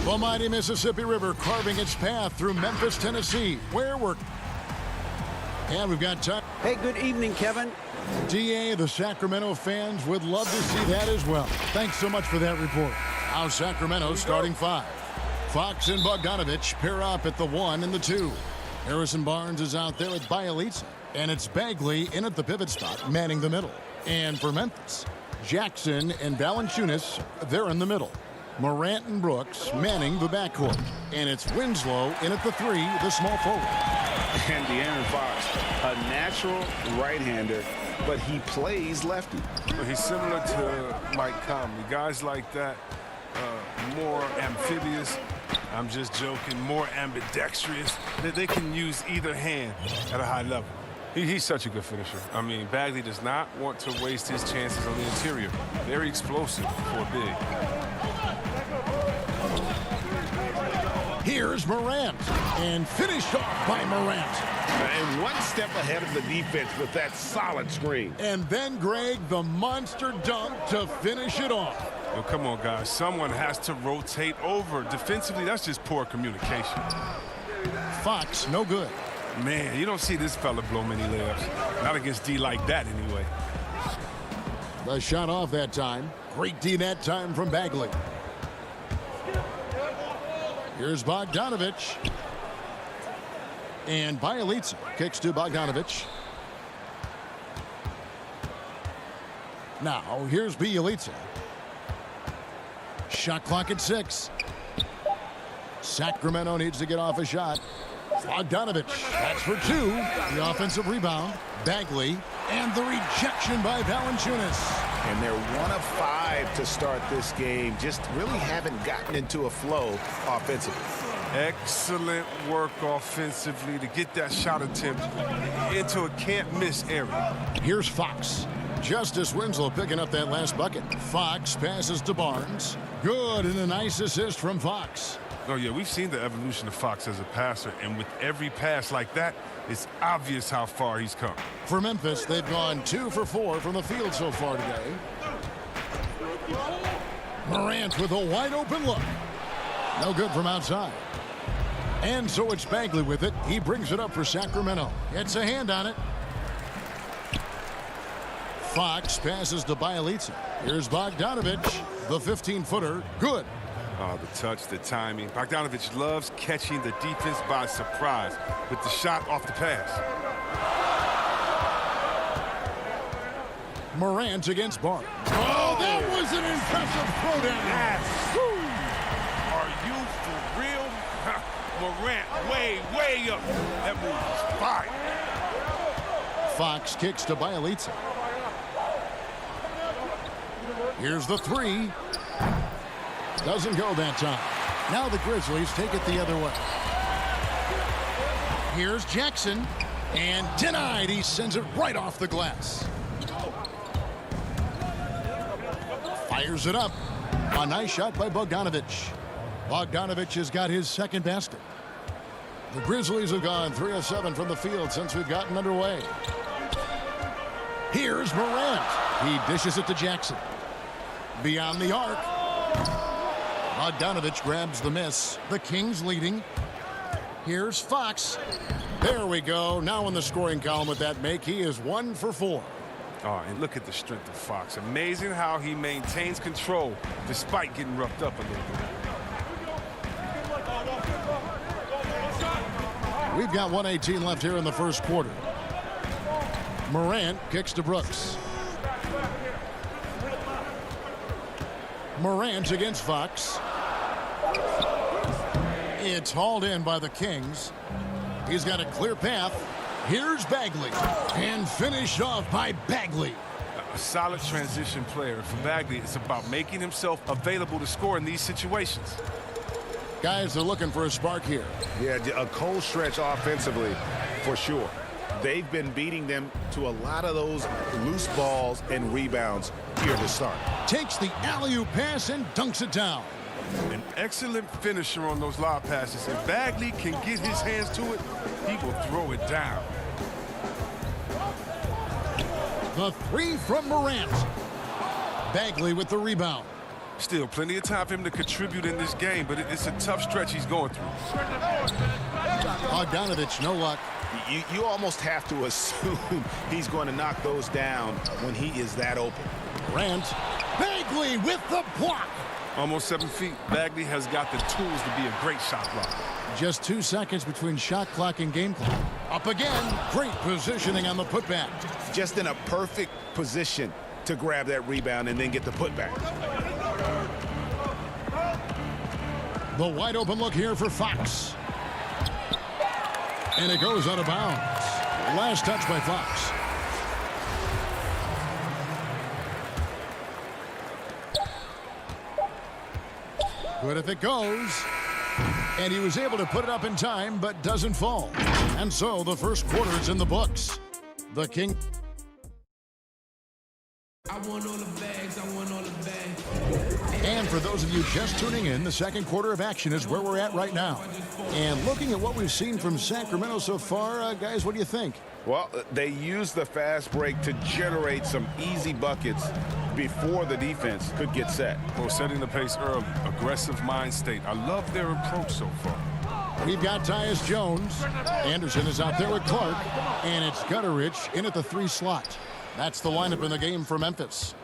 The mighty Mississippi River carving its path through Memphis, Tennessee, where we're... And we've got time. Hey, good evening, Kevin. DA, the Sacramento fans would love to see that as well. Thanks so much for that report. Now Sacramento starting 5. Fox and Bogdanovich pair up at the 1 and the 2. Harrison Barnes is out there at Bielitsa. And it's Bagley in at the pivot spot, manning the middle. And for Memphis, Jackson and Valanciunas, they're in the middle. Morant and Brooks manning the backcourt. And it's Winslow in at the 3, the small forward. And De'Aaron Fox, a natural right-hander, but he plays lefty. He's similar to Mike Conley. Guys like that, more amphibious. I'm just joking, more ambidextrous. They can use either hand at a high level. He's such a good finisher. I mean, Bagley does not want to waste his chances on the interior. Very explosive for a big. Here's Morant, and finished off by Morant. And one step ahead of the defense with that solid screen. And then, Greg, the monster dunk to finish it off. Well, come on, guys. Someone has to rotate over. Defensively, that's just poor communication. Fox, no good. Man, you don't see this fella blow many layups. Not against D like that, anyway. The shot off that time. Great D that time from Bagley. Here's Bogdanovich. And Bielitsa kicks to Bogdanovich. Now, here's Bielitsa. Shot clock at 6. Sacramento needs to get off a shot. Bogdanovich, that's for 2. The offensive rebound. Bagley, and the rejection by Valanciunas. And they're 1 of 5 to start this game. Just really haven't gotten into a flow offensively. Excellent work offensively to get that shot attempt into a can't-miss area. Here's Fox. Justice Winslow picking up that last bucket. Fox passes to Barnes. Good, and a nice assist from Fox. Oh, yeah, we've seen the evolution of Fox as a passer, and with every pass like that, it's obvious how far he's come. For Memphis, they've gone 2 for 4 from the field so far today. Morant with a wide-open look. No good from outside. And so it's Bagley with it. He brings it up for Sacramento. Gets a hand on it. Fox passes to Bielitsa. Here's Bogdanovich. The 15-footer. Good. Oh, the touch, the timing. Bogdanovich loves catching the defense by surprise with the shot off the pass. Morant against Barnes. Oh, that was an impressive throwdown. Are you for real? Morant way up. That move was fire. Fox kicks to Bielitsa. Here's the 3. Doesn't go that time. Now the Grizzlies take it the other way. Here's Jackson. And denied. He sends it right off the glass. Fires it up. A nice shot by Bogdanovich. Bogdanovich has got his second basket. The Grizzlies have gone 3 of 7 from the field since we've gotten underway. Here's Morant. He dishes it to Jackson. Beyond the arc. Bogdanovich grabs the miss. The Kings leading. Here's Fox. There we go. Now in the scoring column with that make, he is 1 for 4. Oh, and look at the strength of Fox. Amazing how he maintains control despite getting roughed up a little bit. We've got 1:18 left here in the first quarter. Morant kicks to Brooks. Morant against Fox. It's hauled in by the Kings. He's got a clear path. Here's Bagley. And finished off by Bagley. A solid transition player. For Bagley, it's about making himself available to score in these situations. Guys are looking for a spark here. Yeah, a cold stretch offensively, for sure. They've been beating them to a lot of those loose balls and rebounds here to start. Takes the alley-oop pass and dunks it down. An excellent finisher on those lob passes. If Bagley can get his hands to it, he will throw it down. The 3 from Morant. Bagley with the rebound. Still, plenty of time for him to contribute in this game, but it's a tough stretch he's going through. Bogdanovich, no luck. You almost have to assume he's going to knock those down when he is that open. Grant. Bagley with the block. Almost 7 feet. Bagley has got the tools to be a great shot blocker. Just 2 seconds between shot clock and game clock. Up again. Great positioning on the putback. Just in a perfect position to grab that rebound and then get the putback. The wide open look here for Fox. And it goes out of bounds. Last touch by Fox. Good if it goes. And he was able to put it up in time, but doesn't fall. And so the first quarter is in the books. The King. I want all the bags, I want all the bags. And for those of you just tuning in, the second quarter of action is where we're at right now. And looking at what we've seen from Sacramento so far, guys, what do you think? Well, they used the fast break to generate some easy buckets before the defense could get set. Well, setting the pace early, aggressive mind state. I love their approach so far. We've got Tyus Jones. Anderson is out there with Clark. And it's Gutterich in at the 3 slot. That's the lineup in the game for Memphis.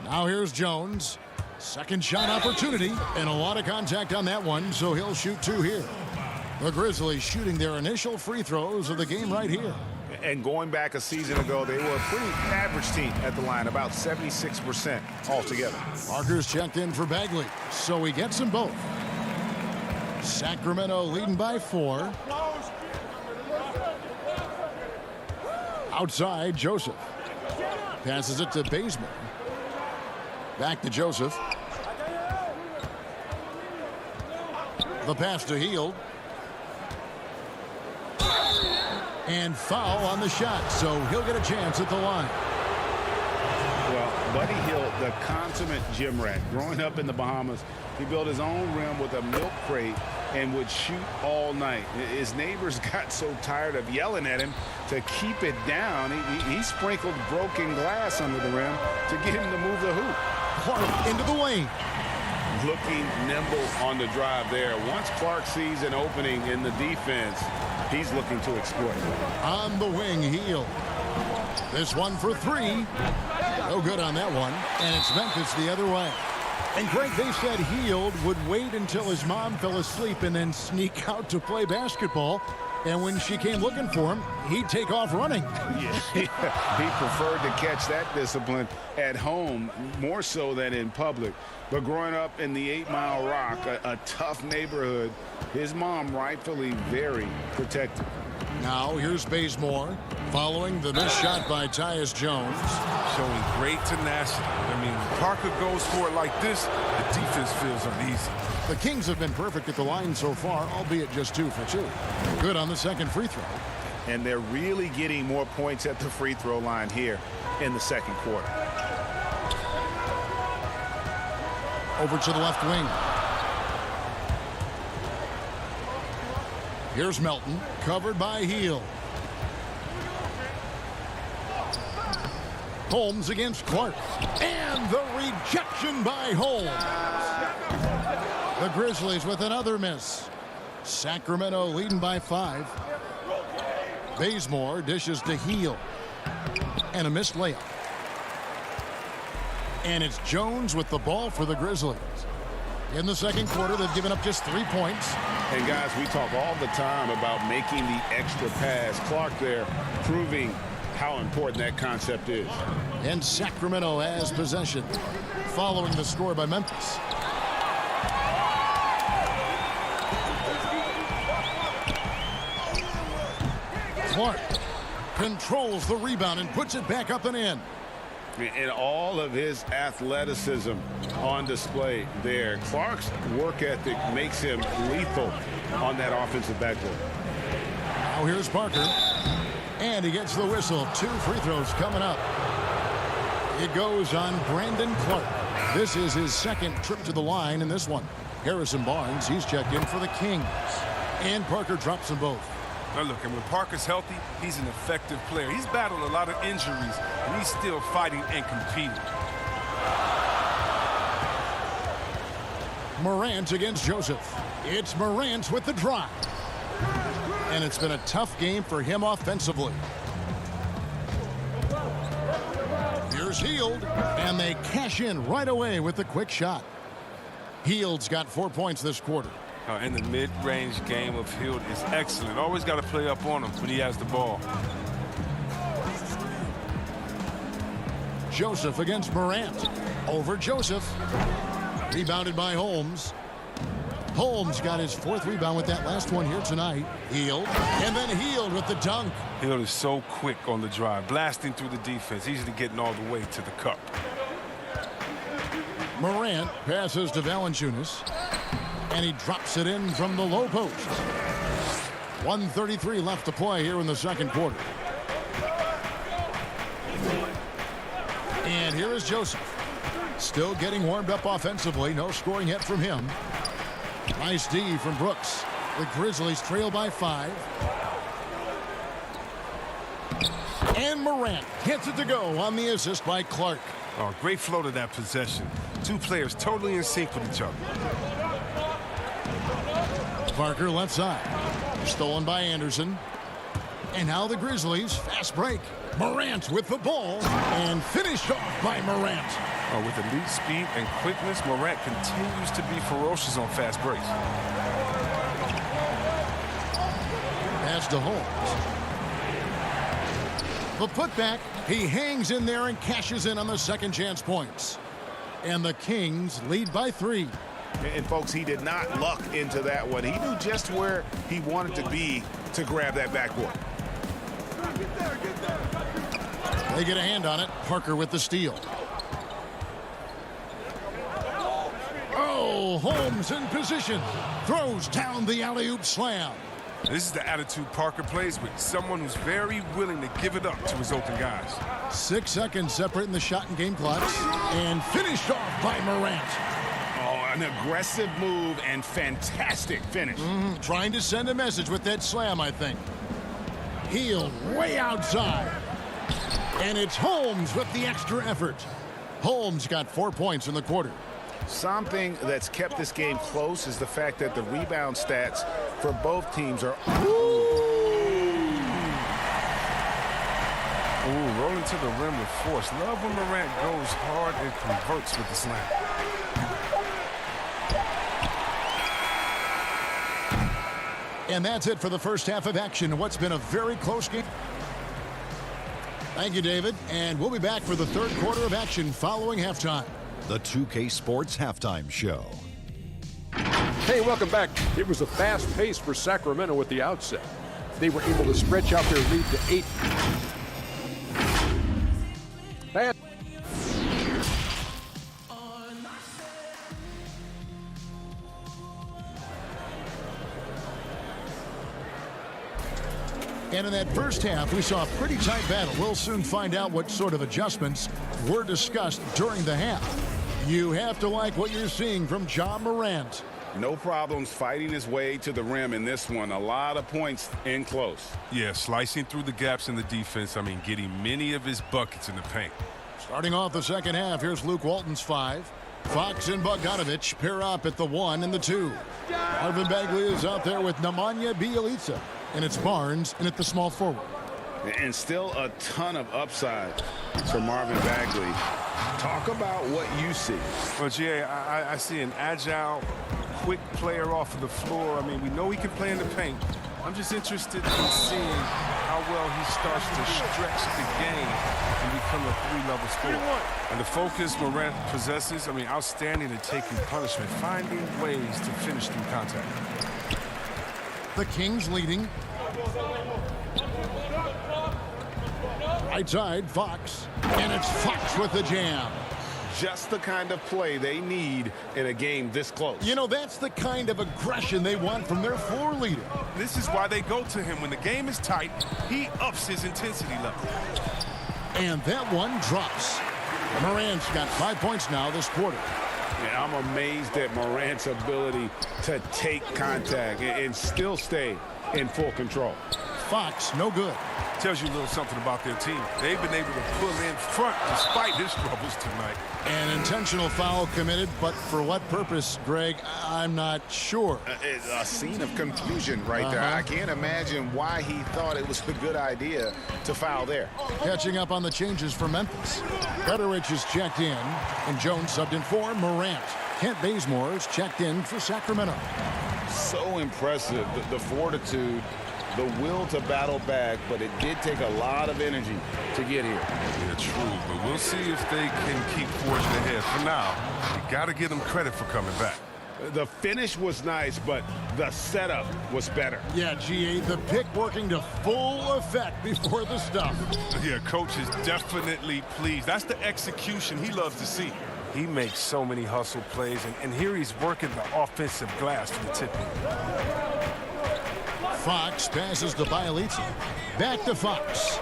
Now here's Jones. Second shot opportunity. And a lot of contact on that one, so he'll shoot 2 here. The Grizzlies shooting their initial free throws of the game right here. And going back a season ago, they were a pretty average team at the line, about 76% altogether. Parker's checked in for Bagley, so he gets them both. Sacramento leading by 4. Outside, Joseph. Passes it to Bazemore. Back to Joseph. The pass to Hield. And foul on the shot, so he'll get a chance at the line. Well, Buddy Hield, the consummate gym rat. Growing up in the Bahamas, he built his own rim with a milk crate and would shoot all night. His neighbors got so tired of yelling at him to keep it down. He sprinkled broken glass under the rim to get him to move the hoop. Clark into the lane. Looking nimble on the drive there. Once Clark sees an opening in the defense, he's looking to exploit. On the wing, Hield. This one for 3. No good on that one. And it's Memphis the other way. And Greg, they said Hield would wait until his mom fell asleep and then sneak out to play basketball. And when she came looking for him, he'd take off running. Yeah, he preferred to catch that discipline at home more so than in public. But growing up in the 8 Mile Rock, a tough neighborhood, his mom rightfully very protective. Now here's Bazemore following the missed shot by Tyus Jones. Showing great tenacity. I mean, when Parker goes for it like this, the defense feels uneasy. The Kings have been perfect at the line so far, albeit just 2 for 2. Good on the second free throw. And they're really getting more points at the free throw line here in the second quarter. Over to the left wing. Here's Melton, covered by Hield. Holmes against Clark. And the rejection by Holmes. The Grizzlies with another miss. Sacramento leading by 5. Bazemore dishes to Hield. And a missed layup. And it's Jones with the ball for the Grizzlies. In the second quarter, they've given up just 3 points. And guys, we talk all the time about making the extra pass. Clark there proving how important that concept is. And Sacramento has possession following the score by Memphis. Clark controls the rebound and puts it back up and in. And all of his athleticism on display there. Clark's work ethic makes him lethal on that offensive backboard. Now here's Parker. And he gets the whistle. 2 free throws coming up. It goes on Brandon Clark. This is his second trip to the line in this one. Harrison Barnes, he's checked in for the Kings. And Parker drops them both. Now look, and when Parker's healthy, he's an effective player. He's battled a lot of injuries, and he's still fighting and competing. Morant against Joseph. It's Morant with the drive. And it's been a tough game for him offensively. Here's Hield, and they cash in right away with the quick shot. Hield's got 4 points this quarter. In the mid-range game of Hield is excellent. Always got to play up on him when he has the ball. Joseph against Morant. Over Joseph. Rebounded by Holmes. Holmes got his 4th rebound with that last one here tonight. Hield, and then Hield with the dunk. Hield is so quick on the drive, blasting through the defense, easily getting all the way to the cup. Morant passes to Valanciunas, and he drops it in from the low post. 1:33 left to play here in the second quarter. And here is Joseph. Still getting warmed up offensively. No scoring yet from him. Nice D from Brooks. The Grizzlies trail by 5. And Morant gets it to go on the assist by Clark. Oh, great flow to that possession. Two players totally in sync with each other. Parker left side. Stolen by Anderson. And now the Grizzlies. Fast break. Morant with the ball. And finished off by Morant. Oh, with elite speed and quickness, Morant continues to be ferocious on fast breaks. Pass to Holmes. The putback. He hangs in there and cashes in on the second chance points. And the Kings lead by 3. And folks, he did not luck into that one. He knew just where he wanted to be to grab that backboard. They get a hand on it. Parker with the steal. Oh, Holmes in position. Throws down the alley-oop slam. This is the attitude Parker plays with. Someone who's very willing to give it up to his open guys. 6 seconds separating the shot and game clocks. And finished off by Morant. Oh, an aggressive move and fantastic finish. Trying to send a message with that slam, I think. Hield way outside. And it's Holmes with the extra effort. Holmes got 4 points in the quarter. Something that's kept this game close is the fact that the rebound stats for both teams are... Ooh, rolling to the rim with force. Love when Morant goes hard and converts with the slam. And that's it for the first half of action. What's been a very close game. Thank you, David. And we'll be back for the third quarter of action following halftime. The 2K Sports Halftime Show. Hey, welcome back. It was a fast pace for Sacramento at the outset. They were able to stretch out their lead to 8. Bad. And in that first half, we saw a pretty tight battle. We'll soon find out what sort of adjustments were discussed during the half. You have to like what you're seeing from John Morant. No problems fighting his way to the rim in this one. A lot of points in close. Yeah, slicing through the gaps in the defense. I mean, getting many of his buckets in the paint. Starting off the second half, here's Luke Walton's 5. Fox and Bogdanovich pair up at the 1 and the 2. Marvin Bagley is out there with Nemanja Bjelica. And it's Barnes in at the small forward. And still a ton of upside for Marvin Bagley. Talk about what you see. Well, Jay, I see an agile, quick player off of the floor. I mean, we know he can play in the paint. I'm just interested in seeing how well he starts to stretch the game and become a 3-level scorer. And the focus Morant possesses, I mean, outstanding at taking punishment, finding ways to finish through contact. The Kings leading. Right side, Fox. And it's Fox with the jam. Just the kind of play they need in a game this close. You know, that's the kind of aggression they want from their floor leader. This is why they go to him. When the game is tight, he ups his intensity level. And that one drops. Morant's got 5 points now this quarter. Yeah, I'm amazed at Morant's ability to take contact and still stay in full control. Fox, no good. Tells you a little something about their team. They've been able to pull in front despite his troubles tonight. An intentional foul committed, but for what purpose, Greg, I'm not sure. It's a scene of confusion right there. I can't imagine why he thought it was a good idea to foul there. Catching up on the changes for Memphis. Butterich is checked in, and Jones subbed in for Morant. Kent Bazemore is checked in for Sacramento. So impressive, the fortitude, the will to battle back, but it did take a lot of energy to get here. Yeah, true, but we'll see if they can keep forging ahead. For now, you got to give them credit for coming back. The finish was nice, but the setup was better. Yeah, GA, the pick working to full effect before the stuff. Yeah, coach is definitely pleased. That's the execution he loves to see. He makes so many hustle plays, and here he's working the offensive glass for the tip-in. Fox passes to Bielitsa. Back to Fox.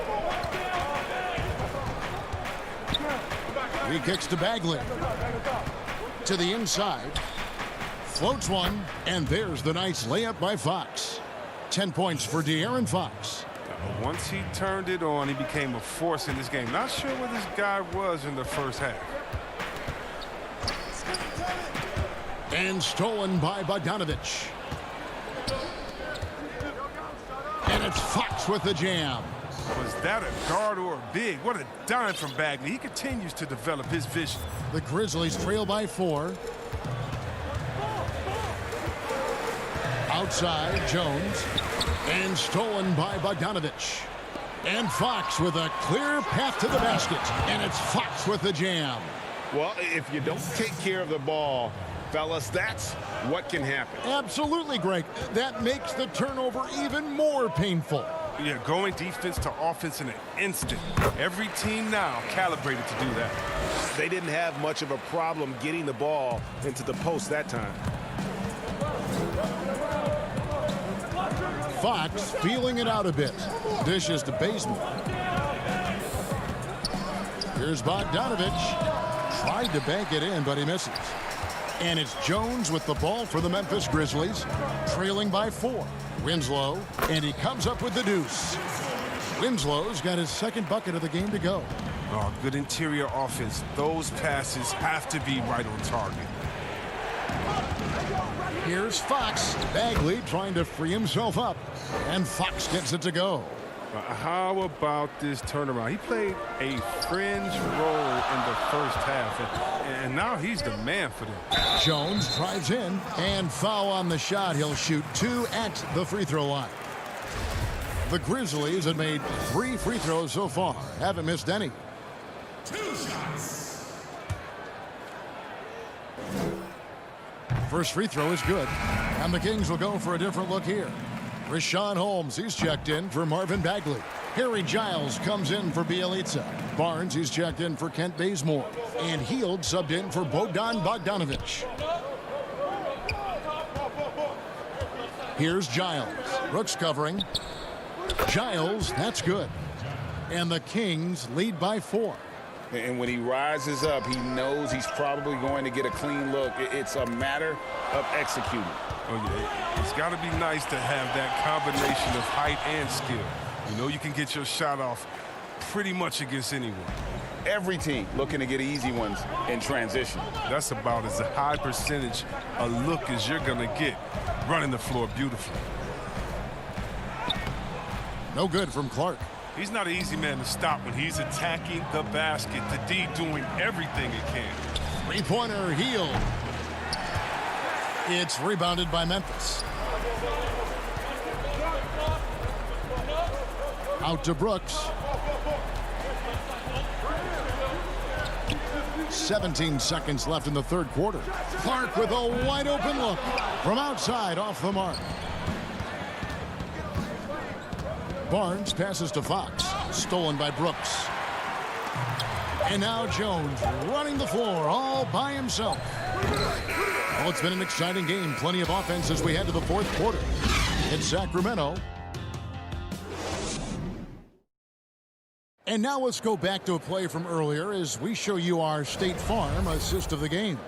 He kicks to Bagley. To the inside. Floats one, and there's the nice layup by Fox. 10 points for De'Aaron Fox. Once he turned it on, he became a force in this game. Not sure where this guy was in the first half. And stolen by Bogdanovich. And it's Fox with the jam. Was that a guard or a big? What a dime from Bagley. He continues to develop his vision. The Grizzlies trail by 4. Outside, Jones. And stolen by Bogdanovich. And Fox with a clear path to the basket. And it's Fox with the jam. Well, if you don't take care of the ball, fellas, that's what can happen. Absolutely, Greg. That makes the turnover even more painful. Yeah, going defense to offense in an instant. Every team now calibrated to do that. They didn't have much of a problem getting the ball into the post that time. Fox feeling it out a bit. Dishes to Bazemore. Here's Bogdanovich. Tried to bank it in, but he misses. And it's Jones with the ball for the Memphis Grizzlies, trailing by 4. Winslow, and he comes up with the deuce. Winslow's got his second bucket of the game to go. Oh, good interior offense. Those passes have to be right on target. Here's Fox. Bagley trying to free himself up, and Fox gets it to go. How about this turnaround? He played a fringe role in the first half, and now he's the man for them. Jones drives in, and foul on the shot. He'll shoot 2 at the free throw line. The Grizzlies have made 3 free throws so far. Haven't missed any. 2 shots. First free throw is good, and the Kings will go for a different look here. Rashawn Holmes, he's checked in for Marvin Bagley. Harry Giles comes in for Bielitsa. Barnes, he's checked in for Kent Bazemore. And Hield subbed in for Bogdan Bogdanovich. Here's Giles. Brooks covering. Giles, that's good. And the Kings lead by 4. And when he rises up, he knows he's probably going to get a clean look. It's a matter of executing. Oh, yeah. It's got to be nice to have that combination of height and skill. You know you can get your shot off pretty much against anyone. Every team looking to get easy ones in transition. That's about as a high percentage a look as you're going to get running the floor beautifully. No good from Clark. He's not an easy man to stop when he's attacking the basket. The D doing everything it can. Three-pointer, Hield. It's rebounded by Memphis. Out to Brooks. 17 seconds left in the third quarter. Clark with a wide-open look from outside off the mark. Barnes passes to Fox. Stolen by Brooks. And now Jones running the floor all by himself. Well, it's been an exciting game. Plenty of offense as we head to the fourth quarter. It's Sacramento. And now let's go back to a play from earlier as we show you our State Farm assist of the game.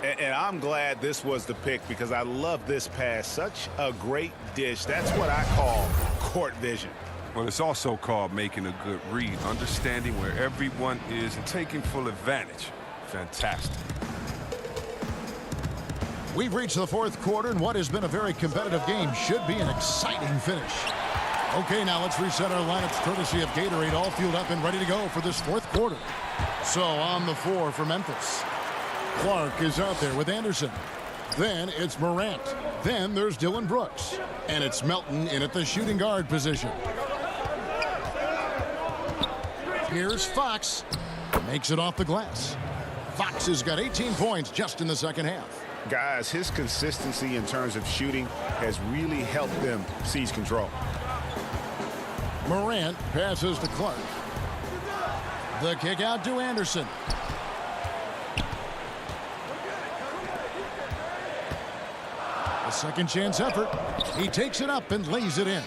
And I'm glad this was the pick because I love this pass. Such a great dish. That's what I call court vision. Well, it's also called making a good read, understanding where everyone is and taking full advantage. Fantastic. We've reached the fourth quarter, and what has been a very competitive game should be an exciting finish. Okay, now let's reset our lineups courtesy of Gatorade, all fueled up and ready to go for this fourth quarter. So on the floor for Memphis, Clark is out there with Anderson. Then it's Morant. Then there's Dylan Brooks. And it's Melton in at the shooting guard position. Here's Fox. Makes it off the glass. Fox has got 18 points just in the second half. Guys, his consistency in terms of shooting has really helped them seize control. Morant passes to Clark. The kick out to Anderson. A second chance effort. He takes it up and lays it in.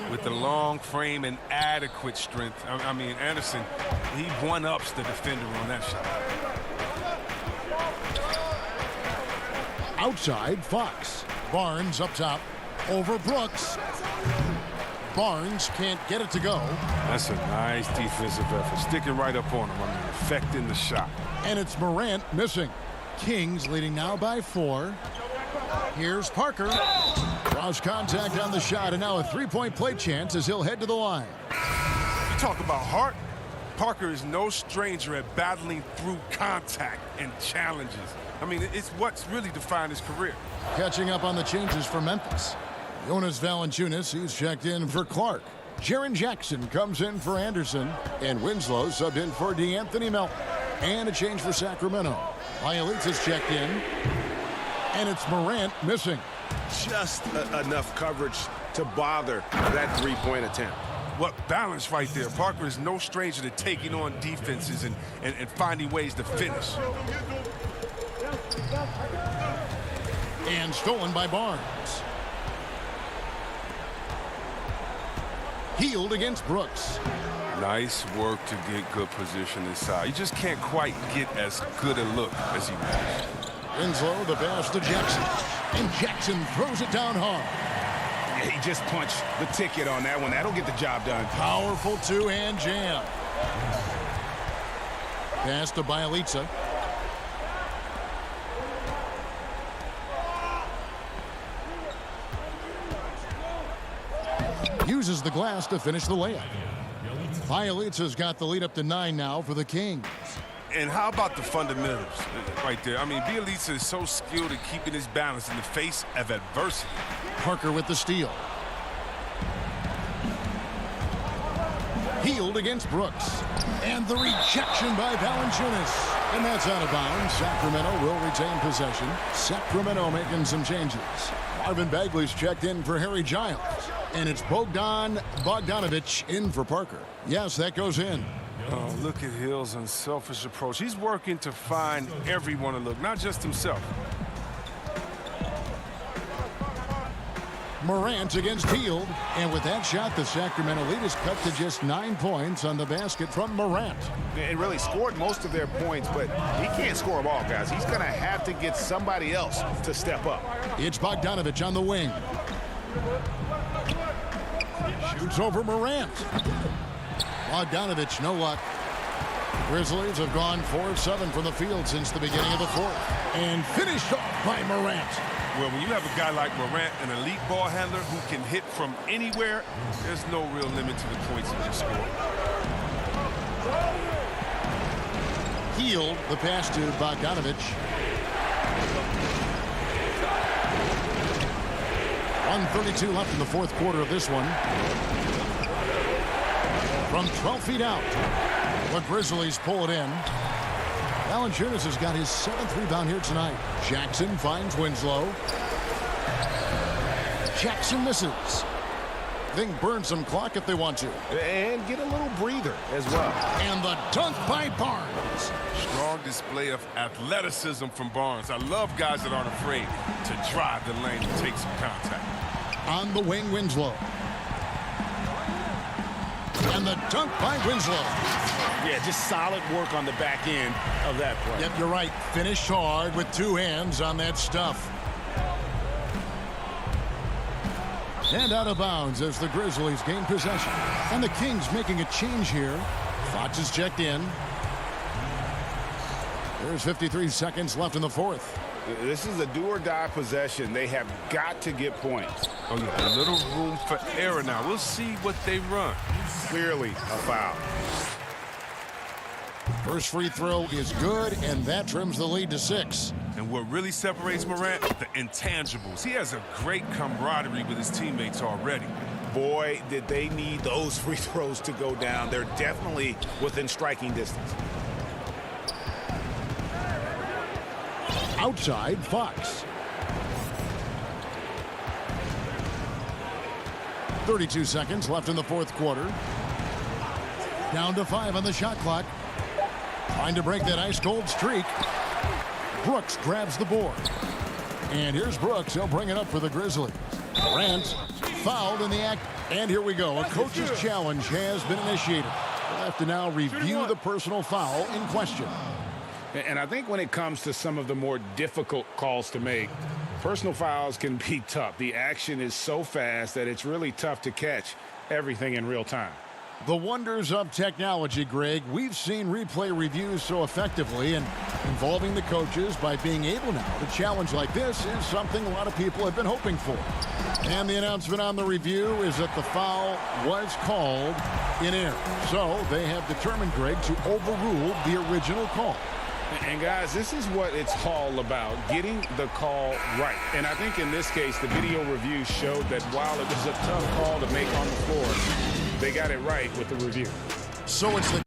With the long frame and adequate strength, I mean, Anderson, he one-ups the defender on that shot. Outside, Fox. Barnes up top. Over Brooks. Barnes can't get it to go. That's a nice defensive effort. Sticking right up on him. I mean, affecting the shot. And it's Morant missing. Kings leading now by 4. Here's Parker. Draws contact on the shot, and now a three-point play chance as he'll head to the line. You talk about heart. Parker is no stranger at battling through contact and challenges. I mean, it's what's really defined his career. Catching up on the changes for Memphis. Jonas Valanciunas, he's checked in for Clark. Jaren Jackson comes in for Anderson. And Winslow subbed in for DeAnthony Melton. And a change for Sacramento. Bielitsa's checked in. And it's Morant missing. Just enough coverage to bother that three-point attempt. What balance right there. Parker is no stranger to taking on defenses and finding ways to finish. And stolen by Barnes. Healed against Brooks. Nice work to get good position inside. You just can't quite get as good a look as he wants. Winslow, the pass to Jackson. And Jackson throws it down hard. Yeah, he just punched the ticket on that one. That'll get the job done. Powerful two-hand jam. Pass to Bielitsa. Uses the glass to finish the layup. Bielitsa's got the lead up to 9 now for the Kings. And how about the fundamentals right there? I mean, Bielitsa is so skilled at keeping his balance in the face of adversity. Parker with the steal. Healed against Brooks. And the rejection by Valanciunas. And that's out of bounds. Sacramento will retain possession. Sacramento making some changes. Marvin Bagley's checked in for Harry Giles. And it's Bogdan Bogdanovic in for Parker. Yes, that goes in. Oh, look at Hill's unselfish approach. He's working to find everyone to look, not just himself. Morant against Hield. And with that shot, the Sacramento lead is cut to just 9 points on the basket from Morant. It really scored most of their points, but he can't score them all, guys. He's going to have to get somebody else to step up. It's Bogdanovic on the wing. Shoots over Morant. Bogdanovic, no luck. Grizzlies have gone 4-7 from the field since the beginning of the fourth. And finished off by Morant. Well, when you have a guy like Morant, an elite ball handler who can hit from anywhere, there's no real limit to the points he can score. Hield, the pass to Bogdanovic. 1:32 left in the fourth quarter of this one. From 12 feet out, the Grizzlies pull it in. Valanciunas has got his 7th rebound here tonight. Jackson finds Winslow. Jackson misses. They can burn some clock if they want to. And get a little breather as well. And the dunk by Barnes. Strong display of athleticism from Barnes. I love guys that aren't afraid to drive the lane and take some contact. On the wing, Winslow. And the dunk by Winslow. Yeah, just solid work on the back end of that play. Yep, you're right. Finished hard with 2 hands on that stuff. And out of bounds as the Grizzlies gain possession. And the Kings making a change here. Fox is checked in. There's 53 seconds left in the fourth. This is a do-or-die possession. They have got to get points. Oh, yeah, a little room for error now. We'll see what they run. Clearly a foul. First free throw is good, and that trims the lead to 6. And what really separates Morant, the intangibles. He has a great camaraderie with his teammates already. Boy, did they need those free throws to go down. They're definitely within striking distance. Outside, Fox. 32 seconds left in the fourth quarter. Down to 5 on the shot clock. Trying to break that ice-cold streak. Brooks grabs the board. And here's Brooks. He'll bring it up for the Grizzlies. Durant fouled in the act. And here we go. A coach's challenge has been initiated. We'll have to now review the personal foul in question. And I think when it comes to some of the more difficult calls to make, personal fouls can be tough. The action is so fast that it's really tough to catch everything in real time. The wonders of technology, Greg. We've seen replay reviews so effectively, and involving the coaches by being able now to challenge like this is something a lot of people have been hoping for. And the announcement on the review is that the foul was called in error. So they have determined, Greg, to overrule the original call. And guys, this is what it's all about, getting the call right. And I think in this case, the video review showed that while it was a tough call to make on the floor, they got it right with the review. So it's the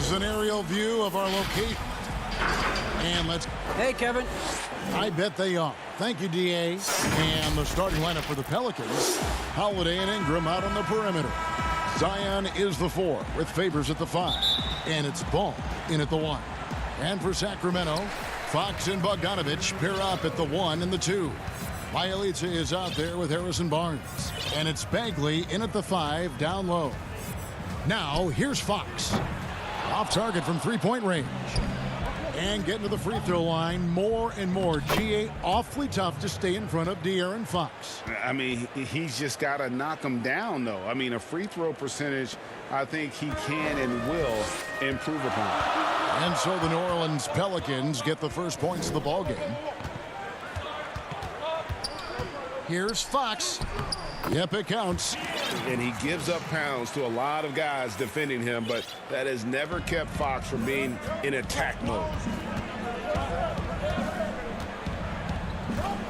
Here's an aerial view of our location. And let's... Hey, Kevin. I bet they are. Thank you, D.A. And the starting lineup for the Pelicans. Holiday and Ingram out on the perimeter. Zion is the 4 with Favors at the 5. And it's Ball in at the 1. And for Sacramento, Fox and Bogdanovich pair up at the 1 and the 2. Bielitsa is out there with Harrison Barnes. And it's Bagley in at the 5 down low. Now, here's Fox. Off target from three-point range. And getting to the free throw line more and more. GA awfully tough to stay in front of De'Aaron Fox. I mean, he's just got to knock him down, though. I mean, a free throw percentage, I think he can and will improve upon. And so the New Orleans Pelicans get the first points of the ballgame. Here's Fox. Yep, it counts. And he gives up pounds to a lot of guys defending him, but that has never kept Fox from being in attack mode.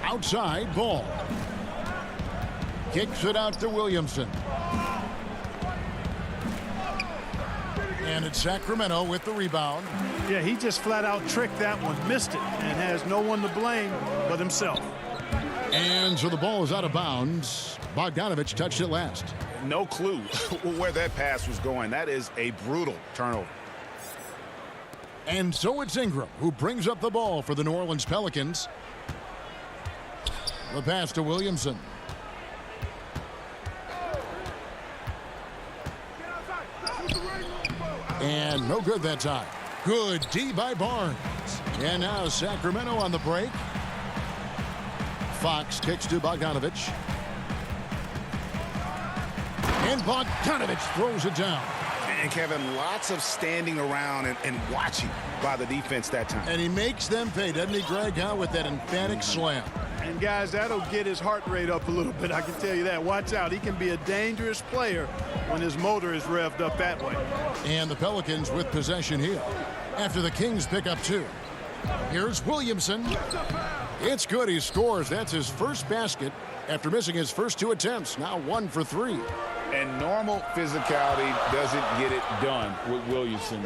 Outside, Ball. Kicks it out to Williamson. And it's Sacramento with the rebound. Yeah, he just flat out tricked that one, missed it, and has no one to blame but himself. And so the ball is out of bounds. Bogdanovich touched it last. No clue where that pass was going. That is a brutal turnover. And so it's Ingram who brings up the ball for the New Orleans Pelicans. The pass to Williamson. And no good that time. Good D by Barnes. And now Sacramento on the break. Fox kicks to Bogdanovich. And Bogdanovich throws it down. And Kevin, lots of standing around and watching by the defense that time. And he makes them pay, doesn't he, Greg, huh, with that emphatic slam. And, guys, that'll get his heart rate up a little bit, I can tell you that. Watch out. He can be a dangerous player when his motor is revved up that way. And the Pelicans with possession here after the Kings pick up 2. Here's Williamson. It's good. He scores. That's his first basket after missing his first 2 attempts. Now 1 for 3. And normal physicality doesn't get it done with Williamson.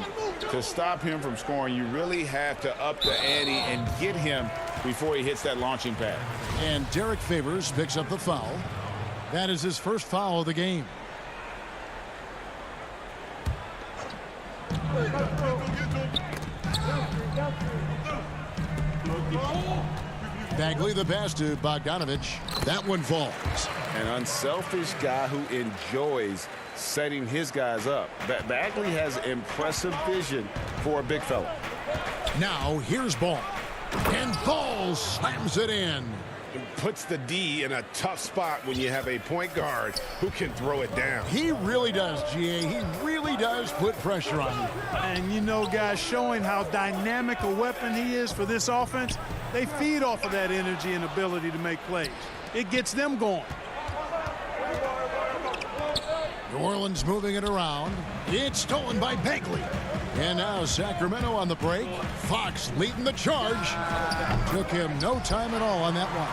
To stop him from scoring, you really have to up the ante and get him before he hits that launching pad. And Derek Favors picks up the foul. That is his first foul of the game. Bagley the pass to Bogdanovich. That one falls. An unselfish guy who enjoys setting his guys up. Bagley has impressive vision for a big fella. Now here's Ball. And Ball slams it in. Puts the D in a tough spot when you have a point guard who can throw it down. He really does, GA. He really does put pressure on you. And, you know, guys, showing how dynamic a weapon he is for this offense, they feed off of that energy and ability to make plays. It gets them going. New Orleans moving it around. It's stolen by Bagley. And now Sacramento on the break. Fox leading the charge. Took him no time at all on that one.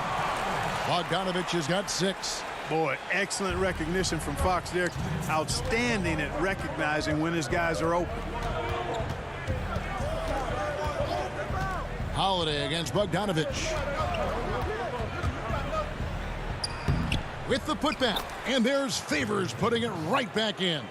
Bogdanovich has got 6. Boy, excellent recognition from Fox there. Outstanding at recognizing when his guys are open. Holiday against Bogdanovich. With the putback. And there's Favors putting it right back in.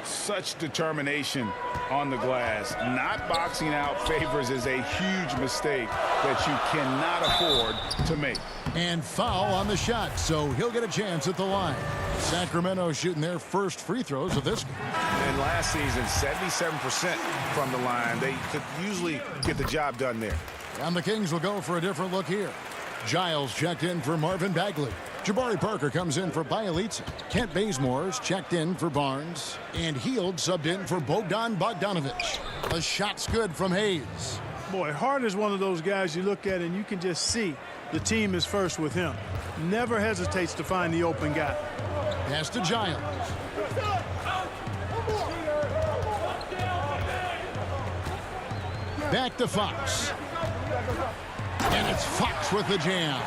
Such determination on the glass. Not boxing out Favors is a huge mistake that you cannot afford to make. And foul on the shot, so he'll get a chance at the line. Sacramento shooting their first free throws of this game. And last season, 77% from the line. They could usually get the job done there. And the Kings will go for a different look here. Giles checked in for Marvin Bagley. Jabari Parker comes in for Bielitsa. Kent Bazemore's checked in for Barnes. And Heald subbed in for Bogdan Bogdanovich. The shot's good from Hayes. Boy, Hart is one of those guys you look at and you can just see the team is first with him. Never hesitates to find the open guy. Pass to Giles. Back to Fox. And it's Fox with the jam.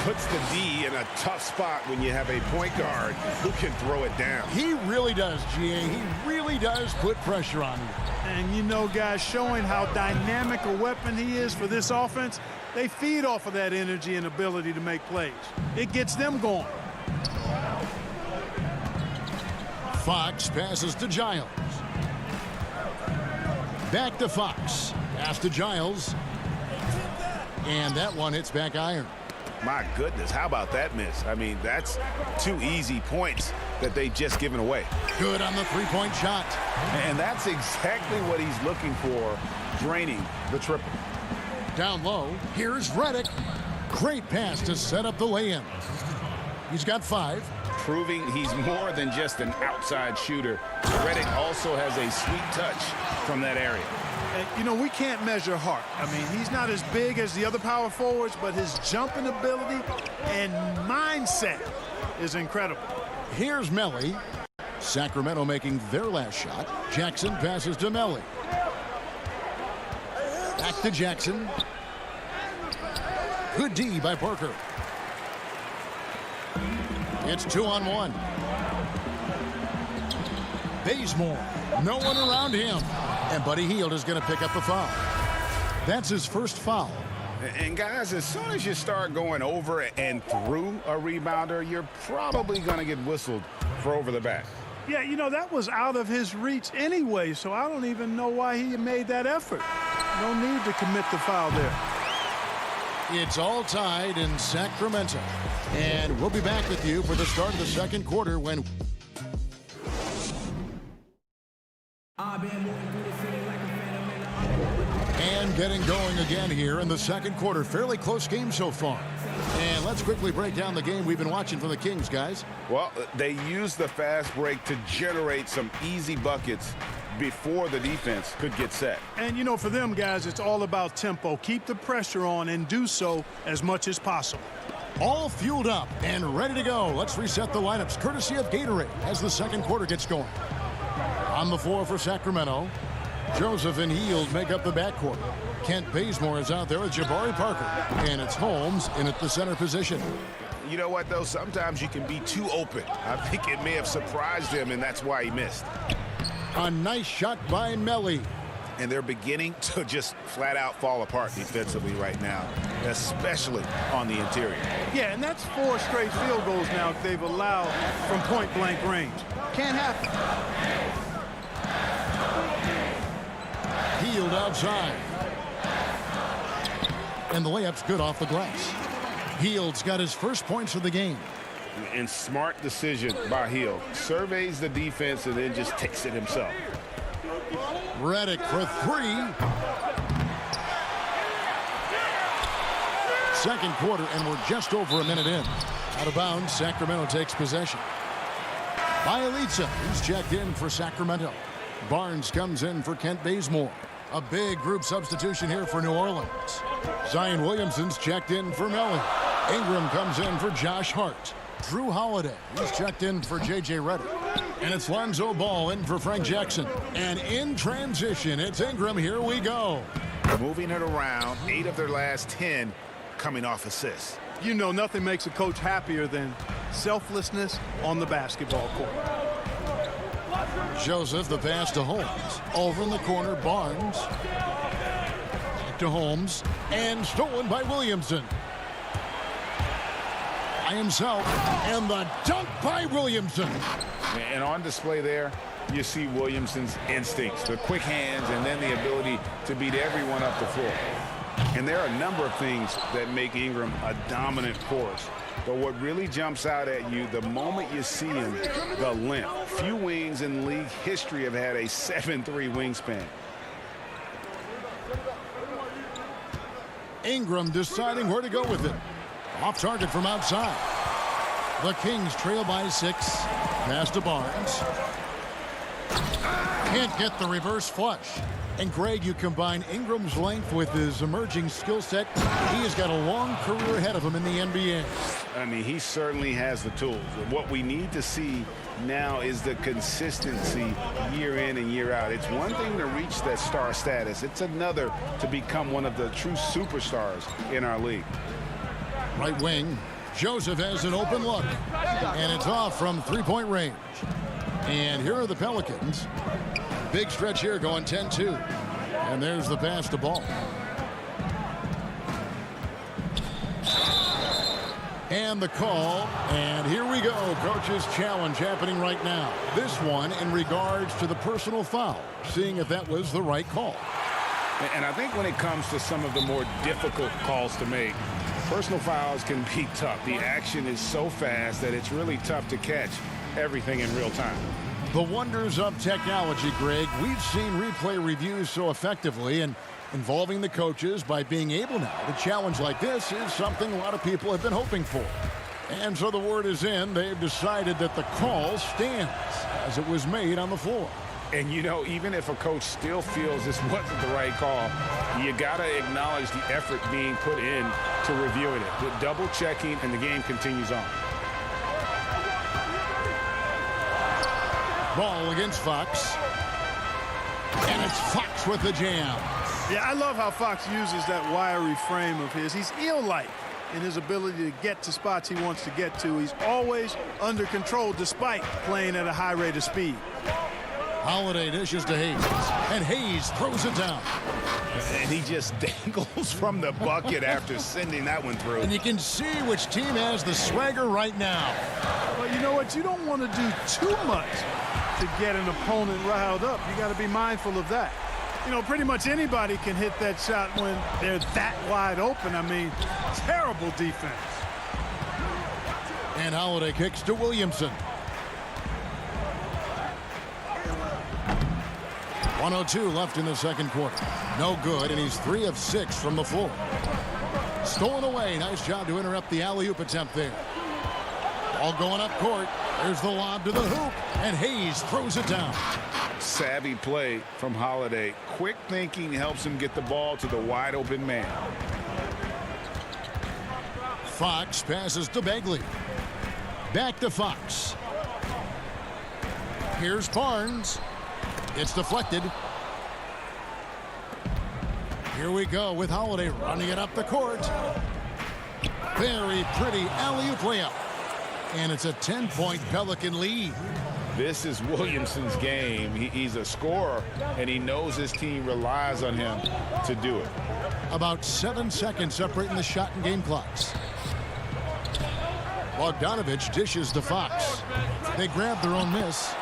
Puts the D in a tough spot when you have a point guard who can throw it down. He really does, GA. He really does put pressure on you. And you know, guys, showing how dynamic a weapon he is for this offense, they feed off of that energy and ability to make plays. It gets them going. Fox passes to Giles. Back to Fox. Pass to Giles. And that one hits back iron. My goodness, how about that miss? I mean, that's 2 easy points that they've just given away. Good on the three-point shot. And that's exactly what he's looking for, draining the triple. Down low, here's Redick. Great pass to set up the lay-in. He's got 5. Proving he's more than just an outside shooter. Redick also has a sweet touch from that area. And, you know, we can't measure heart. I mean, he's not as big as the other power forwards, but his jumping ability and mindset is incredible. Here's Melly. Sacramento making their last shot. Jackson passes to Melly. Back to Jackson. Good D by Parker. It's 2-on-1. Bazemore. No one around him. And Buddy Hield is going to pick up the foul. That's his first foul. And guys, as soon as you start going over and through a rebounder, you're probably going to get whistled for over the back. Yeah, you know, that was out of his reach anyway, so I don't even know why he made that effort. No need to commit the foul there. It's all tied in Sacramento. And we'll be back with you for the start of the second quarter when... And getting going again here in the second quarter. Fairly close game so far. And let's quickly break down the game we've been watching from the Kings, guys. Well, they used the fast break to generate some easy buckets before the defense could get set. And, you know, for them, guys, it's all about tempo. Keep the pressure on and do so as much as possible. All fueled up and ready to go. Let's reset the lineups, courtesy of Gatorade, as the second quarter gets going. On the floor for Sacramento, Joseph and Hield make up the backcourt. Kent Bazemore is out there with Jabari Parker. And it's Holmes in at the center position. You know what, though? Sometimes you can be too open. I think it may have surprised him, and that's why he missed. A nice shot by Melly. And they're beginning to just flat out fall apart defensively right now, especially on the interior. Yeah, and that's 4 straight field goals now they've allowed from point-blank range. Can't happen. Hield outside. And the layup's good off the glass. Hield's got his first points of the game. And smart decision by Hield. Surveys the defense and then just takes it himself. Redick for 3. Second quarter, and we're just over a minute in. Out of bounds, Sacramento takes possession. Bielitsa, who's checked in for Sacramento. Barnes comes in for Kent Bazemore. A big group substitution here for New Orleans. Zion Williamson's checked in for Melly. Ingram comes in for Josh Hart. Drew Holiday, he's checked in for J.J. Redick. And it's Lonzo Ball in for Frank Jackson. And in transition, it's Ingram. Here we go. Moving it around, 8 of their last 10 coming off assists. You know, nothing makes a coach happier than selflessness on the basketball court. Joseph, the pass to Holmes. Over in the corner, Barnes. Back to Holmes. And stolen by Williamson. By himself. And the dunk by Williamson. And on display there, you see Williamson's instincts, the quick hands, and then the ability to beat everyone up the floor. And there are a number of things that make Ingram a dominant force. But what really jumps out at you, the moment you see him, the length. Few wings in league history have had a 7'3" wingspan. Ingram deciding where to go with it. Off target from outside. The Kings trail by 6. Pass to Barnes. Can't get the reverse flush. And Greg, you combine Ingram's length with his emerging skill set. He has got a long career ahead of him in the NBA. I mean, he certainly has the tools. What we need to see now is the consistency year in and year out. It's one thing to reach that star status. It's another to become one of the true superstars in our league. Right wing, Joseph has an open look. And it's off from three-point range. And here are the Pelicans. Big stretch here going 10-2. And there's the pass to Ball. And the call. And here we go. Coach's challenge happening right now. This one in regards to the personal foul. Seeing if that was the right call. And I think when it comes to some of the more difficult calls to make, personal fouls can be tough. The action is so fast that it's really tough to catch everything in real time. The wonders of technology, Greg. We've seen replay reviews so effectively, and involving the coaches by being able now to challenge like this is something a lot of people have been hoping for. And so the word is in. They've decided that the call stands as it was made on the floor. And, you know, even if a coach still feels this wasn't the right call, you got to acknowledge the effort being put in to reviewing it. With double checking, and the game continues on. Ball against Fox. And it's Fox with the jam. Yeah, I love how Fox uses that wiry frame of his. He's eel-like in his ability to get to spots he wants to get to. He's always under control despite playing at a high rate of speed. Holiday dishes to Hayes. And Hayes throws it down. And he just dangles from the bucket after sending that one through. And you can see which team has the swagger right now. But you know what? You don't want to do too much to get an opponent riled up. You got to be mindful of that. You know, pretty much anybody can hit that shot when they're that wide open. I mean, terrible defense. And Holiday kicks to Williamson. 1:02 left in the second quarter. No good, and he's 3 of 6 from the floor. Stolen away. Nice job to interrupt the alley-oop attempt there. Ball going up court. There's the lob to the hoop, and Hayes throws it down. Savvy play from Holiday. Quick thinking helps him get the ball to the wide open man. Fox passes to Begley. Back to Fox. Here's Barnes. It's deflected. Here we go with Holiday running it up the court. Very pretty alley-oop layup. And it's a 10-point Pelican lead. This is Williamson's game. He's a scorer, and he knows his team relies on him to do it. About 7 seconds separating the shot and game clocks. Bogdanovich dishes to Fox. They grab their own miss.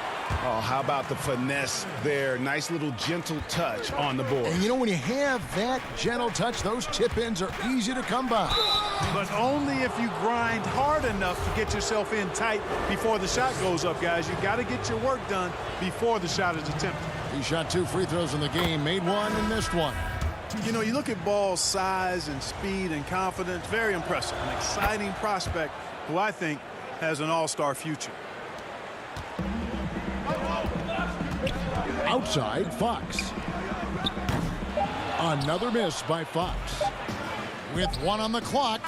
Oh, how about the finesse there? Nice little gentle touch on the board. And you know, when you have that gentle touch, those tip-ins are easy to come by. But only if you grind hard enough to get yourself in tight before the shot goes up, guys. You got to get your work done before the shot is attempted. He shot 2 free throws in the game, made 1 and missed 1. You know, you look at Ball's size and speed and confidence, very impressive. An exciting prospect who I think has an all-star future. Outside, Fox. Another miss by Fox. With 1 on the clock,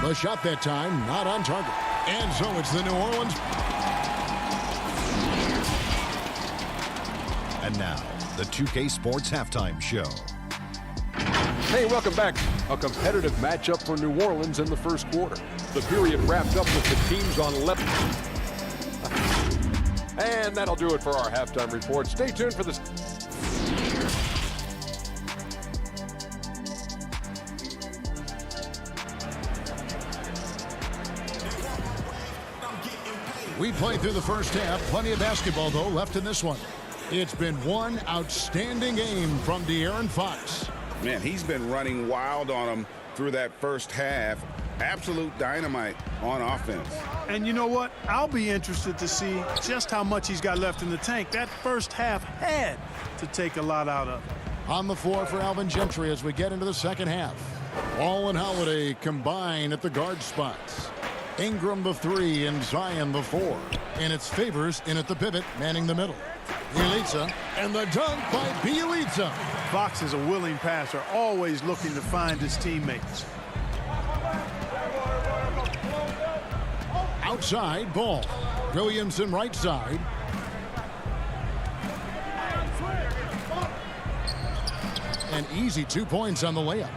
the shot that time not on target. And so it's the New Orleans. And now, the 2K Sports Halftime Show. Hey, welcome back. A competitive matchup for New Orleans in the first quarter. The period wrapped up with the teams on left. And that'll do it for our halftime report. Stay tuned for this. We played through the first half. Plenty of basketball, though, left in this one. It's been one outstanding game from De'Aaron Fox. Man, he's been running wild on him through that first half. Absolute dynamite on offense. And you know what? I'll be interested to see just how much he's got left in the tank. That first half had to take a lot out of it. On the floor for Alvin Gentry as we get into the second half. Ball and Holiday combine at the guard spots. Ingram the 3 and Zion the 4. And it's Favors in at the pivot, manning the middle. Bielitsa, and the dunk by Bielitsa. Fox is a willing passer, always looking to find his teammates. Outside ball. Williamson right side. An easy 2 points on the layup.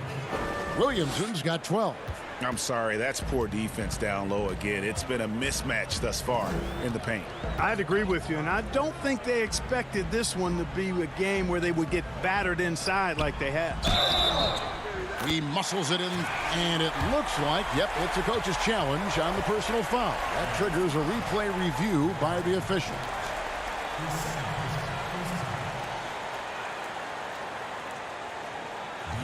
Williamson's got 12. I'm sorry, that's poor defense down low again. It's been a mismatch thus far in the paint. I'd agree with you, and I don't think they expected this one to be a game where they would get battered inside like they have. He muscles it in, and it looks like, yep, it's a coach's challenge on the personal foul. That triggers a replay review by the officials.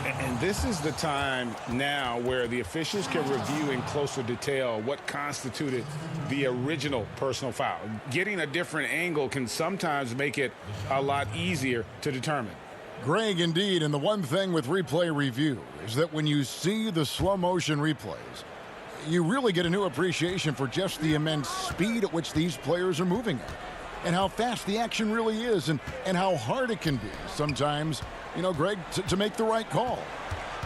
And this is the time now where the officials can review in closer detail what constituted the original personal foul. Getting a different angle can sometimes make it a lot easier to determine. Greg, indeed, and the one thing with replay review is that when you see the slow motion replays, you really get a new appreciation for just the immense speed at which these players are moving at, and how fast the action really is, and how hard it can be sometimes, you know, Greg, to make the right call.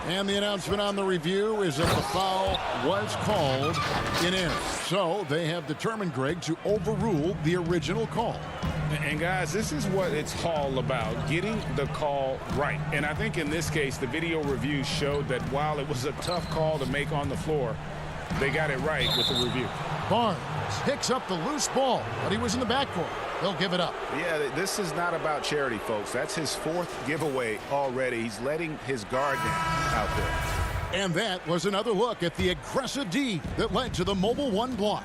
And the announcement on the review is that the foul was called in error. So they have determined, Greg, to overrule the original call. And guys, this is what it's all about, getting the call right. And I think in this case, the video review showed that while it was a tough call to make on the floor, they got it right with the review. Barnes picks up the loose ball, but he was in the backcourt. He'll give it up. Yeah, this is not about charity, folks. That's his fourth giveaway already. He's letting his guard down out there. And that was another look at the aggressive D that led to the mobile one block.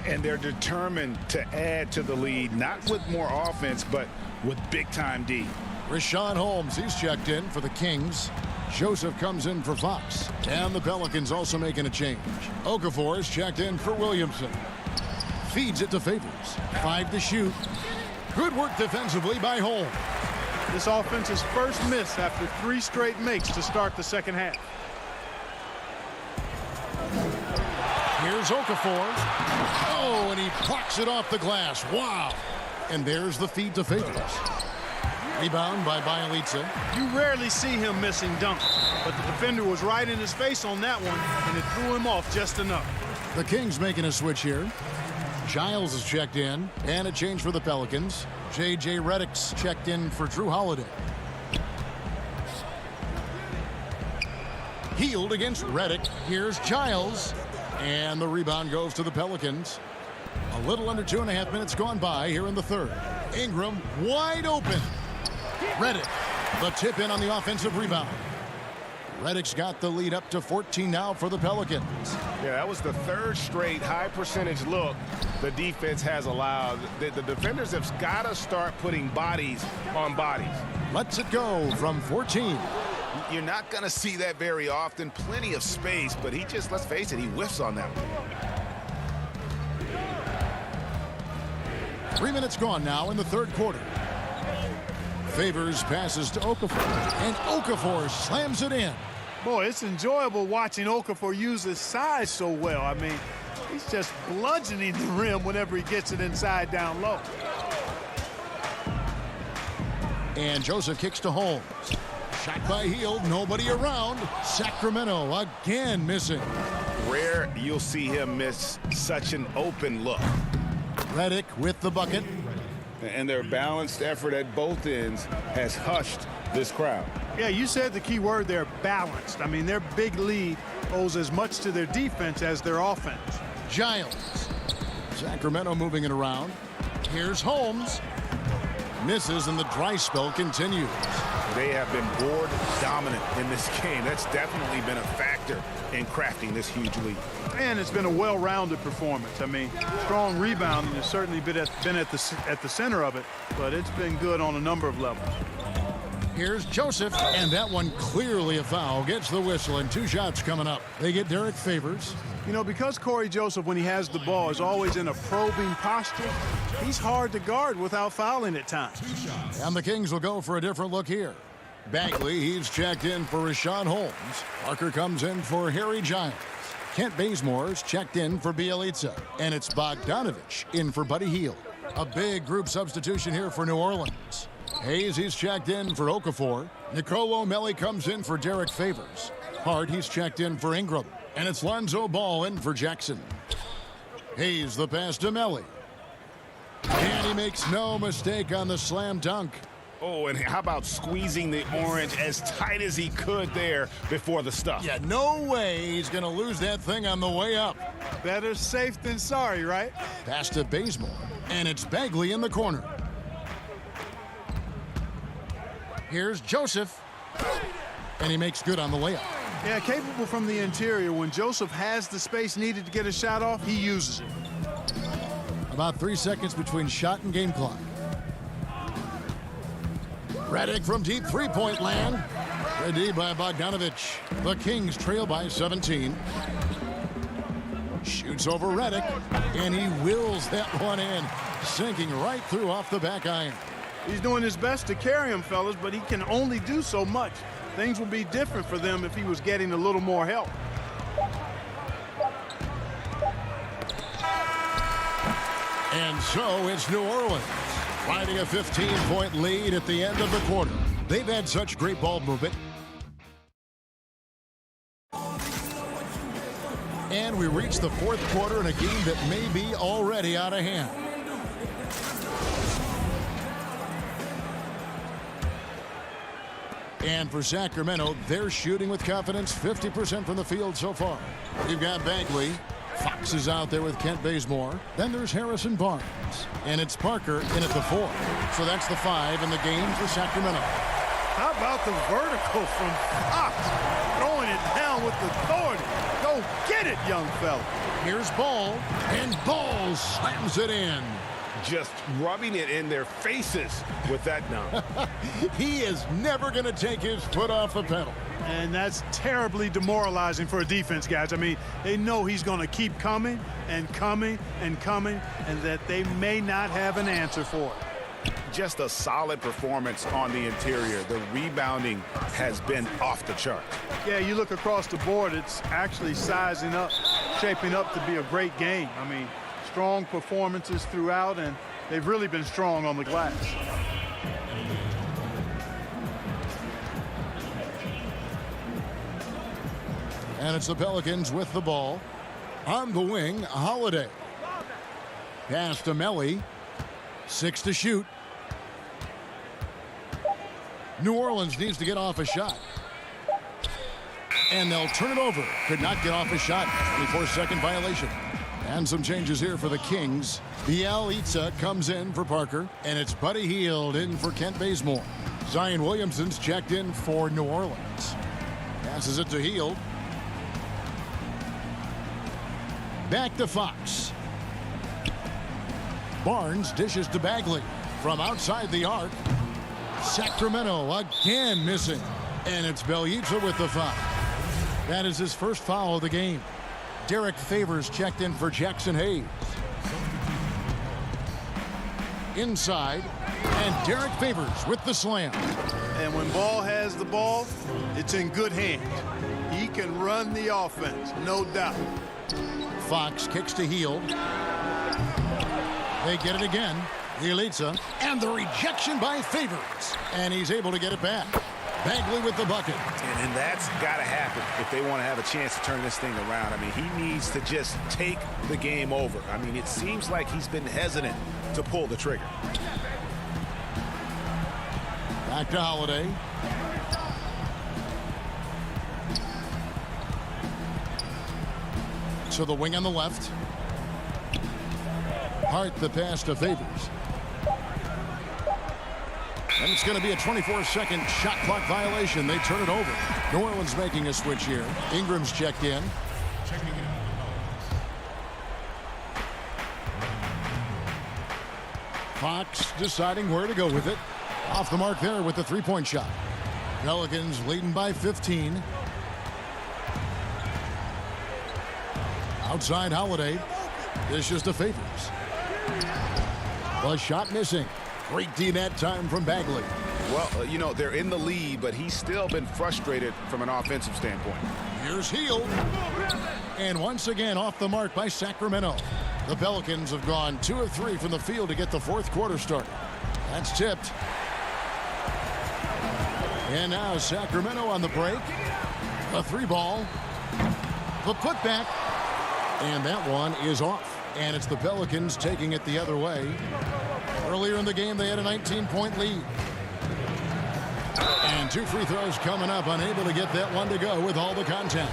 And they're determined to add to the lead, not with more offense, but with big-time D. Rashawn Holmes, he's checked in for the Kings. Joseph comes in for Fox. And the Pelicans also making a change. Okafor is checked in for Williamson. Feeds it to Favors. 5 to shoot. Good work defensively by Holmes. This offense's first miss after 3 straight makes to start the second half. Here's Okafor. Oh, and he blocks it off the glass. Wow. And there's the feed to Favors. Rebound by Bielitsa. You rarely see him missing dunks, but the defender was right in his face on that one, and it threw him off just enough. The Kings making a switch here. Giles is checked in, and a change for the Pelicans. J.J. Redick's checked in for Drew Holiday. Healed against Redick. Here's Giles. And the rebound goes to the Pelicans. A little under 2.5 minutes gone by here in the third. Ingram wide open. Redick, the tip in on the offensive rebound. Redick's got the lead up to 14 now for the Pelicans. Yeah, that was the third straight high percentage look the defense has allowed. The defenders have got to start putting bodies on bodies. Lets it go from 14. You're not going to see that very often. Plenty of space, but he just, let's face it, he whiffs on that one. 3 minutes gone now in the third quarter. Favors passes to Okafor, and Okafor slams it in. Boy, it's enjoyable watching Okafor use his size so well. I mean, he's just bludgeoning the rim whenever he gets it inside down low. And Joseph kicks to Holmes. Shot by Hield, nobody around. Sacramento again missing. Rare you'll see him miss such an open look. Redick with the bucket. And their balanced effort at both ends has hushed this crowd. Yeah, you said the key word there, balanced. I mean, their big lead owes as much to their defense as their offense. Giles. Sacramento moving it around. Here's Holmes. Misses, and the dry spell continues. They have been board dominant in this game. That's definitely been a factor in crafting this huge lead. And it's been a well-rounded performance. I mean, strong rebounding has certainly been at the center of it, but it's been good on a number of levels. Here's Joseph, and that one clearly a foul. Gets the whistle, and 2 shots coming up. They get Derek Favors. You know, because Corey Joseph, when he has the ball, is always in a probing posture, he's hard to guard without fouling at times. And the Kings will go for a different look here. Bagley, he's checked in for Rashawn Holmes. Parker comes in for Harry Giles. Kent Bazemore's checked in for Bielitsa. And it's Bogdanovich in for Buddy Hield. A big group substitution here for New Orleans. Hayes, he's checked in for Okafor. Nicolo Melli comes in for Derek Favors. Hart, he's checked in for Ingram. And it's Lonzo Ball in for Jackson. Hayes, the pass to Melli. And he makes no mistake on the slam dunk. Oh, and how about squeezing the orange as tight as he could there before the stuff? Yeah, no way he's going to lose that thing on the way up. Better safe than sorry, right? Pass to Bazemore. And it's Bagley in the corner. Here's Joseph. And he makes good on the layup. Yeah, capable from the interior. When Joseph has the space needed to get a shot off, he uses it. About 3 seconds between shot and game clock. Redick from deep three-point land. Good D by Bogdanovich. The Kings trail by 17. Shoots over Redick, and he wills that one in, sinking right through off the back iron. He's doing his best to carry him, fellas, but he can only do so much. Things would be different for them if he was getting a little more help. And so it's New Orleans, riding a 15-point lead at the end of the quarter. They've had such great ball movement. And we reach the fourth quarter in a game that may be already out of hand. And for Sacramento, they're shooting with confidence, 50% from the field so far. You've got Bagley. Fox is out there with Kent Bazemore. Then there's Harrison Barnes. And it's Parker in at the 4. So that's the 5 in the game for Sacramento. How about the vertical from Fox? Throwing it down with authority. Go get it, young fella. Here's Ball. And Ball slams it in. Just rubbing it in their faces with that dunk. He is never going to take his foot off the pedal. And that's terribly demoralizing for a defense, guys. I mean, they know he's going to keep coming and coming and coming, and that they may not have an answer for it. Just a solid performance on the interior. The rebounding has been off the chart. Yeah, you look across the board, it's actually sizing up, shaping up to be a great game. I mean, strong performances throughout, and they've really been strong on the glass. And it's the Pelicans with the ball. On the wing, Holiday. Pass to Melli. 6 to shoot. New Orleans needs to get off a shot. And they'll turn it over. Could not get off a shot. 24-second violation. And some changes here for the Kings. Bielitsa comes in for Parker. And it's Buddy Hield in for Kent Bazemore. Zion Williamson's checked in for New Orleans. Passes it to Hield. Back to Fox. Barnes dishes to Bagley from outside the arc. Sacramento again missing. And it's Bielitsa with the foul. That is his first foul of the game. Derek Favors checked in for Jackson Hayes. Inside. And Derek Favors with the slam. And when Ball has the ball, it's in good hands. He can run the offense, no doubt. Fox kicks to Hield. They get it again. Bielitsa. And the rejection by Favors. And he's able to get it back. Bagley with the bucket. And that's got to happen if they want to have a chance to turn this thing around. I mean, he needs to just take the game over. I mean, it seems like he's been hesitant to pull the trigger. Back to Holiday. So the wing on the left. Hart the pass to Favors. And it's going to be a 24-second shot clock violation. They turn it over. New Orleans making a switch here. Ingram's checked in. Fox deciding where to go with it. Off the mark there with the three-point shot. Pelicans leading by 15. Outside Holiday. This is to Favors. The shot missing. Great D that time from Bagley. Well, you know, they're in the lead, but he's still been frustrated from an offensive standpoint. Here's Hield. And once again off the mark by Sacramento. The Pelicans have gone 2 of 3 from the field to get the fourth quarter started. That's tipped. And now Sacramento on the break. A 3-ball. The putback. And that one is off. And it's the Pelicans taking it the other way. Earlier in the game, they had a 19-point lead. And 2 free throws coming up, unable to get that one to go with all the contact.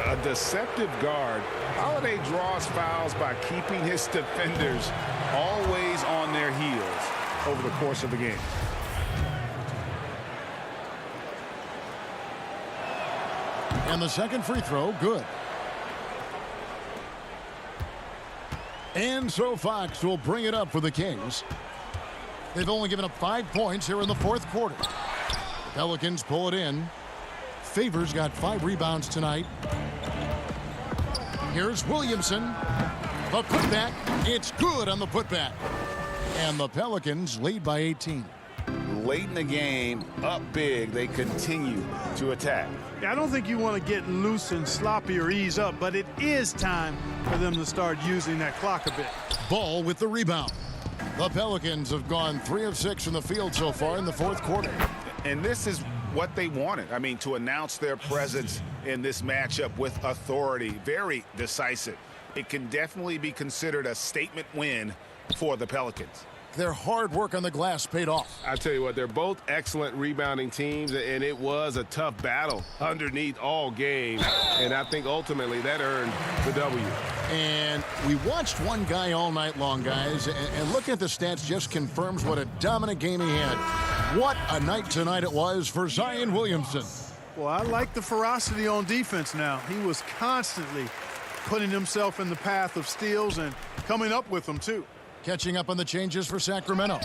A deceptive guard. Holiday draws fouls by keeping his defenders always on their heels over the course of the game. And the second free throw, good. And so Fox will bring it up for the Kings. They've only given up 5 points here in the fourth quarter. The Pelicans pull it in. Favors got 5 rebounds tonight. Here's Williamson. The putback. It's good on the putback. And the Pelicans lead by 18. Late in the game, up big, they continue to attack. I don't think you want to get loose and sloppy or ease up, but it is time for them to start using that clock a bit. Ball with the rebound. The Pelicans have gone 3 of 6 from the field so far in the fourth quarter. And this is what they wanted. I mean, to announce their presence in this matchup with authority. Very decisive. It can definitely be considered a statement win for the Pelicans. Their hard work on the glass paid off. I tell you what, they're both excellent rebounding teams, and it was a tough battle underneath all game. And I think ultimately that earned the W. And we watched one guy all night long, guys, and looking at the stats just confirms what a dominant game he had. What a night tonight it was for Zion Williamson. Well, I like the ferocity on defense now. He was constantly putting himself in the path of steals and coming up with them, too. Catching up on the changes for Sacramento.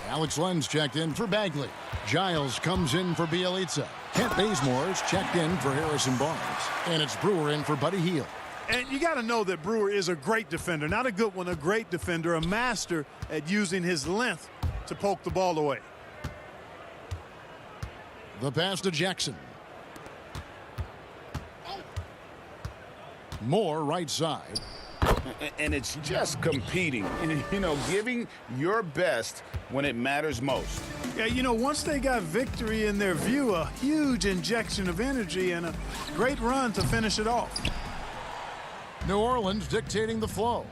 Alex Lenz checked in for Bagley. Giles comes in for Bielitsa. Kent Bazemore's checked in for Harrison Barnes. And it's Brewer in for Buddy Hield. And you got to know that Brewer is a great defender. Not a good one, a great defender, a master at using his length to poke the ball away. The pass to Jackson. Moore right side. And it's just competing, you know, giving your best when it matters most. Yeah, you know, once they got victory in their view, a huge injection of energy and a great run to finish it off. New Orleans dictating the flow.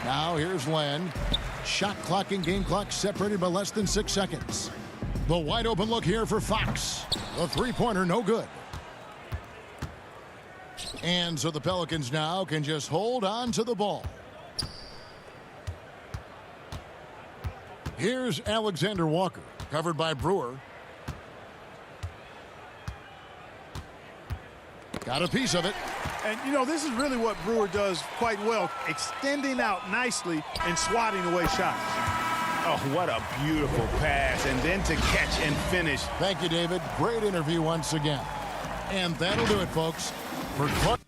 Now here's Len. Shot clock and game clock separated by less than 6 seconds. The wide open look here for Fox. The three-pointer no good. And so the Pelicans now can just hold on to the ball. Here's Alexander Walker, covered by Brewer. Got a piece of it. And, you know, this is really what Brewer does quite well, extending out nicely and swatting away shots. Oh, what a beautiful pass, and then to catch and finish. Thank you, David. Great interview once again. And that'll do it, folks. For Clark.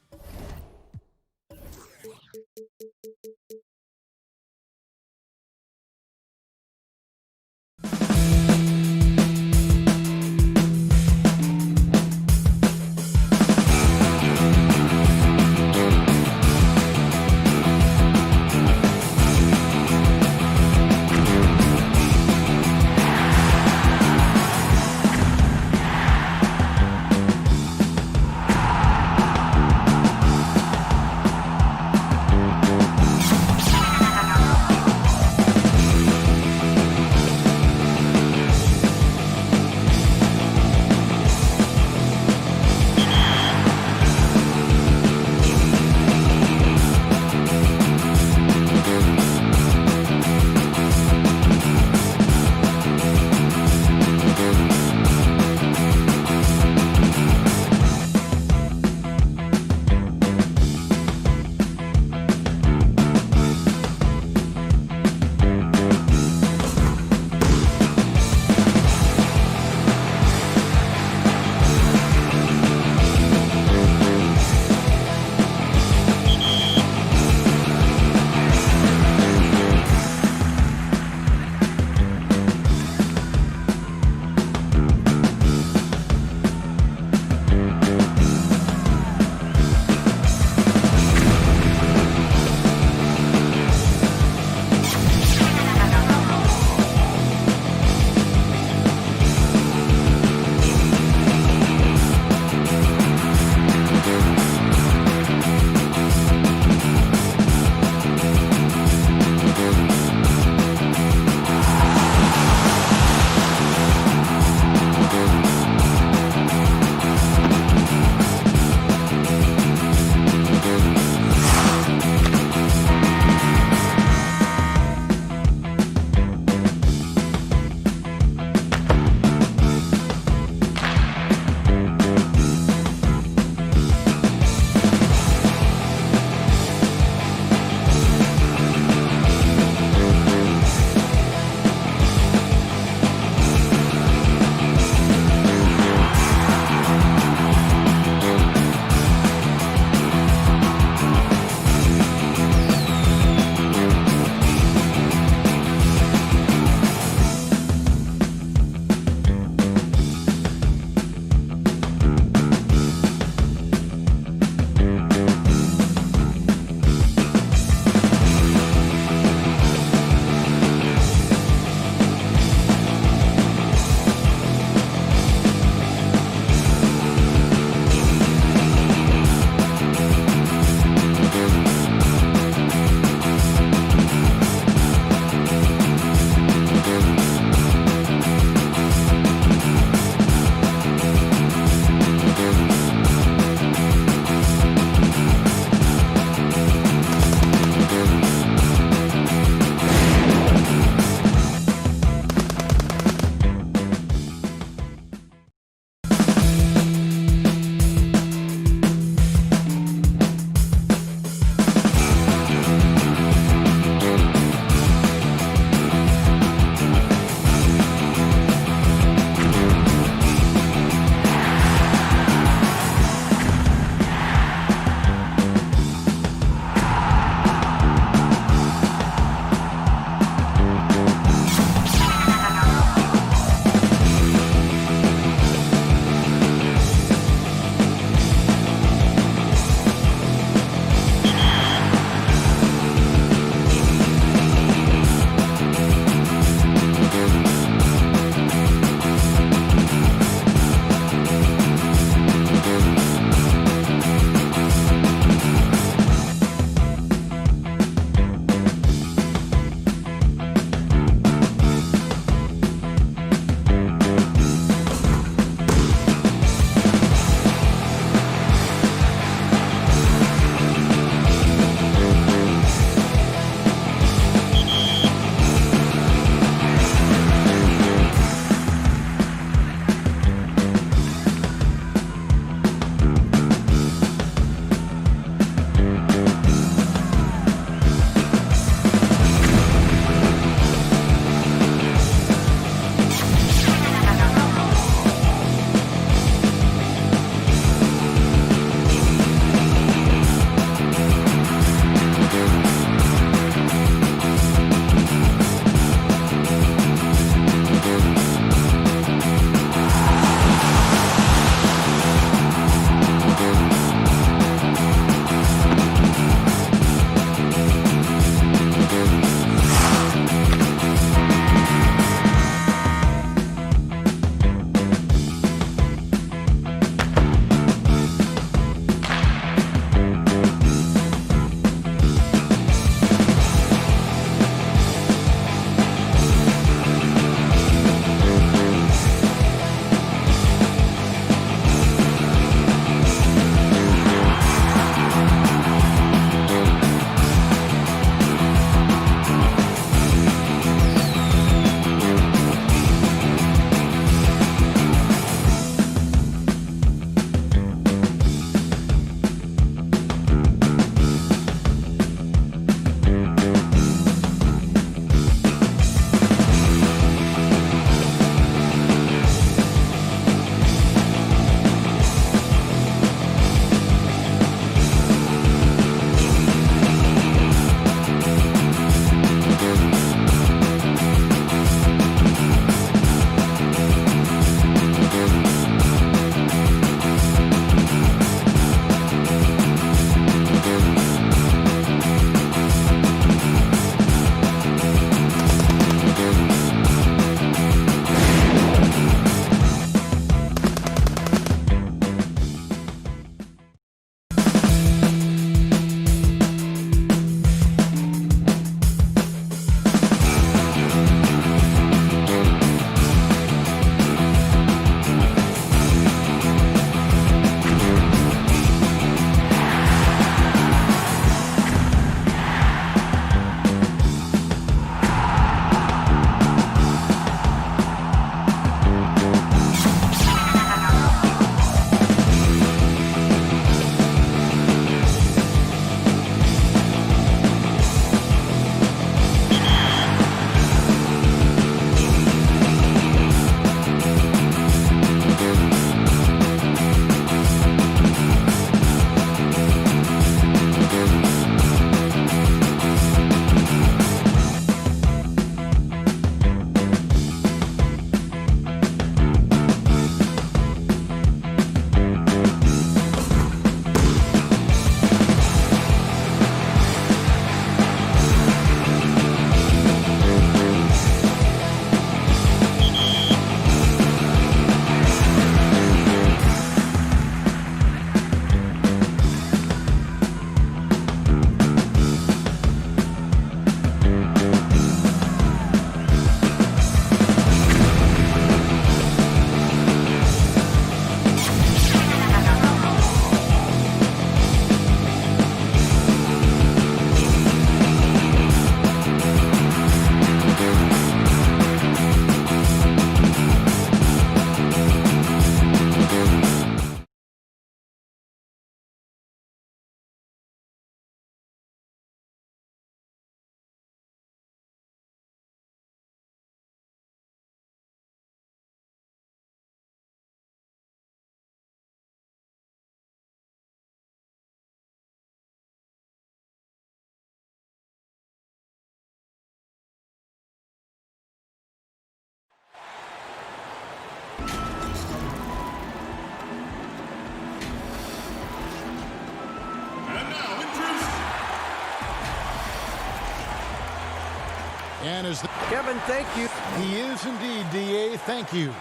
And as Kevin, thank you. he is indeed, D.A. Thank you.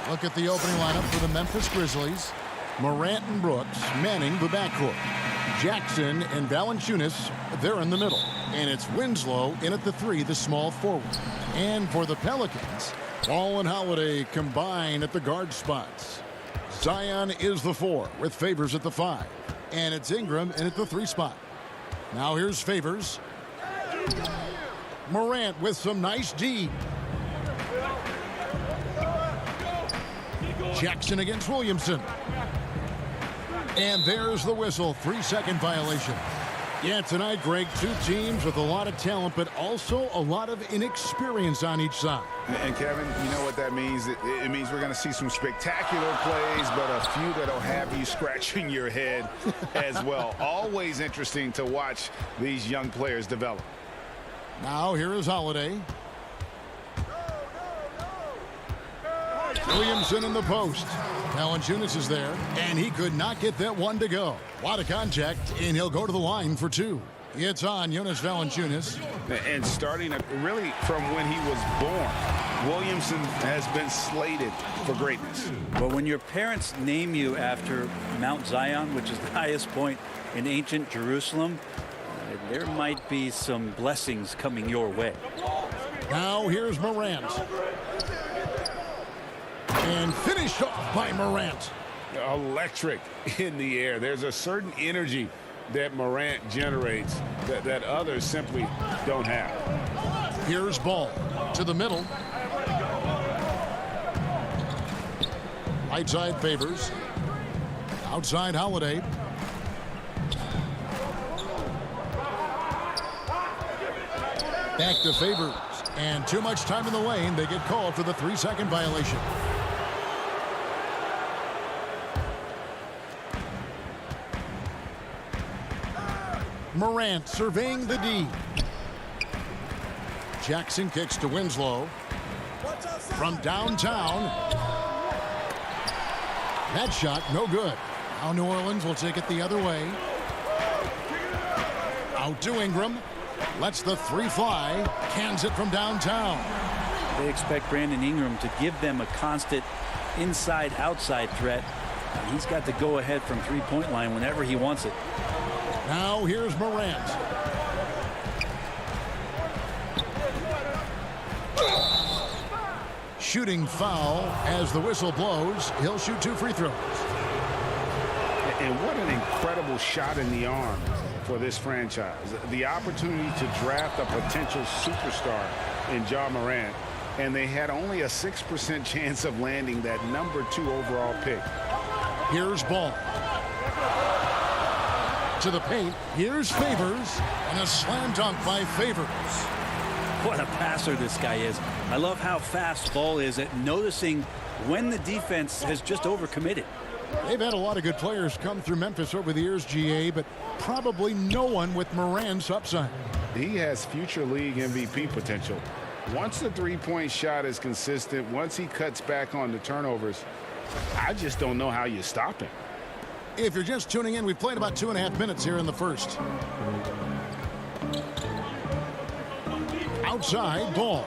Look at the opening lineup for the Memphis Grizzlies. Morant and Brooks manning the backcourt. Jackson and Valanciunas, they're in the middle. And it's Winslow in at the 3, the small forward. And for the Pelicans, Ball and Holiday combine at the guard spots. Zion is the 4 with Favors at the 5. And it's Ingram in at the 3 spot. Now here's Favors. Morant with some nice D. Jackson against Williamson. And there's the whistle. 3-second violation. Yeah, tonight, Greg, two teams with a lot of talent, but also a lot of inexperience on each side. And Kevin, you know what that means? It means we're going to see some spectacular plays, but a few that'll have you scratching your head as well. Always interesting to watch these young players develop. Now here is Holiday. Williamson in the post. Valanciunas is there, and he could not get that one to go. A lot of contact, and he'll go to the line for 2. It's on Jonas Valanciunas. And starting really from when he was born, Williamson has been slated for greatness. But when your parents name you after Mount Zion, which is the highest point in ancient Jerusalem, there might be some blessings coming your way. Now here's Morant. And finished off by Morant. Electric in the air. There's a certain energy that Morant generates that others simply don't have. Here's Ball to the middle. Right side Favors. Outside Holiday. Back to Favors. And too much time in the lane. They get called for the 3-second violation. Morant surveying the D. Jackson kicks to Winslow. From downtown. That shot, no good. Now New Orleans will take it the other way. Out to Ingram. Lets the 3 fly. Cans it from downtown. They expect Brandon Ingram to give them a constant inside-outside threat. He's got to go ahead from three-point line whenever he wants it. Now here's Morant. Shooting foul as the whistle blows. He'll shoot 2 free throws. And what an incredible shot in the arm for this franchise. The opportunity to draft a potential superstar in Ja Morant, and they had only a 6% chance of landing that #2 overall pick. Here's Ball. To the paint. Here's Favors. And a slam dunk by Favors. What a passer this guy is. I love how fast Ball is at noticing when the defense has just overcommitted. They've had a lot of good players come through Memphis over the years, GA, but probably no one with Morant's upside. He has future league MVP potential. Once the three-point shot is consistent, once he cuts back on the turnovers, I just don't know how you stop him. If you're just tuning in, we've played about 2.5 minutes here in the first. Outside, Ball.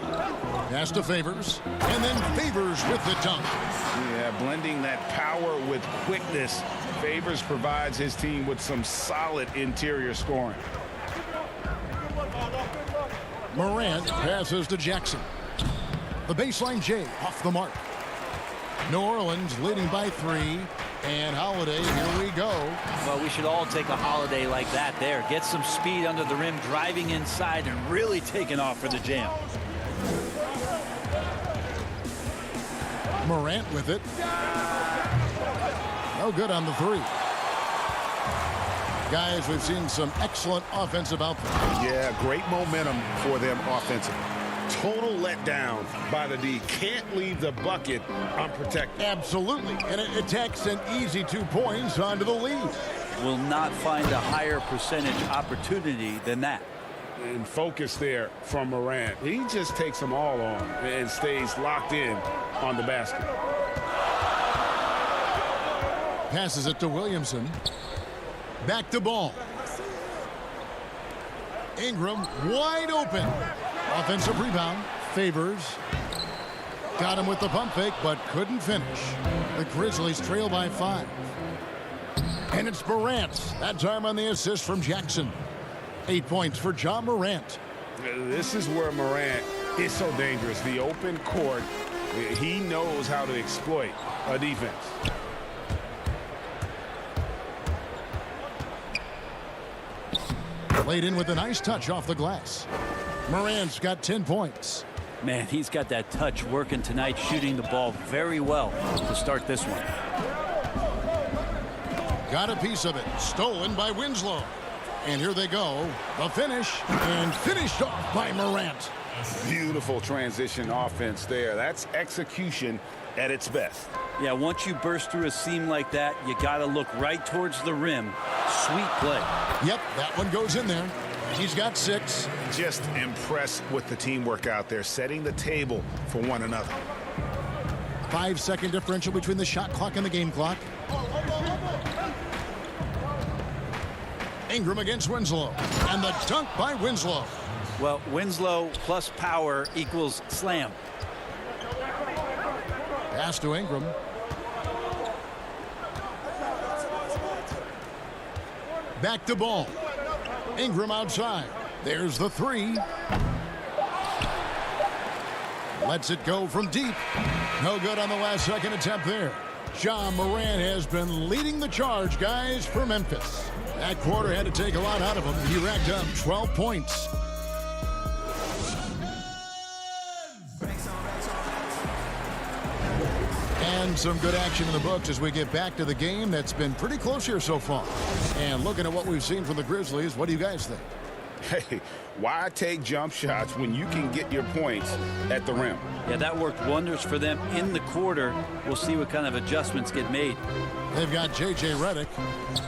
Pass to Favors. And then Favors with the dunk. Yeah, blending that power with quickness. Favors provides his team with some solid interior scoring. Morant passes to Jackson. The baseline J off the mark. New Orleans leading by 3. And Holiday, here we go. Well, we should all take a Holiday like that there. Get some speed under the rim, driving inside, and really taking off for the jam. Morant with it. No good on the 3. Guys, we've seen some excellent offensive output. Yeah, great momentum for them offensively. Total letdown by the D. Can't leave the bucket unprotected. Absolutely. And it takes an easy 2 points onto the lead. Will not find a higher percentage opportunity than that. And focus there from Morant. He just takes them all on and stays locked in on the basket. Passes it to Williamson. Back to Ball. Ingram wide open. Offensive rebound. Favors. Got him with the pump fake, but couldn't finish. The Grizzlies trail by 5. And it's Morant. That time on the assist from Jackson. 8 points for John Morant. This is where Morant is so dangerous. The open court, he knows how to exploit a defense. Laid in with a nice touch off the glass. Morant's got 10 points. Man, he's got that touch working tonight, shooting the ball very well to start this one. Got a piece of it. Stolen by Winslow. And here they go. The finish. And finished off by Morant. Beautiful transition offense there. That's execution at its best. Yeah, once you burst through a seam like that, you got to look right towards the rim. Sweet play. Yep, that one goes in there. He's got 6. Just impressed with the teamwork out there, setting the table for one another. 5-second differential between the shot clock and the game clock. Ingram against Winslow. And the dunk by Winslow. Well, Winslow plus power equals slam. Pass to Ingram. Back to ball. Ingram outside. There's the 3. Lets it go from deep. No good on the last second attempt there. John Morant has been leading the charge, guys, for Memphis. That quarter had to take a lot out of him. He racked up 12 points. And some good action in the books as we get back to the game that's been pretty close here so far. And looking at what we've seen from the Grizzlies, what do you guys think? Hey, why take jump shots when you can get your points at the rim? Yeah, that worked wonders for them in the quarter. We'll see what kind of adjustments get made. They've got J.J. Redick.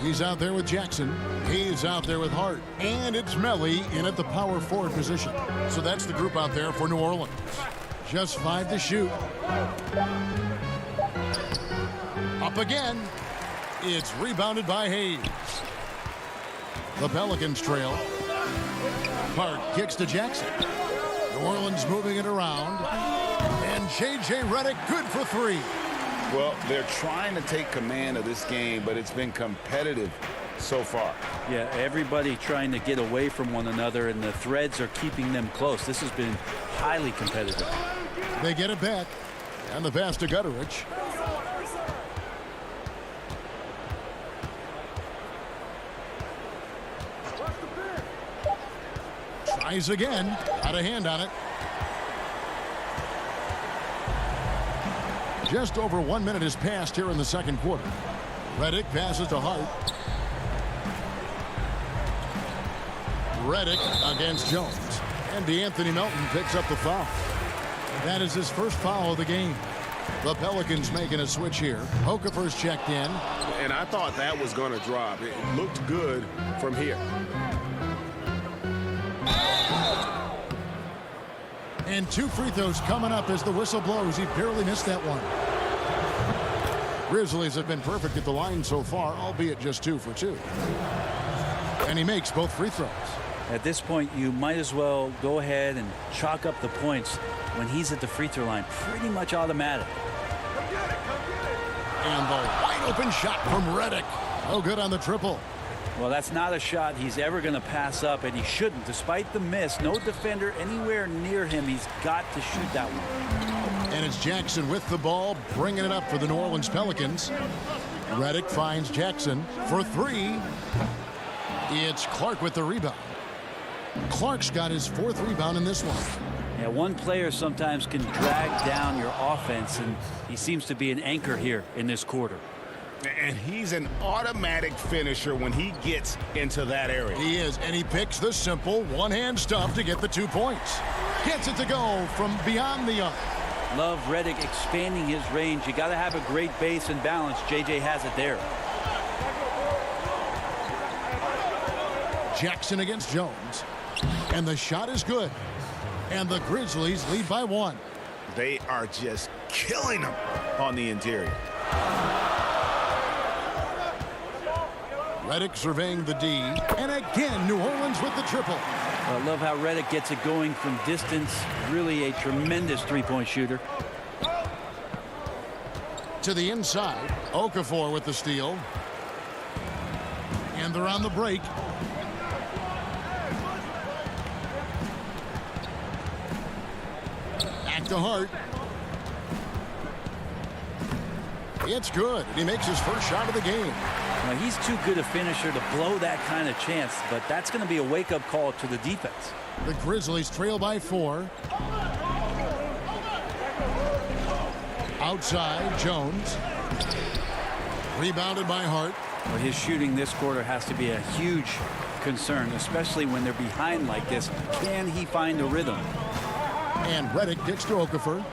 He's out there with Jackson. He's out there with Hart. And it's Melly in at the power forward position. So that's the group out there for New Orleans. Just 5 to shoot. Up again. It's rebounded by Hayes. The Pelicans trail. Hart kicks to Jackson. New Orleans moving it around. And J.J. Redick good for 3. Well, they're trying to take command of this game, but it's been competitive so far. Yeah, everybody trying to get away from one another, and the threads are keeping them close. This has been highly competitive. They get it back. And the pass to Gutterich. Tries again. Got a hand on it. Just over 1 minute has passed here in the second quarter. Redick passes to Hart. Redick against Jones. And DeAnthony Melton picks up the foul. That is his first foul of the game. The Pelicans making a switch here. Okafor's checked in. And I thought that was going to drop. It looked good from here. And 2 free throws coming up as the whistle blows. He barely missed that one. Grizzlies have been perfect at the line so far, albeit just 2 for 2. And he makes both free throws. At this point, you might as well go ahead and chalk up the points when he's at the free throw line. Pretty much automatic. And the wide open shot from Redick. No good on the triple. Well, that's not a shot he's ever going to pass up, and he shouldn't. Despite the miss, no defender anywhere near him. He's got to shoot that one. And it's Jackson with the ball, bringing it up for the New Orleans Pelicans. Redick finds Jackson for 3. It's Clark with the rebound. Clark's got his 4th rebound in this one. Yeah, one player sometimes can drag down your offense, and he seems to be an anchor here in this quarter. And he's an automatic finisher when he gets into that area. He is, and he picks the simple one-hand stuff to get the 2 points. Gets it to go from beyond the arc. Love Redick expanding his range. You got to have a great base and balance. JJ has it there. Jackson against Jones. And the shot is good. And the Grizzlies lead by 1. They are just killing them on the interior. Redick surveying the D. And again, New Orleans with the triple. I love how Redick gets it going from distance. Really a tremendous three-point shooter. To the inside. Okafor with the steal. And they're on the break. Back to Hart. It's good. He makes his first shot of the game. Now, he's too good a finisher to blow that kind of chance, but that's going to be a wake-up call to the defense. The Grizzlies trail by 4. Outside, Jones. Rebounded by Hart. Well, his shooting this quarter has to be a huge concern, especially when they're behind like this. Can he find a rhythm? And Redick kicks to Okafor.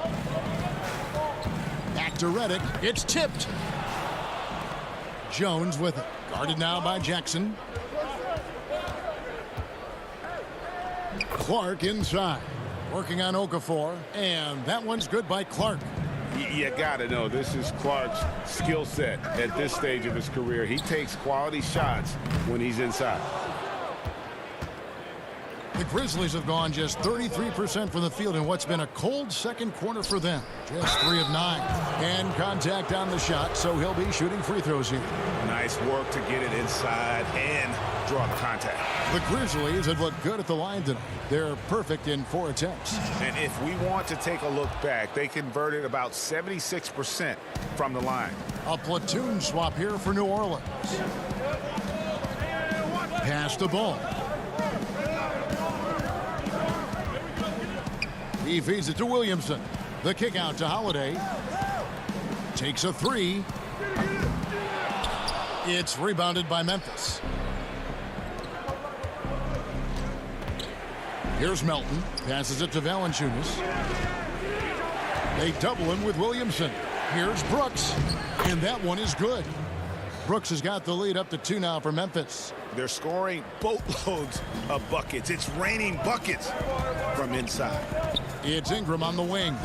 Back to Redick. It's tipped. Jones with it. Guarded now by Jackson. Clark inside. Working on Okafor. And that one's good by Clark. You got to know this is Clark's skill set at this stage of his career. He takes quality shots when he's inside. The Grizzlies have gone just 33% from the field in what's been a cold second quarter for them. Just 3 of 9. And contact on the shot, so he'll be shooting free throws here. Nice work to get it inside and draw the contact. The Grizzlies have looked good at the line tonight. They're perfect in 4 attempts. And if we want to take a look back, they converted about 76% from the line. A platoon swap here for New Orleans. Pass the ball. He feeds it to Williamson. The kick out to Holiday. Takes a 3. It's rebounded by Memphis. Here's Melton. Passes it to Valanciunas. They double him with Williamson. Here's Brooks. And that one is good. Brooks has got the lead up to 2 now for Memphis. They're scoring boatloads of buckets. It's raining buckets from inside. It's Ingram on the wing.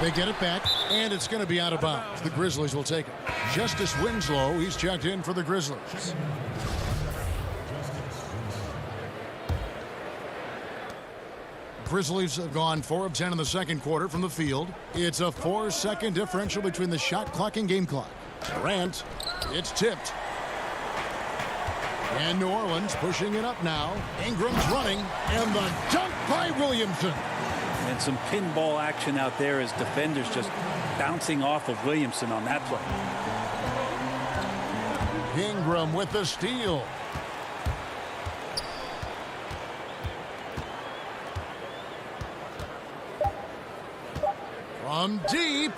They get it back, and it's going to be out of bounds. The Grizzlies will take it. Justice Winslow, he's checked in for the Grizzlies. Grizzlies have gone 4 of 10 in the second quarter from the field. It's a 4-second differential between the shot clock and game clock. Durant, it's tipped. And New Orleans pushing it up now. Ingram's running, and the dunk by Williamson. And some pinball action out there as defenders just bouncing off of Williamson on that play. Ingram with the steal. From deep.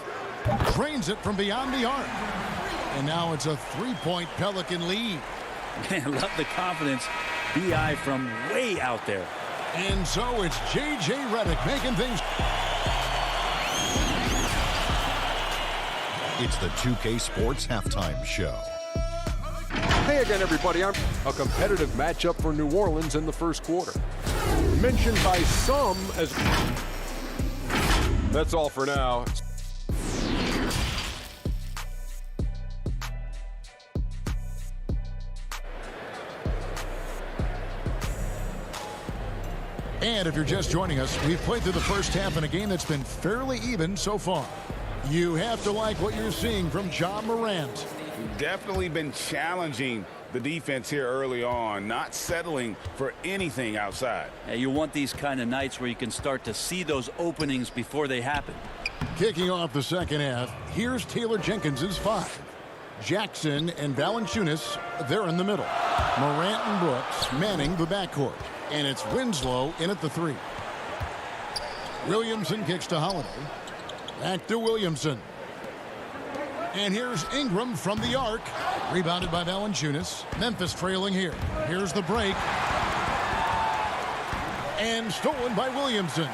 Drains it from beyond the arc. And now it's a 3-point Pelican lead. Man, love the confidence. B.I. from way out there. And so it's J.J. Redick making things. It's the 2K Sports Halftime Show. Hey again, everybody. A competitive matchup for New Orleans in the first quarter. Mentioned by some as... That's all for now. And if you're just joining us, we've played through the first half in a game that's been fairly even so far. You have to like what you're seeing from Ja Morant. Definitely been challenging the defense here early on, not settling for anything outside. And you want these kind of nights where you can start to see those openings before they happen. Kicking off the second half, here's Taylor Jenkins's 5. Jackson and Valanciunas, they're in the middle. Morant and Brooks manning the backcourt. And it's Winslow in at the 3. Williamson kicks to Holiday. Back to Williamson. And here's Ingram from the arc. Rebounded by Valanciunas. Memphis trailing here. Here's the break. And stolen by Williamson.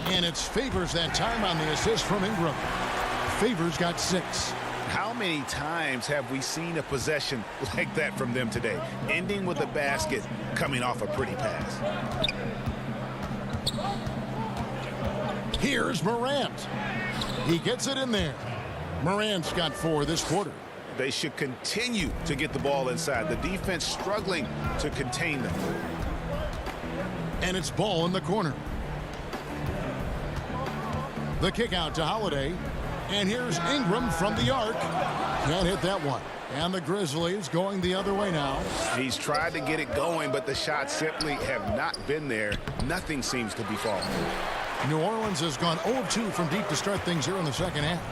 And it's Favors that time on the assist from Ingram. Favors got 6. How many times have we seen a possession like that from them today? Ending with a basket, coming off a pretty pass. Here's Morant. He gets it in there. Morant's got 4 this quarter. They should continue to get the ball inside. The defense struggling to contain them. And it's ball in the corner. The kick out to Holiday. And here's Ingram from the arc. Can't hit that one. And the Grizzlies going the other way now. He's tried to get it going, but the shots simply have not been there. Nothing seems to be falling. New Orleans has gone 0 of 2 from deep to start things here in the second half.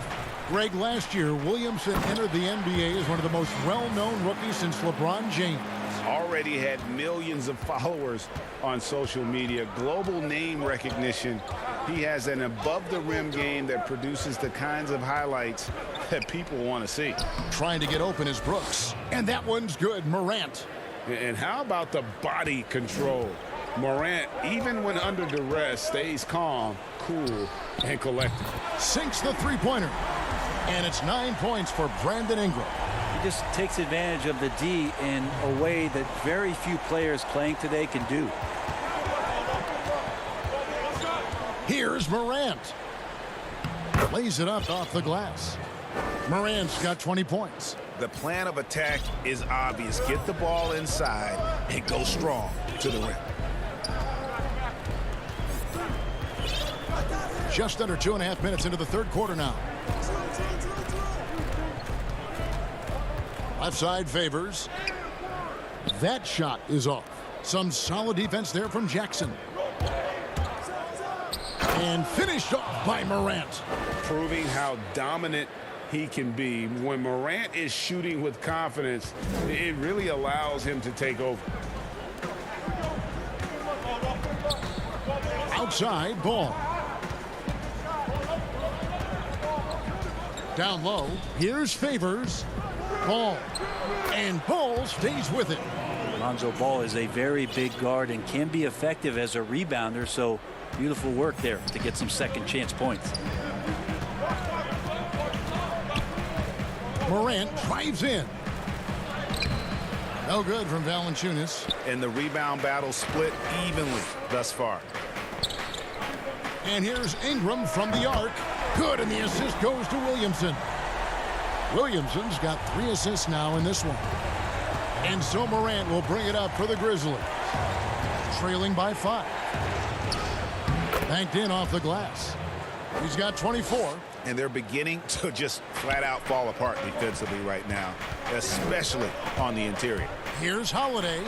Greg, last year, Williamson entered the NBA as one of the most well-known rookies since LeBron James. Already had millions of followers on social media, global name recognition. He has an above-the-rim game that produces the kinds of highlights that people want to see. Trying to get open is Brooks. And that one's good, Morant. And how about the body control? Morant, even when under duress, stays calm, cool, and collected. Sinks the three-pointer. And it's 9 points for Brandon Ingram. He just takes advantage of the D in a way that very few players playing today can do. Here's Morant. Lays it up off the glass. Morant's got 20 points. The plan of attack is obvious. Get the ball inside and go strong to the rim. Just under 2.5 minutes into the third quarter now. Left side favors. That shot is off. Some solid defense there from Jackson. And finished off by Morant. Proving how dominant he can be. When Morant is shooting with confidence, it really allows him to take over. Outside ball. Down low. Here's Favors. Ball. And Ball stays with it. Lonzo Ball is a very big guard and can be effective as a rebounder, so beautiful work there to get some second chance points. Morant drives in. No good from Valanciunas. And the rebound battle split evenly thus far. And here's Ingram from the arc. Good, and the assist goes to Williamson. Williamson's got 3 assists now in this one. And so Morant will bring it up for the Grizzlies. Trailing by 5. Banked in off the glass. He's got 24. And they're beginning to just flat out fall apart defensively right now, especially on the interior. Here's Holiday.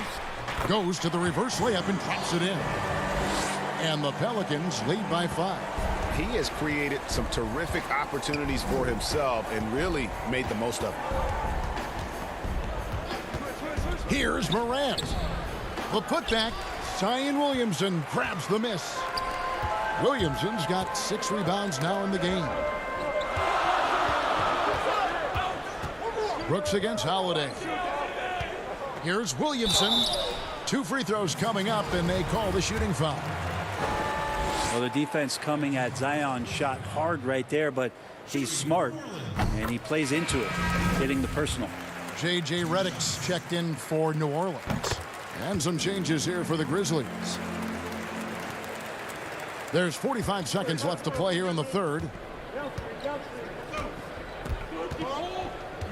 Goes to the reverse layup and drops it in. And the Pelicans lead by 5. He has created some terrific opportunities for himself and really made the most of it. Here's Morant. The putback. Zion Williamson grabs the miss. Williamson's got 6 rebounds now in the game. Brooks against Holiday. Here's Williamson. 2 free throws coming up, and they call the shooting foul. Well, the defense coming at Zion's shot hard right there, but he's smart, and he plays into it, hitting the personal. J.J. Redick's checked in for New Orleans. And some changes here for the Grizzlies. There's 45 seconds left to play here in the third.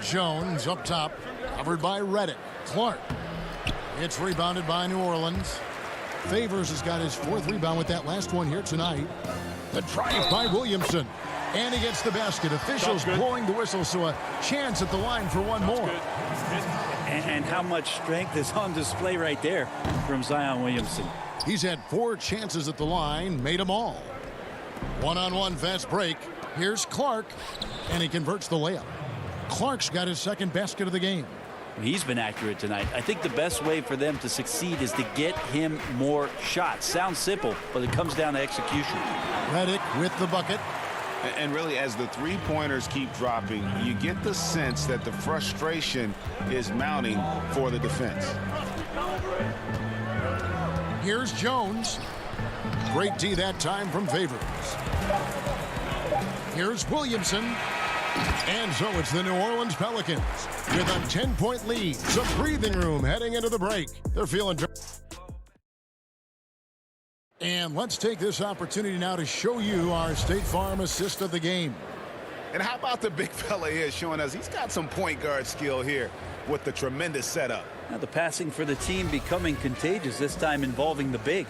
Jones up top, covered by Redick. Clark. It's rebounded by New Orleans. Favors has got his 4th rebound with that last one here tonight. The drive by Williamson. And he gets the basket. Officials blowing the whistle, so a chance at the line for one more. And how much strength is on display right there from Zion Williamson. He's had 4 chances at the line, made them all. One-on-one fast break. Here's Clark, and he converts the layup. Clark's got his 2nd basket of the game. He's been accurate tonight. I think the best way for them to succeed is to get him more shots. Sounds simple, but it comes down to execution. Redick with the bucket. And really, as the three-pointers keep dropping, you get the sense that the frustration is mounting for the defense. Here's Jones. Great D that time from Favors. Here's Williamson. And so it's the New Orleans Pelicans with a 10-point lead. Some breathing room heading into the break. They're feeling. And let's take this opportunity now to show you our State Farm assist of the game. And how about the big fella here showing us he's got some point guard skill here with the tremendous setup. Now the passing for the team becoming contagious, this time involving the big.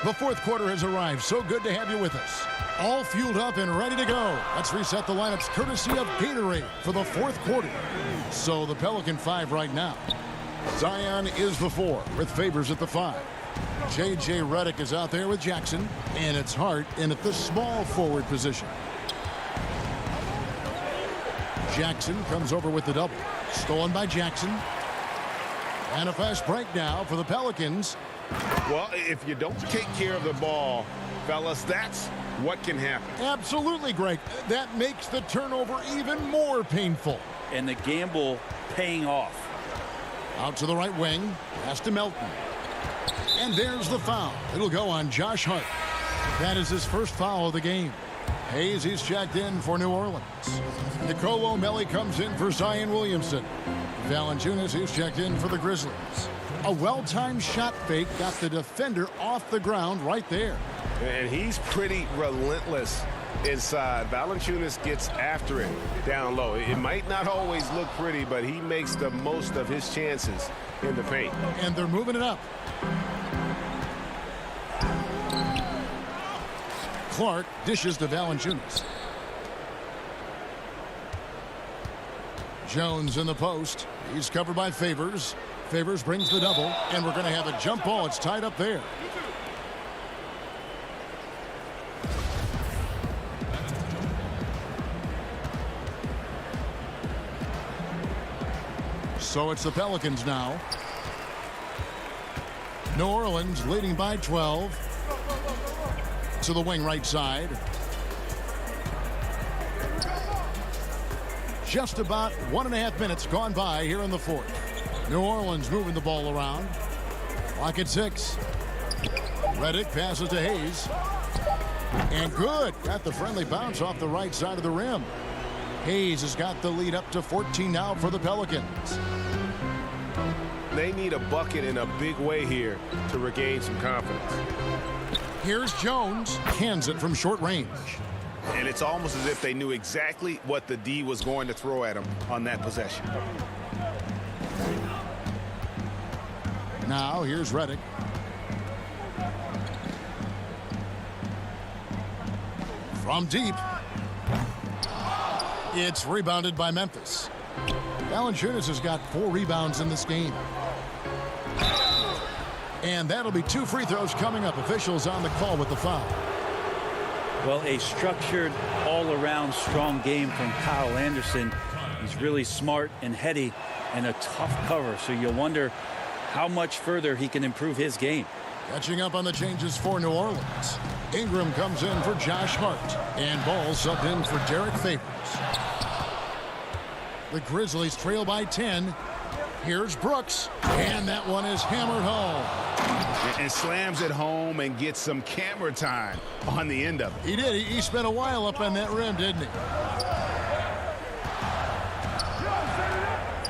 The fourth quarter has arrived. So good to have you with us. All fueled up and ready to go. Let's reset the lineups courtesy of Gatorade for the fourth quarter. So the Pelican 5 right now. Zion is the 4 with Favors at the 5. J.J. Redick is out there with Jackson, and it's Hart in at the small forward position. Jackson comes over with the double. Stolen by Jackson. And a fast break now for the Pelicans. Well, if you don't take care of the ball, fellas, that's what can happen. Absolutely, Greg. That makes the turnover even more painful. And the gamble paying off. Out to the right wing. Pass to Melton. And there's the foul. It'll go on Josh Hart. That is his first foul of the game. Hayes, he's checked in for New Orleans. Nicolo Melli comes in for Zion Williamson. Valanciunas, he's checked in for the Grizzlies. A well-timed shot fake got the defender off the ground right there. And he's pretty relentless inside. Valanciunas gets after it down low. It might not always look pretty, but he makes the most of his chances in the paint. And they're moving it up. Clark dishes to Valanciunas. Jones in the post. He's covered by Favors. Favors brings the double, and we're going to have a jump ball. It's tied up there. So it's the Pelicans now. New Orleans leading by 12. To the wing right side. Just about 1.5 minutes gone by here in the fourth. New Orleans moving the ball around. Clock at 6. Redick passes to Hayes. And good. Got the friendly bounce off the right side of the rim. Hayes has got the lead up to 14 now for the Pelicans. They need a bucket in a big way here to regain some confidence. Here's Jones. Cans it from short range. And it's almost as if they knew exactly what the D was going to throw at him on that possession. Now here's Redick. From deep. It's rebounded by Memphis. Valanciunas has got 4 rebounds in this game. And that'll be 2 free throws coming up. Officials on the call with the foul. Well, a structured, all-around strong game from Kyle Anderson. He's really smart and heady and a tough cover. So you'll wonder how much further he can improve his game. Catching up on the changes for New Orleans. Ingram comes in for Josh Hart. And Ball subbed in for Derek Favors. The Grizzlies trail by 10. Here's Brooks. And that one is hammered home. And slams it home and gets some camera time on the end of it. He did. He spent a while up on that rim, didn't he?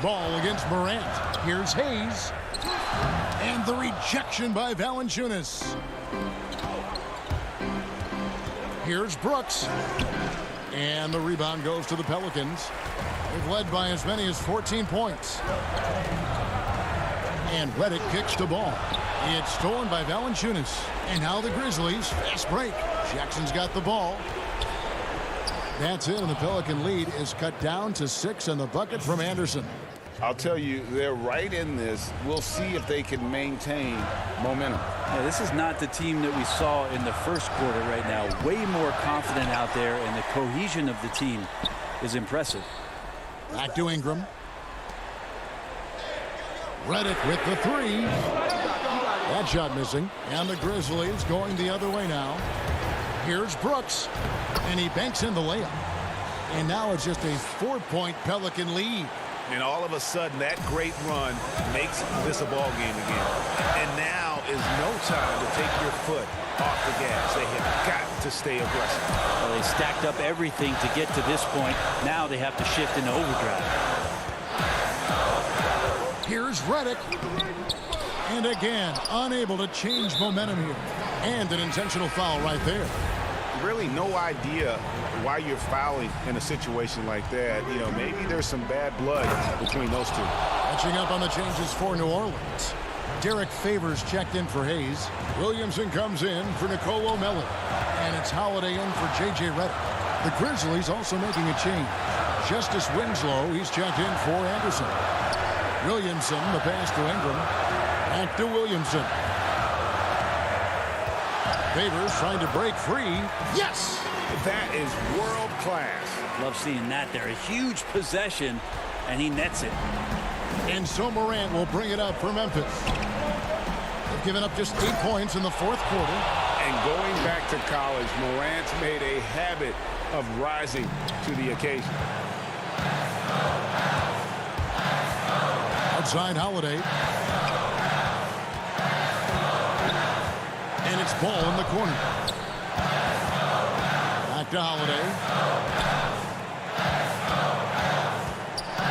Ball against Morant. Here's Hayes. And the rejection by Valanciunas. Here's Brooks. And the rebound goes to the Pelicans. They've led by as many as 14 points. And Redick kicks the ball. It's stolen by Valanciunas. And now the Grizzlies. Fast break. Jackson's got the ball. That's it, and the Pelican lead is cut down to 6 and the bucket from Anderson. I'll tell you, they're right in this. We'll see if they can maintain momentum. Yeah, this is not the team that we saw in the first quarter right now. Way more confident out there, and the cohesion of the team is impressive. Back to Ingram. Redick with the 3. That shot missing. And the Grizzlies going the other way now. Here's Brooks. And he banks in the layup. And now it's just a 4-point Pelican lead. And all of a sudden, that great run makes this a ball game again. And now is no time to take your foot off the gas. They have got to stay aggressive. Well, they stacked up everything to get to this point. Now they have to shift into overdrive. Here's Redick. And again, unable to change momentum here. And an intentional foul right there. really no idea why you're fouling in a situation like that. You know, maybe there's some bad blood between those two. Catching up on the changes for New Orleans. Derek Favors checked in for Hayes. Williamson comes in for Nicolo Melli. And it's Holiday in for J.J. Redick. The Grizzlies also making a change. Justice Winslow, he's checked in for Anderson. Williamson, the pass to Ingram. Back to Williamson. Favors trying to break free. Yes! That is world class. Love seeing that there. A huge possession, and he nets it. And so Morant will bring it up for Memphis. They've given up just 8 points in the fourth quarter. And going back to college, Morant's made a habit of rising to the occasion. Outside Holiday. And it's Ball in the corner. Back to Holiday.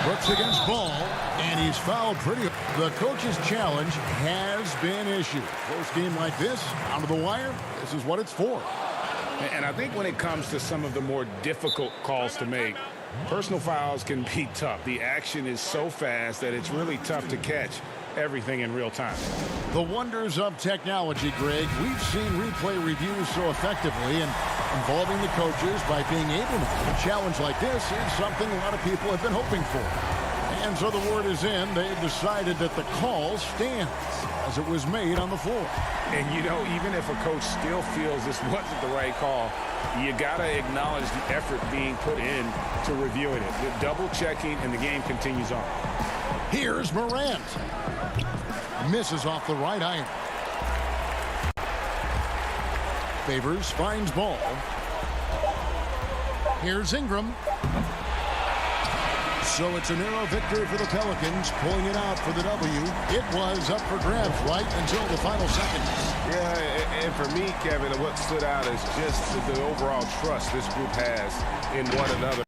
Brooks against Ball. And he's fouled pretty. The coach's challenge has been issued. Close game like this, down to the wire, this is what it's for. And I think when it comes to some of the more difficult calls to make, personal fouls can be tough. The action is so fast that it's really tough to catch everything in real time. The wonders of technology, Greg. We've seen replay reviews so effectively, and involving the coaches by being able to make a challenge like this is something a lot of people have been hoping for. And so the word is in. They've decided that the call stands as it was made on the floor. And, you know, even if a coach still feels this wasn't the right call, you got to acknowledge the effort being put in to reviewing it. The double checking, and the game continues on. Here's Morant. Misses off the right iron. Favors finds Ball. Here's Ingram. So it's a narrow victory for the Pelicans, pulling it out for the W. It was up for grabs right until the final seconds. Yeah, and for me, Kevin, what stood out is just the overall trust this group has in one another.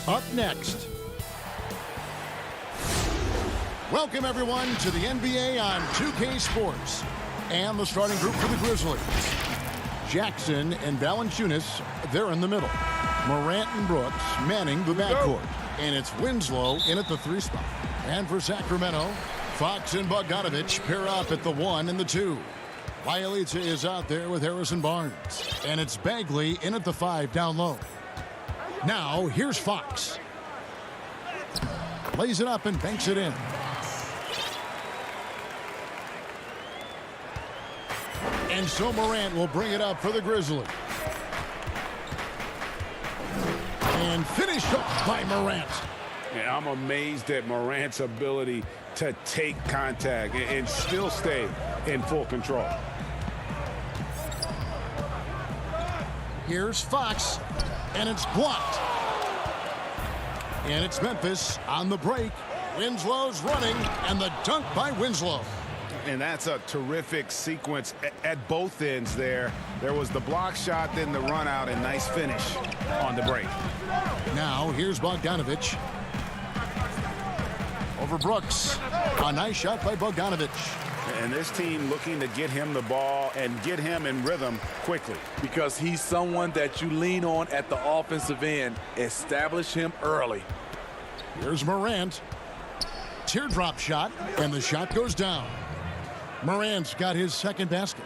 up next. Welcome, everyone, to the NBA on 2K Sports. And the starting group for the Grizzlies. Jackson and Valanciunas, they're in the middle. Morant and Brooks manning the backcourt. And it's Winslow in at the 3 spot. And for Sacramento, Fox and Bogdanovich pair up at the 1 and the 2. Bielitsa is out there with Harrison Barnes. And it's Bagley in at the 5 down low. Now, here's Fox. Lays it up and banks it in. And so Morant will bring it up for the Grizzlies. And finished off by Morant. Yeah, I'm amazed at Morant's ability to take contact and still stay in full control. Here's Fox, and it's blocked. And it's Memphis on the break. Winslow's running, and the dunk by Winslow. And that's a terrific sequence at both ends there. There was the block shot, then the run out, and nice finish on the break. Now, here's Bogdanovich. Over Brooks. A nice shot by Bogdanovich. And this team looking to get him the ball and get him in rhythm quickly. Because he's someone that you lean on at the offensive end. Establish him early. Here's Morant. Teardrop shot, and the shot goes down. Morant's got his second basket.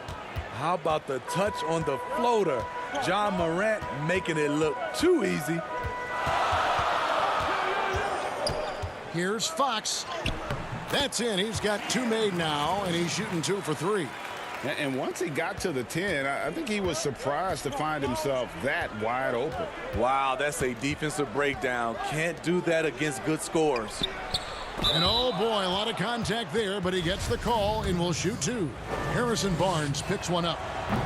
How about the touch on the floater? John Morant making it look too easy. Here's Fox. That's in. He's got 2 made now, and he's shooting 2 for 3. And once he got to the 10, I think he was surprised to find himself that wide open. Wow, that's a defensive breakdown. Can't do that against good scorers. And oh boy, a lot of contact there, but he gets the call and will shoot 2. Harrison Barnes picks one up.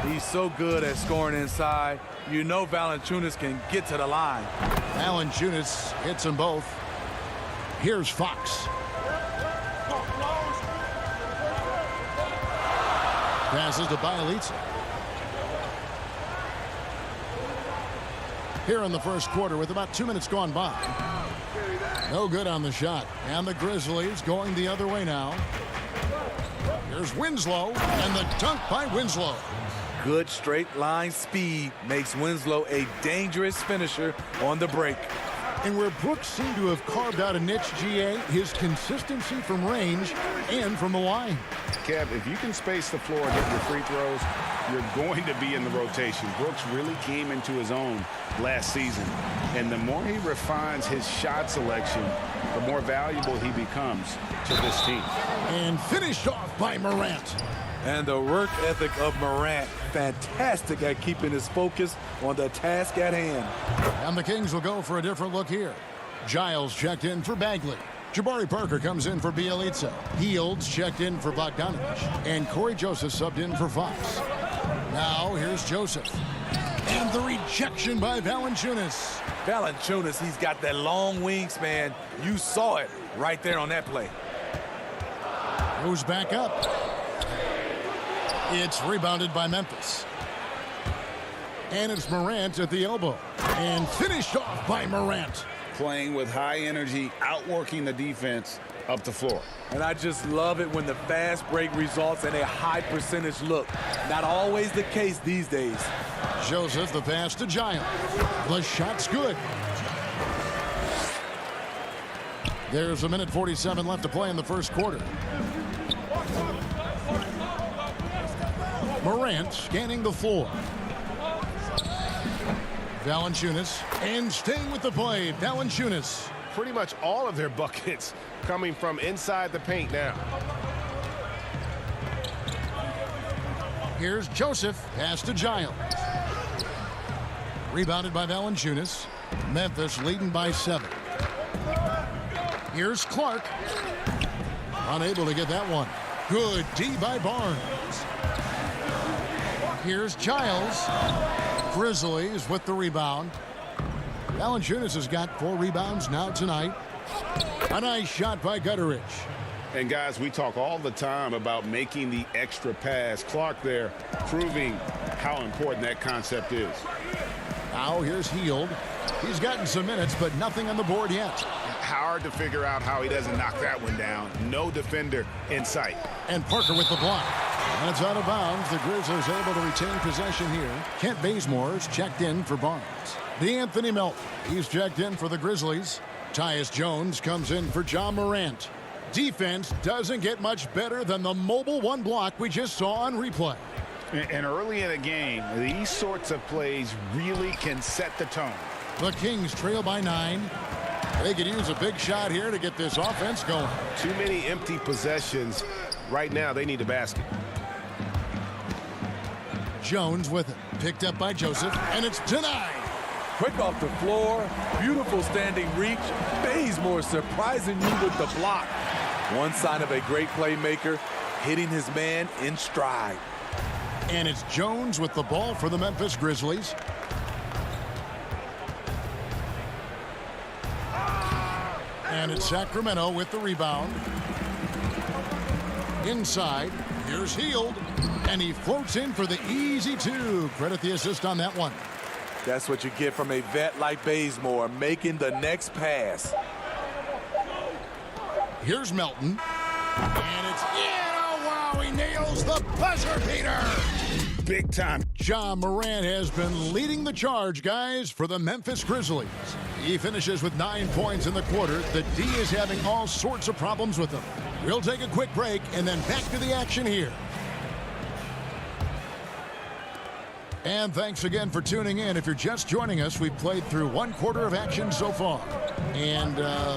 He's so good at scoring inside. You know Valanciunas can get to the line. Valanciunas hits them both. Here's Fox. Passes to Bielitsa. Here in the first quarter with about 2 minutes gone by. No good on the shot. And the Grizzlies going the other way now. Here's Winslow, and the dunk by Winslow. Good straight line speed makes Winslow a dangerous finisher on the break. And where Brooks seemed to have carved out a niche, GA, his consistency from range and from the line. Kev, if you can space the floor and hit your free throws, you're going to be in the rotation. Brooks really came into his own last season. And the more he refines his shot selection, the more valuable he becomes to this team. And finished off by Morant. And the work ethic of Morant, fantastic at keeping his focus on the task at hand. And the Kings will go for a different look here. Giles checked in for Bagley. Jabari Parker comes in for Bielitsa. Fields checked in for Bogdanovich. And Corey Joseph subbed in for Fox. Now here's Joseph. And the rejection by Valanciunas. Valanciunas, he's got that long wingspan. You saw it right there on that play. Goes back up. It's rebounded by Memphis. And it's Morant at the elbow. And finished off by Morant. Playing with high energy, outworking the defense up the floor. And I just love it when the fast break results in a high percentage look. Not always the case these days. Joseph, the pass to Giles. The shot's good. There's 1:47 left to play in the first quarter. Morant scanning the floor. Valanciunas, and staying with the play, Valanciunas. Pretty much all of their buckets coming from inside the paint now. Here's Joseph, pass to Giles. Rebounded by Valanciunas. Memphis leading by 7. Here's Clark. Unable to get that one. Good D by Barnes. Here's Giles. Grizzlies with the rebound. Valanciunas has got 4 rebounds now tonight. A nice shot by Gutteridge. And guys, we talk all the time about making the extra pass. Clark there proving how important that concept is. Now here's Hield. He's gotten some minutes, but nothing on the board yet. Hard to figure out how he doesn't knock that one down. No defender in sight. And Parker with the block. And it's out of bounds. The Grizzlies able to retain possession here. Kent Bazemore's checked in for Barnes. D'Anthony Melton, he's checked in for the Grizzlies. Tyus Jones comes in for John Morant. Defense doesn't get much better than the mobile one block we just saw on replay. And early in a game, these sorts of plays really can set the tone. The Kings trail by 9. They could use a big shot here to get this offense going. Too many empty possessions. Right now, they need a basket. Jones with it. Picked up by Joseph, and it's denied. Quick off the floor, beautiful standing reach. Bazemore surprising you with the block. One sign of a great playmaker, hitting his man in stride. And it's Jones with the ball for the Memphis Grizzlies. And it's Sacramento with the rebound. Inside, here's Hield. And he floats in for the easy two. Credit the assist on that one. That's what you get from a vet like Bazemore, making the next pass. Here's Melton. And it's in. Oh, wow, he nails the buzzer beater. Big time. John Morant has been leading the charge, guys, for the Memphis Grizzlies. He finishes with 9 points in the quarter. The D is having all sorts of problems with him. We'll take a quick break and then back to the action here. And thanks again for tuning in. If you're just joining us, we've played through 1 quarter of action so far. And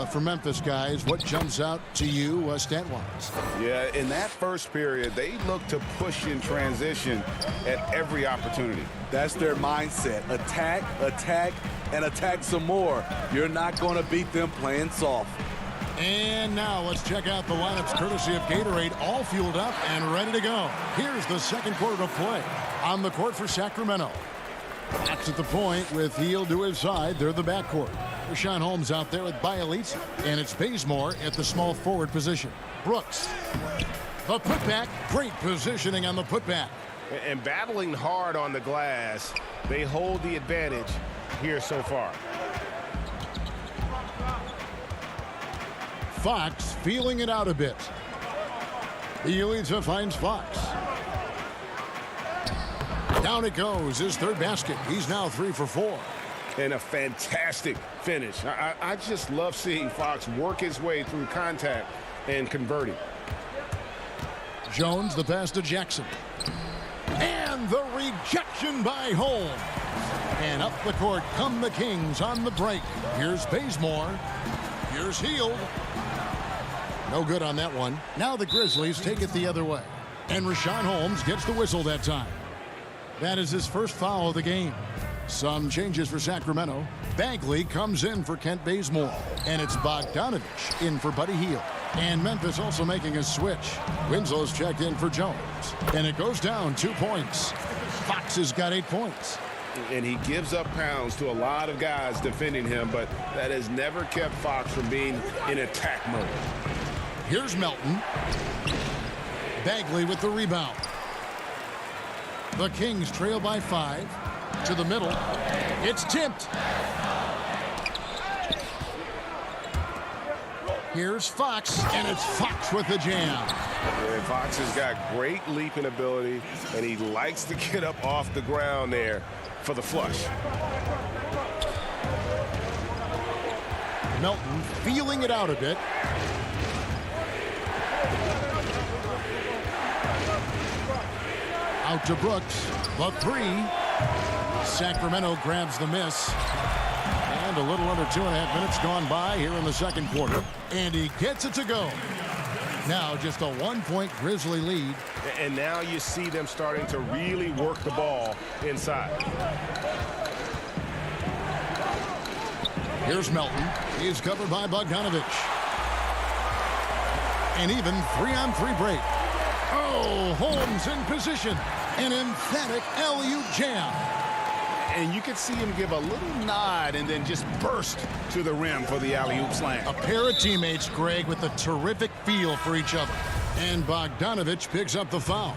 for Memphis, guys, what jumps out to you stat-wise? Yeah, in that first period, they looked to push in transition at every opportunity. That's their mindset. Attack, attack, and attack some more. You're not going to beat them playing soft. And now let's check out the lineups courtesy of Gatorade, all fueled up and ready to go. Here's the second quarter of play. On the court for Sacramento. That's at the point with Hield to his side. They're the backcourt. Rashawn Holmes out there with Bielitsa. And it's Bazemore at the small forward position. Brooks. The putback. Great positioning on the putback. And battling hard on the glass, they hold the advantage here so far. Fox feeling it out a bit. Bielitsa finds Fox. Down it goes, his third basket. He's now 3 for 4. And a fantastic finish. I just love seeing Fox work his way through contact and converting. Jones, the pass to Jackson. And the rejection by Holmes. And up the court come the Kings on the break. Here's Bazemore. Here's Hield. No good on that one. Now the Grizzlies take it the other way. And Rashawn Holmes gets the whistle that time. That is his first foul of the game. Some changes for Sacramento. Bagley comes in for Kent Bazemore. And it's Bogdanovich in for Buddy Hield. And Memphis also making a switch. Winslow's checked in for Jones. And it goes down 2 points. Fox has got 8 points. And he gives up pounds to a lot of guys defending him, but that has never kept Fox from being in attack mode. Here's Melton. Bagley with the rebound. The Kings trail by 5. To the middle. It's tipped. Here's Fox, and it's Fox with the jam. Yeah, Fox has got great leaping ability, and he likes to get up off the ground there for the flush. Melton feeling it out a bit. Out to Brooks. The 3. Sacramento grabs the miss. And a little under 2.5 minutes gone by here in the second quarter. And he gets it to go. Now just a 1-point Grizzly lead. And now you see them starting to really work the ball inside. Here's Melton. He's covered by Bogdanovich. An even 3-on-3 break. Oh, Holmes in position. An emphatic LU jam. And you could see him give a little nod and then just burst to the rim for the alley-oop slam. A pair of teammates, Greg, with a terrific feel for each other. And Bogdanovich picks up the foul.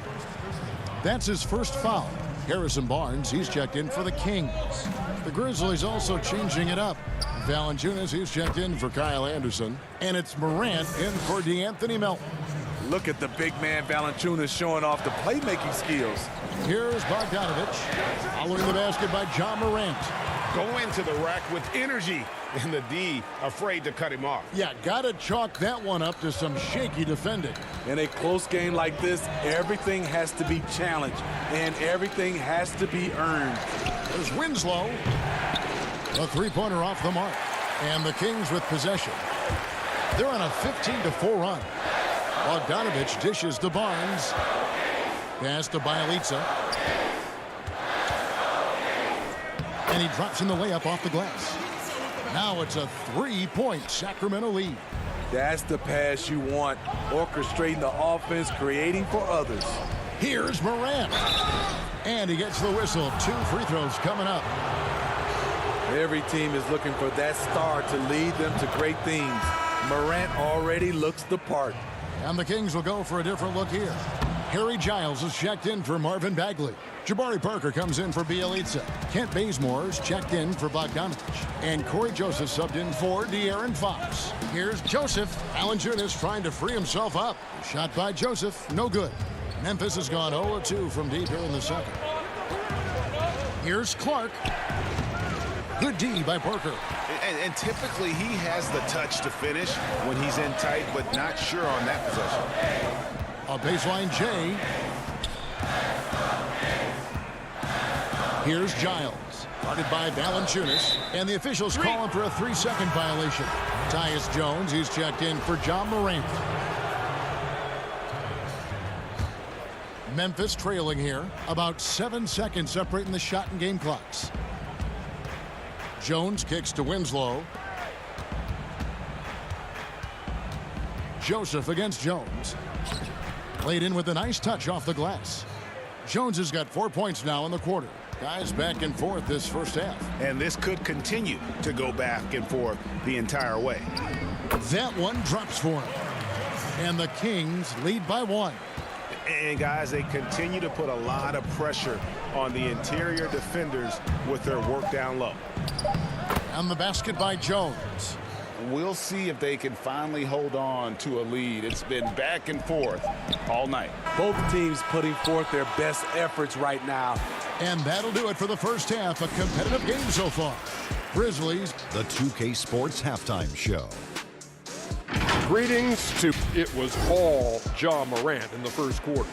That's his first foul. Harrison Barnes, he's checked in for the Kings. The Grizzlies also changing it up. Valanciunas, he's checked in for Kyle Anderson. And it's Morant in for DeAnthony Melton. Look at the big man Valanciunas showing off the playmaking skills. Here's Bogdanovich. Following the basket by John Morant. Going to the rack with energy. And the D afraid to cut him off. Yeah, got to chalk that one up to some shaky defending. In a close game like this, everything has to be challenged, and everything has to be earned. There's Winslow. A three-pointer off the mark. And the Kings with possession. They're on a 15-4 run. Bogdanovich dishes to Barnes. Pass to Bielitsa. And he drops in the layup off the glass. Now it's a three-point Sacramento lead. That's the pass you want. Orchestrating the offense, creating for others. Here's Morant. And he gets the whistle. 2 free throws coming up. Every team is looking for that star to lead them to great things. Morant already looks the part. And the Kings will go for a different look here. Harry Giles is checked in for Marvin Bagley. Jabari Parker comes in for Bielitsa. Kent Bazemore's checked in for Bogdanovich. And Corey Joseph subbed in for De'Aaron Fox. Here's Joseph. Valanciunas trying to free himself up. Shot by Joseph, no good. Memphis has gone 0-2 from deep here in the second. Here's Clark. Good D by Parker. And typically he has the touch to finish when he's in tight, but not sure on that possession. A baseline J. Here's Giles. Guarded by Valanciunas. And the officials call him for a 3-second violation. Tyus Jones, he's checked in for John Morant. Memphis trailing here. About 7 seconds separating the shot and game clocks. Jones kicks to Winslow. Joseph against Jones. Laid in with a nice touch off the glass. Jones has got 4 points now in the quarter. Guys back and forth this first half. And this could continue to go back and forth the entire way. That one drops for him. And the Kings lead by 1. And guys, they continue to put a lot of pressure on the interior defenders with their work down low. And the basket by Jones. We'll see if they can finally hold on to a lead. It's been back and forth all night. Both teams putting forth their best efforts right now. And that'll do it for the first half. A competitive game so far. Grizzlies. The 2K Sports Halftime Show. Greetings to it was all John Morant in the first quarter.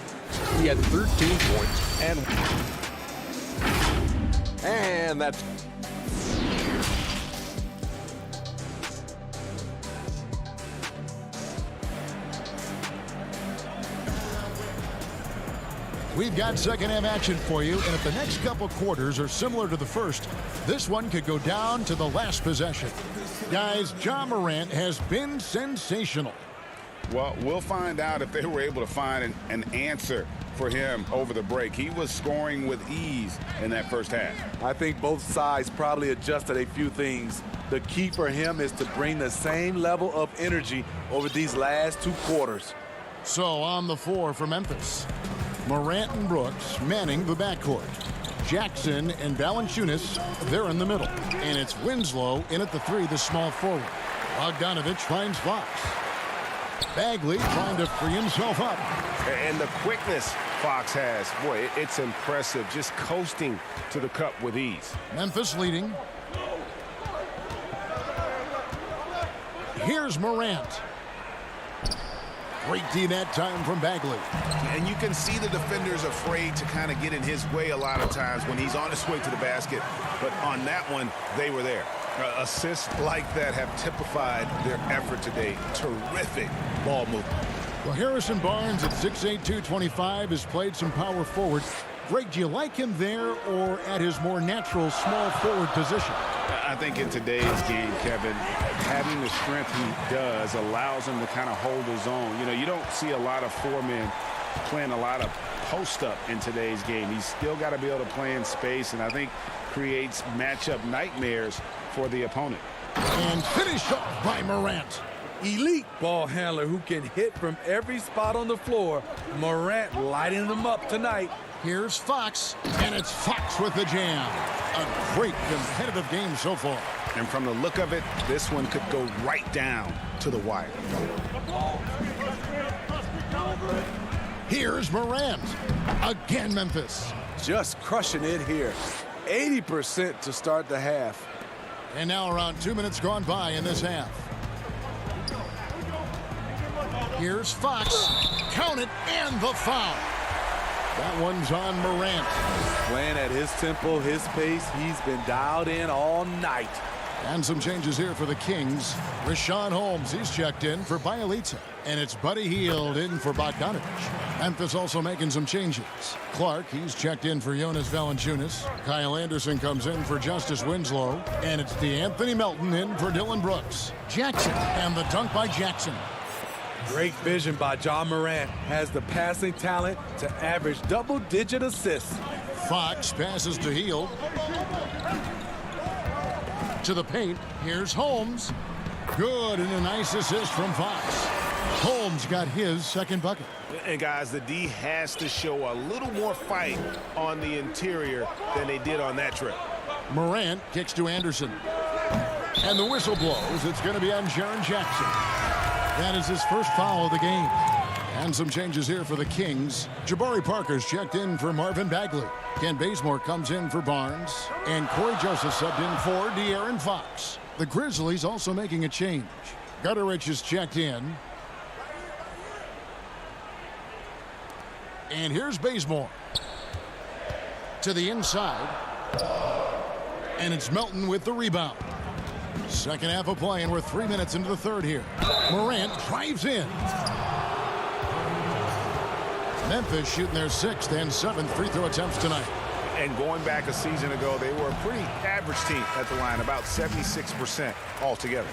He had 13 points and that's We've got second half action for you, and if the next couple quarters are similar to the first, this one could go down to the last possession. Guys, John Morant has been sensational. Well, we'll find out if they were able to find an answer for him over the break. He was scoring with ease in that first half. I think both sides probably adjusted a few things. The key for him is to bring the same level of energy over these last 2 quarters. So on the floor for Memphis, Morant and Brooks manning the backcourt. Jackson and Valanciunas, they're in the middle. And it's Winslow in at the 3, the small forward. Bogdanovich finds Fox. Bagley trying to free himself up. And the quickness Fox has, boy, it's impressive. Just coasting to the cup with ease. Memphis leading. Here's Morant. Great D that time from Bagley. And you can see the defenders afraid to kind of get in his way a lot of times when he's on his way to the basket. But on that one, they were there. Assists like that have typified their effort today. Terrific ball movement. Well, Harrison Barnes at 6'8", 225 has played some power forward. Greg, do you like him there or at his more natural small forward position? I think in today's game, Kevin, having the strength he does allows him to kind of hold his own. You know, you don't see a lot of 4 men playing a lot of post-up in today's game. He's still got to be able to play in space, and I think creates matchup nightmares for the opponent. And finished off by Morant. Elite ball handler who can hit from every spot on the floor. Morant lighting them up tonight. Here's Fox, and it's Fox with the jam. A great competitive game so far. And from the look of it, this one could go right down to the wire. Here's Morant. Again, Memphis. Just crushing it here. 80% to start the half. And now around 2 minutes gone by in this half. Here's Fox. Count it, and the foul. That one's on Morant. Playing at his tempo, his pace. He's been dialed in all night. And some changes here for the Kings. Richaun Holmes, he's checked in for Bielitsa. And it's Buddy Hield in for Bogdanovich. Memphis also making some changes. Clark, he's checked in for Jonas Valanciunas. Kyle Anderson comes in for Justice Winslow. And it's DeAnthony Melton in for Dylan Brooks. Jackson, and the dunk by Jackson. Great vision by John Morant. Has the passing talent to average double-digit assists. Fox passes to Hield. To the paint. Here's Holmes. Good, and a nice assist from Fox. Holmes got his second bucket. And guys, the D has to show a little more fight on the interior than they did on that trip. Morant kicks to Anderson. And the whistle blows. It's going to be on Jaren Jackson. That is his first foul of the game. And some changes here for the Kings. Jabari Parker's checked in for Marvin Bagley. Kent Bazemore comes in for Barnes. And Corey Joseph subbed in for De'Aaron Fox. The Grizzlies also making a change. Gutterich is checked in. And here's Bazemore. To the inside. And it's Melton with the rebound. Second half of play, and we're 3 minutes into the third here. Morant drives in. Memphis shooting their 6th and 7th free throw attempts tonight. And going back a season ago, they were a pretty average team at the line, about 76% altogether.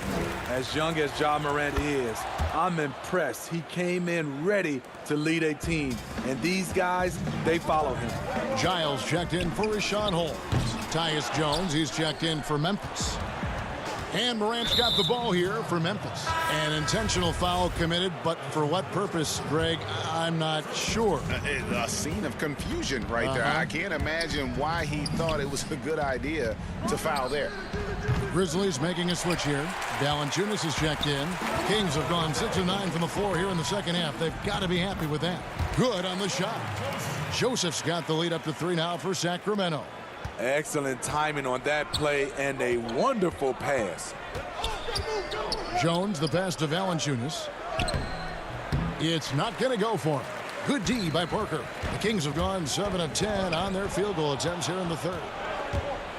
As young as John Morant is, I'm impressed. He came in ready to lead a team. And these guys, they follow him. Giles checked in for Richaun Holmes. Tyus Jones, he's checked in for Memphis. And Morant's got the ball here for Memphis. An intentional foul committed, but for what purpose, Greg, I'm not sure. A scene of confusion right there. I can't imagine why he thought it was a good idea to foul there. Grizzlies making a switch here. Valanciunas is checked in. Kings have gone 6 of 9 from the floor here in the second half. They've got to be happy with that. Good on the shot. Joseph's got the lead up to 3 now for Sacramento. Excellent timing on that play and a wonderful pass. Jones, the pass to Valanciunas. It's not going to go for him. Good D by Parker. The Kings have gone 7 of 10 on their field goal attempts here in the third.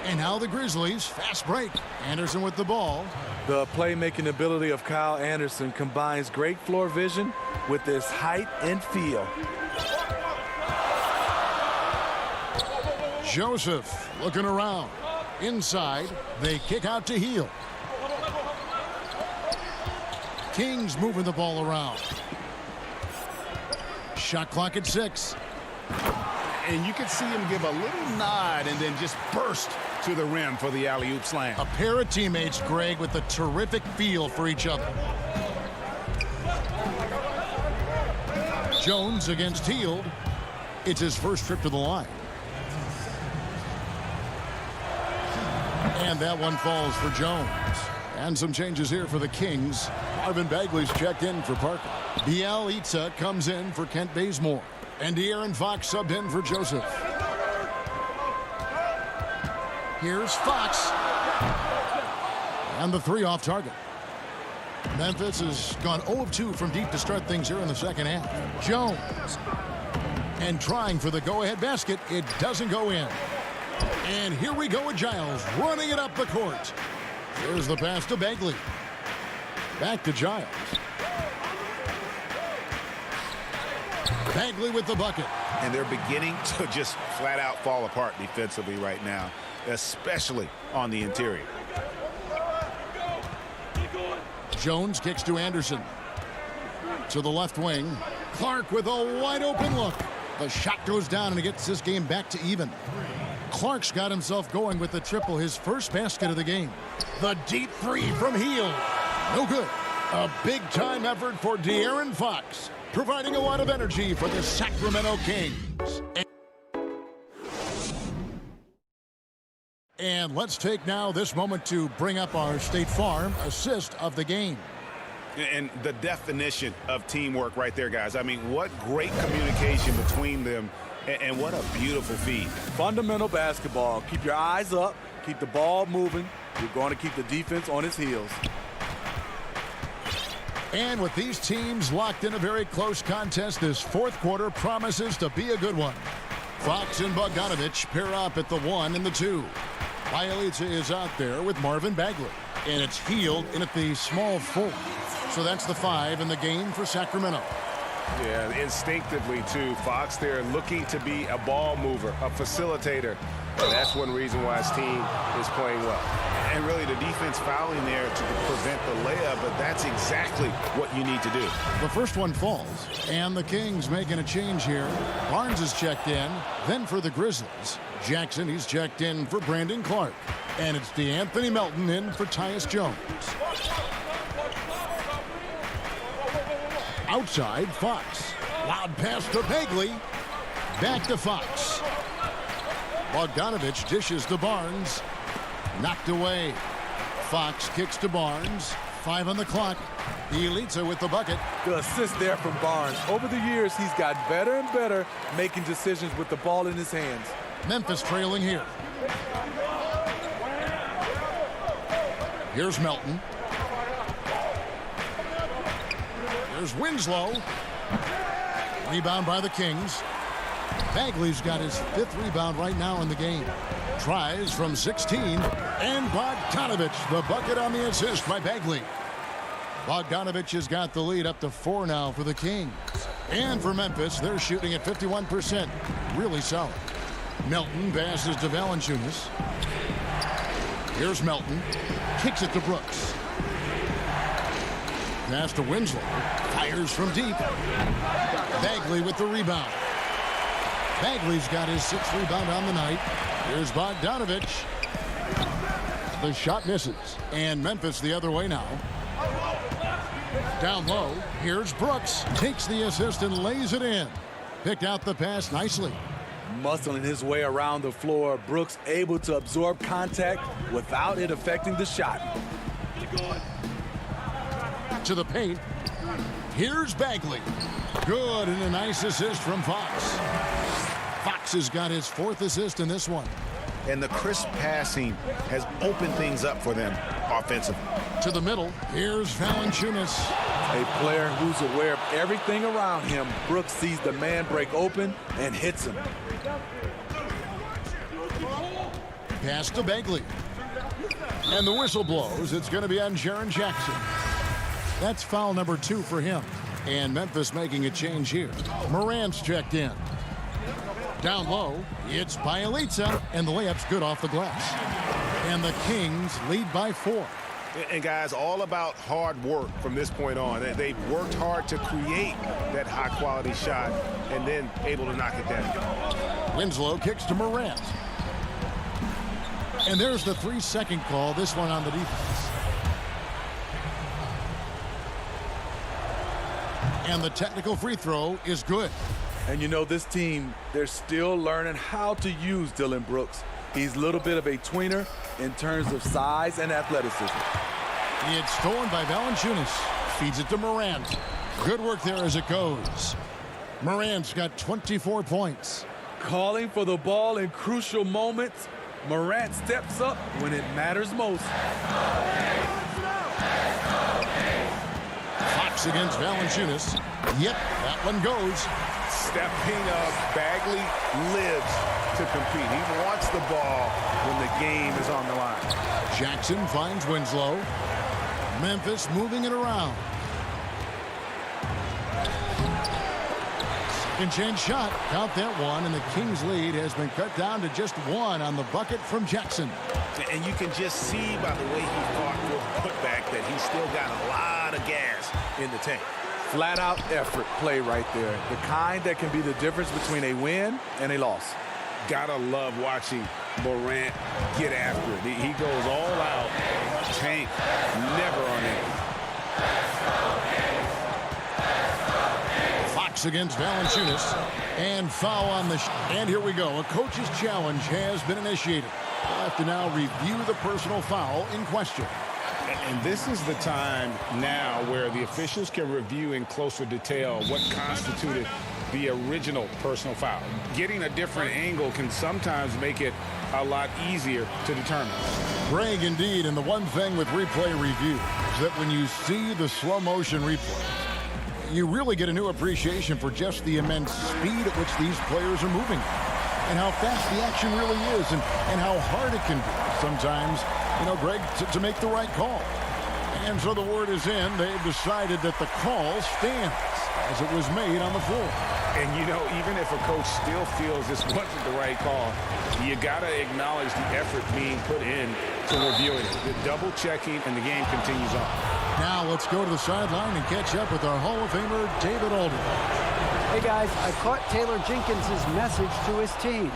And now the Grizzlies, fast break. Anderson with the ball. The playmaking ability of Kyle Anderson combines great floor vision with his height and feel. Joseph looking around. Inside, they kick out to Hield. Kings moving the ball around. Shot clock at 6. And you can see him give a little nod and then just burst to the rim for the alley-oop slam. A pair of teammates, Greg, with a terrific feel for each other. Jones against Hield. It's his first trip to the line. And that one falls for Jones. And some changes here for the Kings. Marvin Bagley's checked in for Parker. Bielitsa comes in for Kent Bazemore. And De'Aaron Fox subbed in for Joseph. Here's Fox. And the 3 off target. Memphis has gone 0 of 2 from deep to start things here in the second half. Jones. And trying for the go-ahead basket. It doesn't go in. And here we go with Giles running it up the court. There's the pass to Bagley. Back to Giles. Bagley with the bucket. And they're beginning to just flat out fall apart defensively right now, especially on the interior. Jones kicks to Anderson. To the left wing. Clark with a wide open look. The shot goes down and it gets this game back to even. Clark's got himself going with the triple, his first basket of the game. The deep 3 from Hield. No good. A big-time effort for De'Aaron Fox, providing a lot of energy for the Sacramento Kings. And let's take now this moment to bring up our State Farm assist of the game. And the definition of teamwork right there, guys. I mean, what great communication between them, and what a beautiful feed. Fundamental basketball. Keep your eyes up. Keep the ball moving. You're going to keep the defense on its heels. And with these teams locked in a very close contest, this fourth quarter promises to be a good one. Fox and Bogdanovich pair up at the 1 and the 2. Bielitsa is out there with Marvin Bagley. And it's Hield in at the small 4. So that's the 5 in the game for Sacramento. Yeah, instinctively, too. Fox there looking to be a ball mover, a facilitator. And that's one reason why his team is playing well. And really the defense fouling there to prevent the layup, but that's exactly what you need to do. The first one falls, and the Kings making a change here. Barnes is checked in, then for the Grizzlies. Jackson, he's checked in for Brandon Clark. And it's DeAnthony Melton in for Tyus Jones. Outside, Fox. Loud pass to Bagley. Back to Fox. Bogdanovich dishes to Barnes. Knocked away. Fox kicks to Barnes. 5 on the clock. Bielitsa with the bucket. The assist there from Barnes. Over the years, he's got better and better making decisions with the ball in his hands. Memphis trailing here. Here's Melton. Here's Winslow. Rebound by the Kings. Bagley's got his 5th rebound right now in the game. Tries from 16. And Bogdanovich, the bucket on the assist by Bagley. Bogdanovich has got the lead up to 4 now for the Kings. And for Memphis, they're shooting at 51%. Really solid. Melton passes to Valanciunas. Here's Melton. Kicks it to Brooks. Pass to Winslow. Fires from deep. Bagley with the rebound. Bagley's got his 6th rebound on the night. Here's Bogdanovich. The shot misses. And Memphis the other way now. Down low. Here's Brooks. Takes the assist and lays it in. Picked out the pass nicely. Muscling his way around the floor. Brooks able to absorb contact without it affecting the shot. To the paint. Here's Bagley. Good, and a nice assist from Fox. Fox has got his 4th assist in this one. And the crisp passing has opened things up for them offensively. To the middle. Here's Valanciunas. A player who's aware of everything around him. Brooks sees the man break open and hits him. Pass to Bagley. And the whistle blows. It's going to be on Jaren Jackson. That's foul number 2 for him. And Memphis making a change here. Morant's checked in. Down low, it's Bielitsa, and the layup's good off the glass. And the Kings lead by 4. And guys, all about hard work from this point on. They've worked hard to create that high-quality shot and then able to knock it down. Winslow kicks to Morant. And there's the 3-second call, this one on the defense. And the technical free throw is good. And you know, this team, they're still learning how to use Dillon Brooks. He's a little bit of a tweener in terms of size and athleticism. It's stolen by Valanciunas. Feeds it to Morant. Good work there as it goes. Morant's got 24 points. Calling for the ball in crucial moments. Morant steps up when it matters most. Fox against Valanciunas. Yep, that one goes. Stepping up, Bagley lives to compete. He wants the ball when the game is on the line. Jackson finds Winslow. Memphis moving it around. Second chance shot. Count that one, and the Kings lead has been cut down to just 1 on the bucket from Jackson. And you can just see by the way he fought for the putback that he's still got a lot of gas in the tank. Flat out effort play right there. The kind that can be the difference between a win and a loss. Gotta love watching Morant get after it. He goes all out. Tank, never on it. Fox against Valanciunas. And foul on the and here we go. A coach's challenge has been initiated. have to now review the personal foul in question. And this is the time now where the officials can review in closer detail what constituted the original personal foul. Getting a different angle can sometimes make it a lot easier to determine. Greg, indeed, and the one thing with replay review is that when you see the slow motion replays, you really get a new appreciation for just the immense speed at which these players are moving and how fast the action really is and how hard it can be sometimes, Greg, to make the right call. And so the word is in. They've decided that the call stands as it was made on the floor. And, even if a coach still feels this wasn't the right call, you got to acknowledge the effort being put in to reviewing it. The double checking, and the game continues on. Now let's go to the sideline and catch up with our Hall of Famer, David Aldridge. Hey, guys, I caught Taylor Jenkins' message to his team.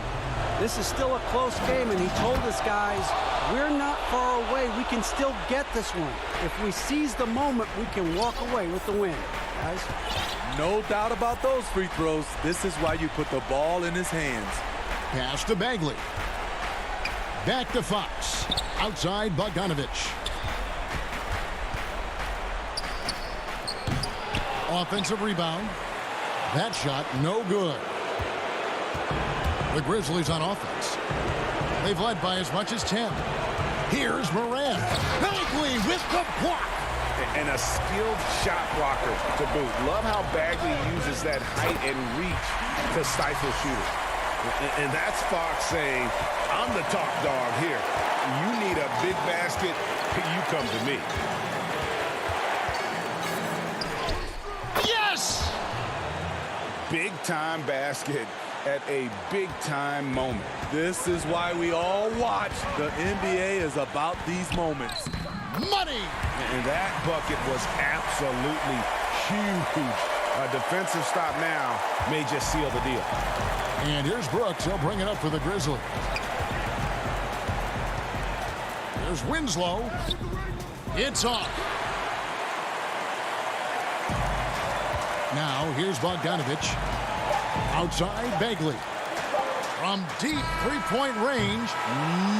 This is still a close game, and he told us, guys, we're not far away. We can still get this one. If we seize the moment, we can walk away with the win. Guys? No doubt about those free throws. This is why you put the ball in his hands. Pass to Bagley. Back to Fox. Outside Bogdanovich. Offensive rebound. That shot, no good. The Grizzlies on offense. They've led by as much as 10. Here's Morant. Bagley with the block. And a skilled shot blocker to boot. Love how Bagley uses that height and reach to stifle shooters. And that's Fox saying, I'm the top dog here. You need a big basket, you come to me. Yes! Big-time basket at a big-time moment. This is why we all watch. The NBA is about these moments. Money! And that bucket was absolutely huge. A defensive stop now may just seal the deal. And here's Brooks. He'll bring it up for the Grizzlies. There's Winslow. It's off. Now here's Bogdanovich. Outside Bagley. From deep three-point range,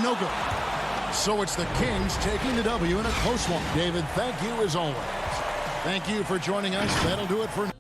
no good. So it's the Kings taking the W in a close one. David, thank you as always. Thank you for joining us. That'll do it for now.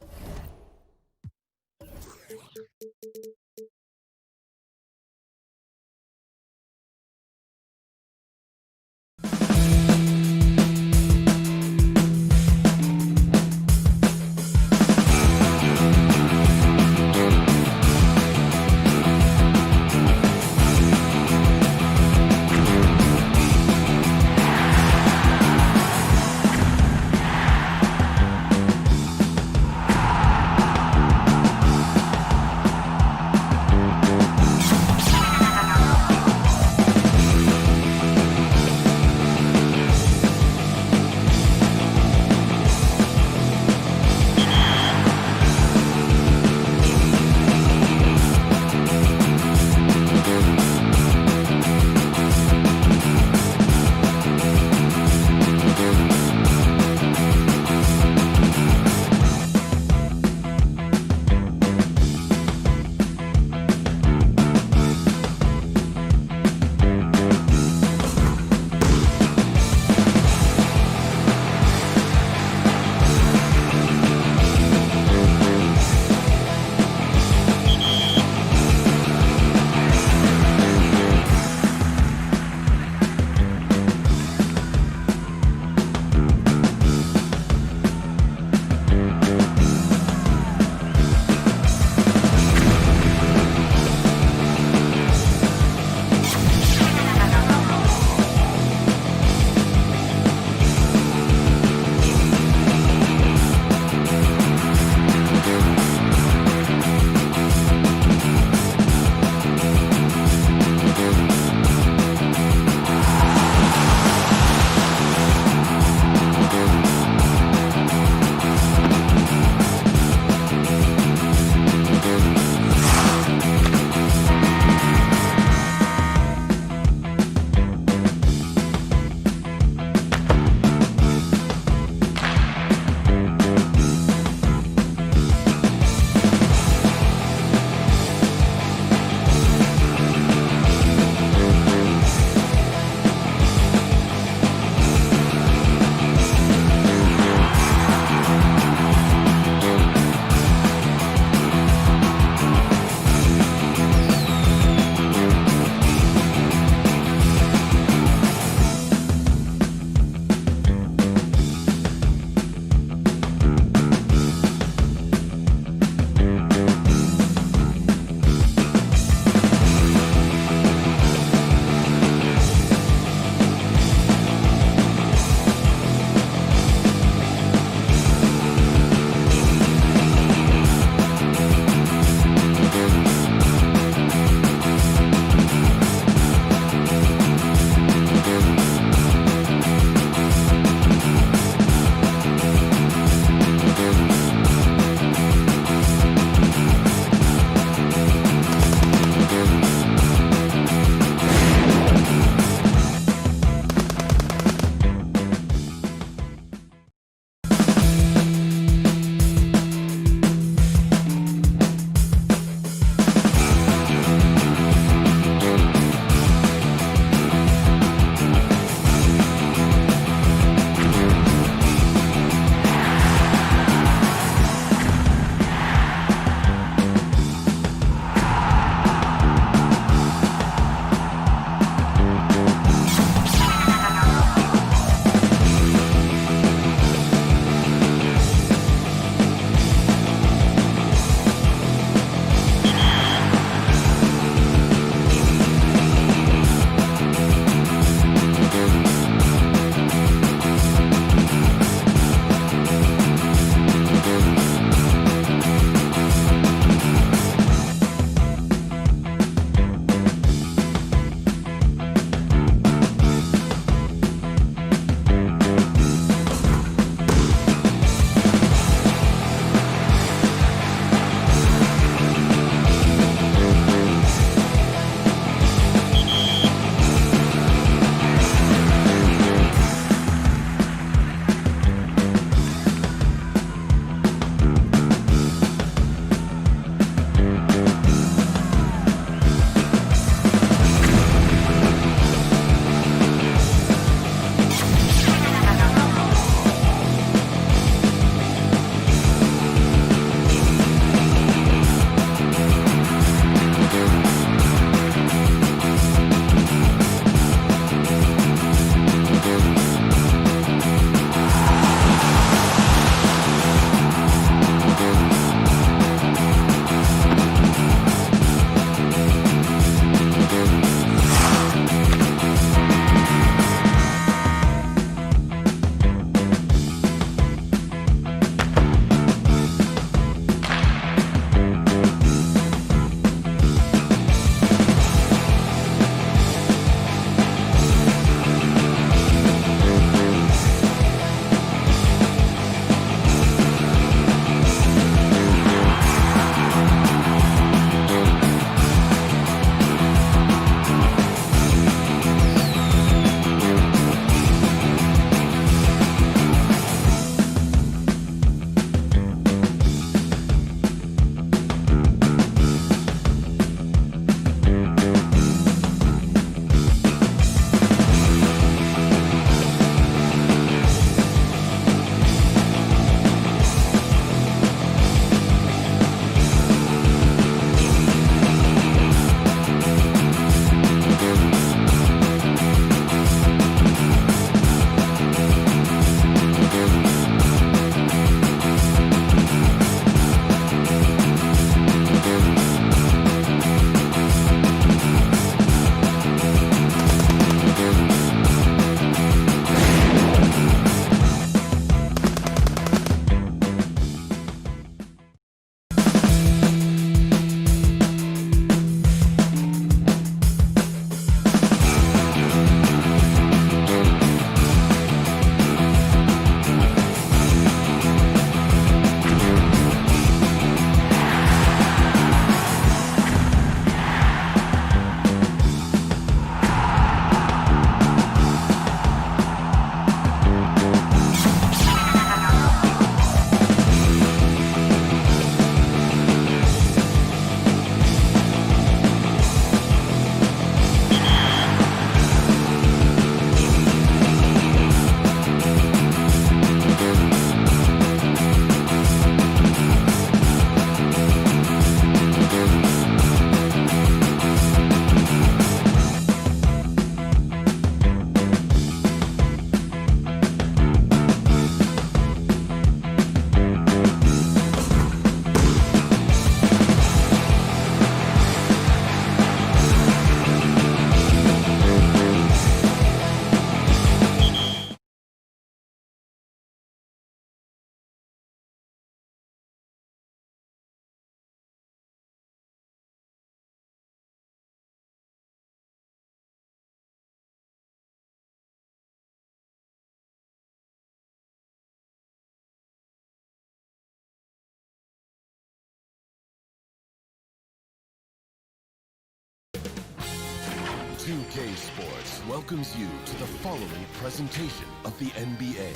2K Sports welcomes you to the following presentation of the NBA.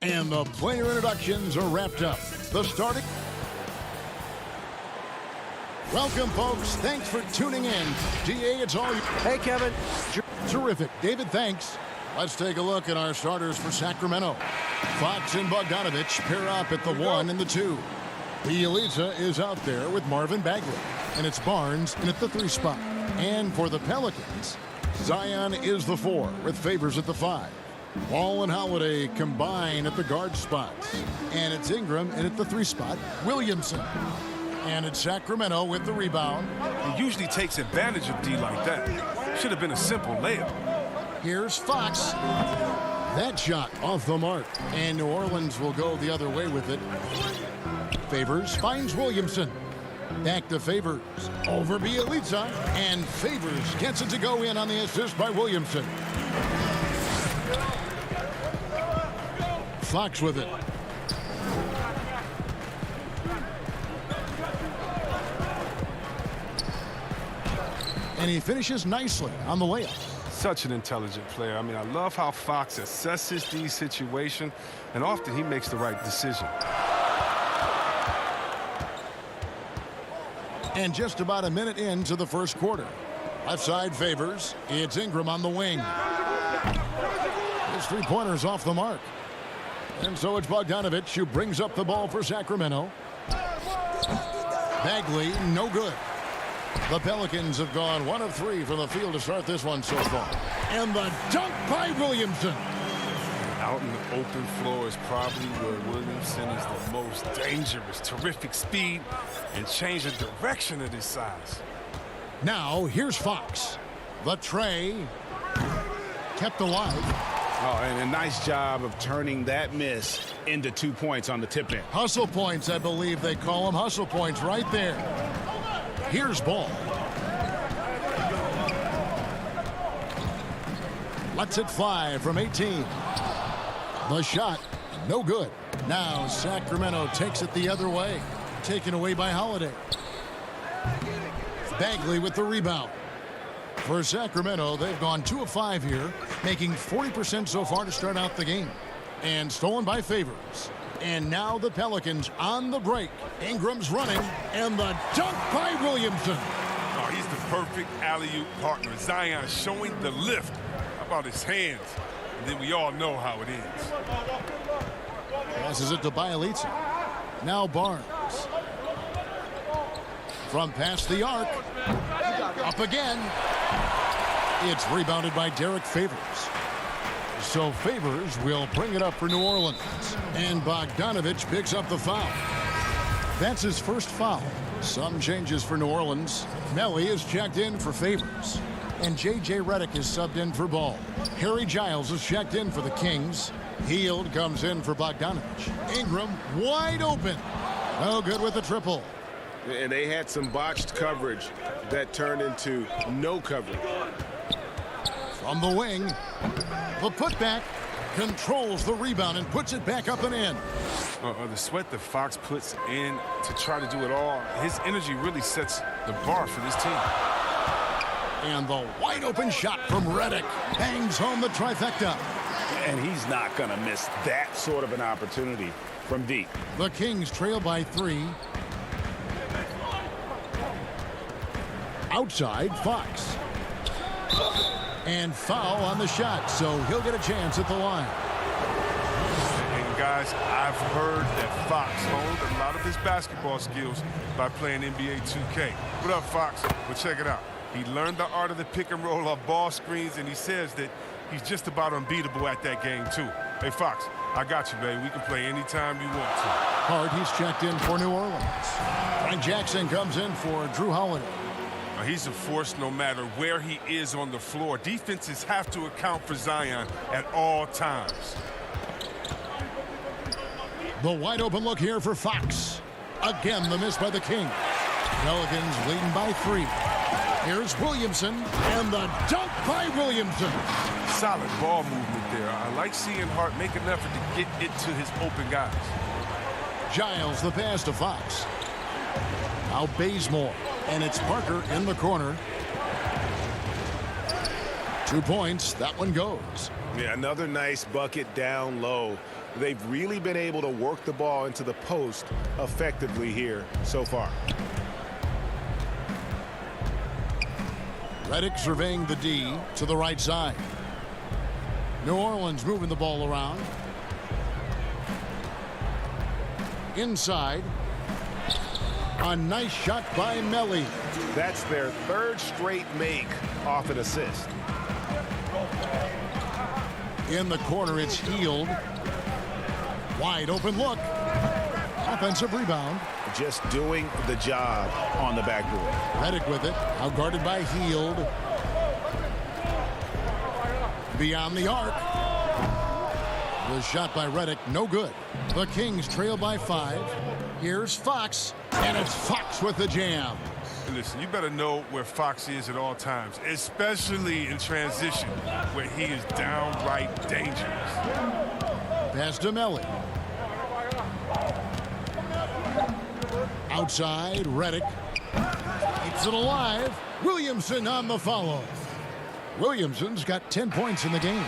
And the player introductions are wrapped up. The starting. Welcome, folks. Thanks for tuning in. DA, it's all you. Hey, Kevin. Terrific. David, thanks. Let's take a look at our starters for Sacramento. Fox and Bogdanovich pair up at the 1 and the 2. Bielitsa is out there with Marvin Bagley. And it's Barnes in at the 3 spot. And for the Pelicans, Zion is the 4 with Favors at the 5. Wall and Holiday combine at the guard spots. And it's Ingram in at the 3 spot. Williamson. And it's Sacramento with the rebound. He usually takes advantage of D like that. Should have been a simple layup. Here's Fox. That shot off the mark. And New Orleans will go the other way with it. Favors finds Williamson. Back to Favors. Over Bielitsa. And Favors gets it to go in on the assist by Williamson. Fox with it. And he finishes nicely on the layup. Such an intelligent player. I mean, I love how Fox assesses these situations, and often he makes the right decision. And just about a minute into the first quarter. Left side Favors. It's Ingram on the wing. His 3-pointer's off the mark. And so it's Bogdanovich who brings up the ball for Sacramento. Bagley, no good. The Pelicans have gone 1 of 3 from the field to start this one so far. And the dunk by Williamson. Out in the open floor is probably where Williamson is the most dangerous. Terrific speed and change the direction of his size. Now here's Fox. The tray kept alive. Oh, and a nice job of turning that miss into 2 points on the tip-in. Hustle points, I believe they call them. Hustle points right there. Here's Ball. Lets it fly from 18. The shot, no good. Now Sacramento takes it the other way. Taken away by Holiday. Bagley with the rebound. For Sacramento, they've gone 2 of 5 here, making 40% so far to start out the game. And stolen by Favors. And now the Pelicans on the break. Ingram's running, and the dunk by Williamson. Oh, he's the perfect alley-oop partner. Zion showing the lift. How about his hands? And then we all know how it ends. Passes it to Bielitsa. Now Barnes. From past the arc. Up again. It's rebounded by Derek Favors. So Favors will bring it up for New Orleans. And Bogdanovich picks up the foul. That's his first foul. Some changes for New Orleans. Melly is checked in for Favors. And J.J. Redick is subbed in for Ball. Harry Giles is checked in for the Kings. Hield comes in for Bogdanovich. Ingram wide open. No good with the triple. And they had some botched coverage that turned into no coverage. From the wing, the putback controls the rebound and puts it back up and in. The sweat that Fox puts in to try to do it all, his energy really sets the bar for this team. And the wide open shot from Redick bangs home the trifecta. And he's not going to miss that sort of an opportunity from deep. The Kings trail by 3. Outside, Fox. And foul on the shot, so he'll get a chance at the line. And guys, I've heard that Fox honed a lot of his basketball skills by playing NBA 2K. What up, Fox? Well, check it out. He learned the art of the pick and roll off ball screens, and he says that he's just about unbeatable at that game, too. Hey, Fox, I got you, baby. We can play anytime you want to. Hard, he's checked in for New Orleans. Frank Jackson comes in for Drew Holiday. He's a force no matter where he is on the floor. Defenses have to account for Zion at all times. The wide open look here for Fox. Again, the miss by the King. Pelicans leading by 3. Here's Williamson, and the dunk by Williamson. Solid ball movement there. I like seeing Hart make an effort to get it to his open guys. Giles the pass to Fox. Now Bazemore, and it's Parker in the corner. 2 points. That one goes. Yeah, another nice bucket down low. They've really been able to work the ball into the post effectively here so far. Redick surveying the D to the right side. New Orleans moving the ball around. Inside. A nice shot by Melly. That's their third straight make off an assist. In the corner, it's Hield. Wide open look. Offensive rebound. Just doing the job on the backboard. Redick with it. Out guarded by Hield. Beyond the arc. The shot by Redick, no good. The Kings trail by 5. Here's Fox. And it's Fox with the jam. Listen, you better know where Fox is at all times, especially in transition, where he is downright dangerous. Pass to Melly. Outside, Redick. Keeps it alive. Williamson on the follow. Williamson's got 10 points in the game.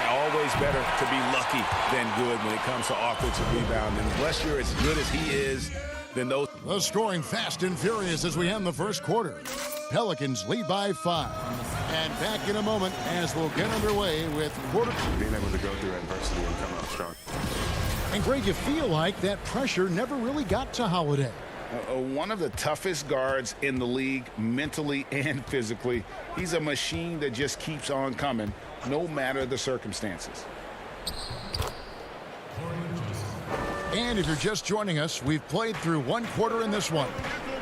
Always better to be lucky than good when it comes to offensive rebound. And unless you're as good as he is, then those... The scoring fast and furious as we end the first quarter. Pelicans lead by 5. And back in a moment as we'll get underway with quarter... Being able to go through adversity and come out strong. And Greg, you feel like that pressure never really got to Holiday. One of the toughest guards in the league, mentally and physically. He's a machine that just keeps on coming, no matter the circumstances. And if you're just joining us, we've played through one quarter in this one.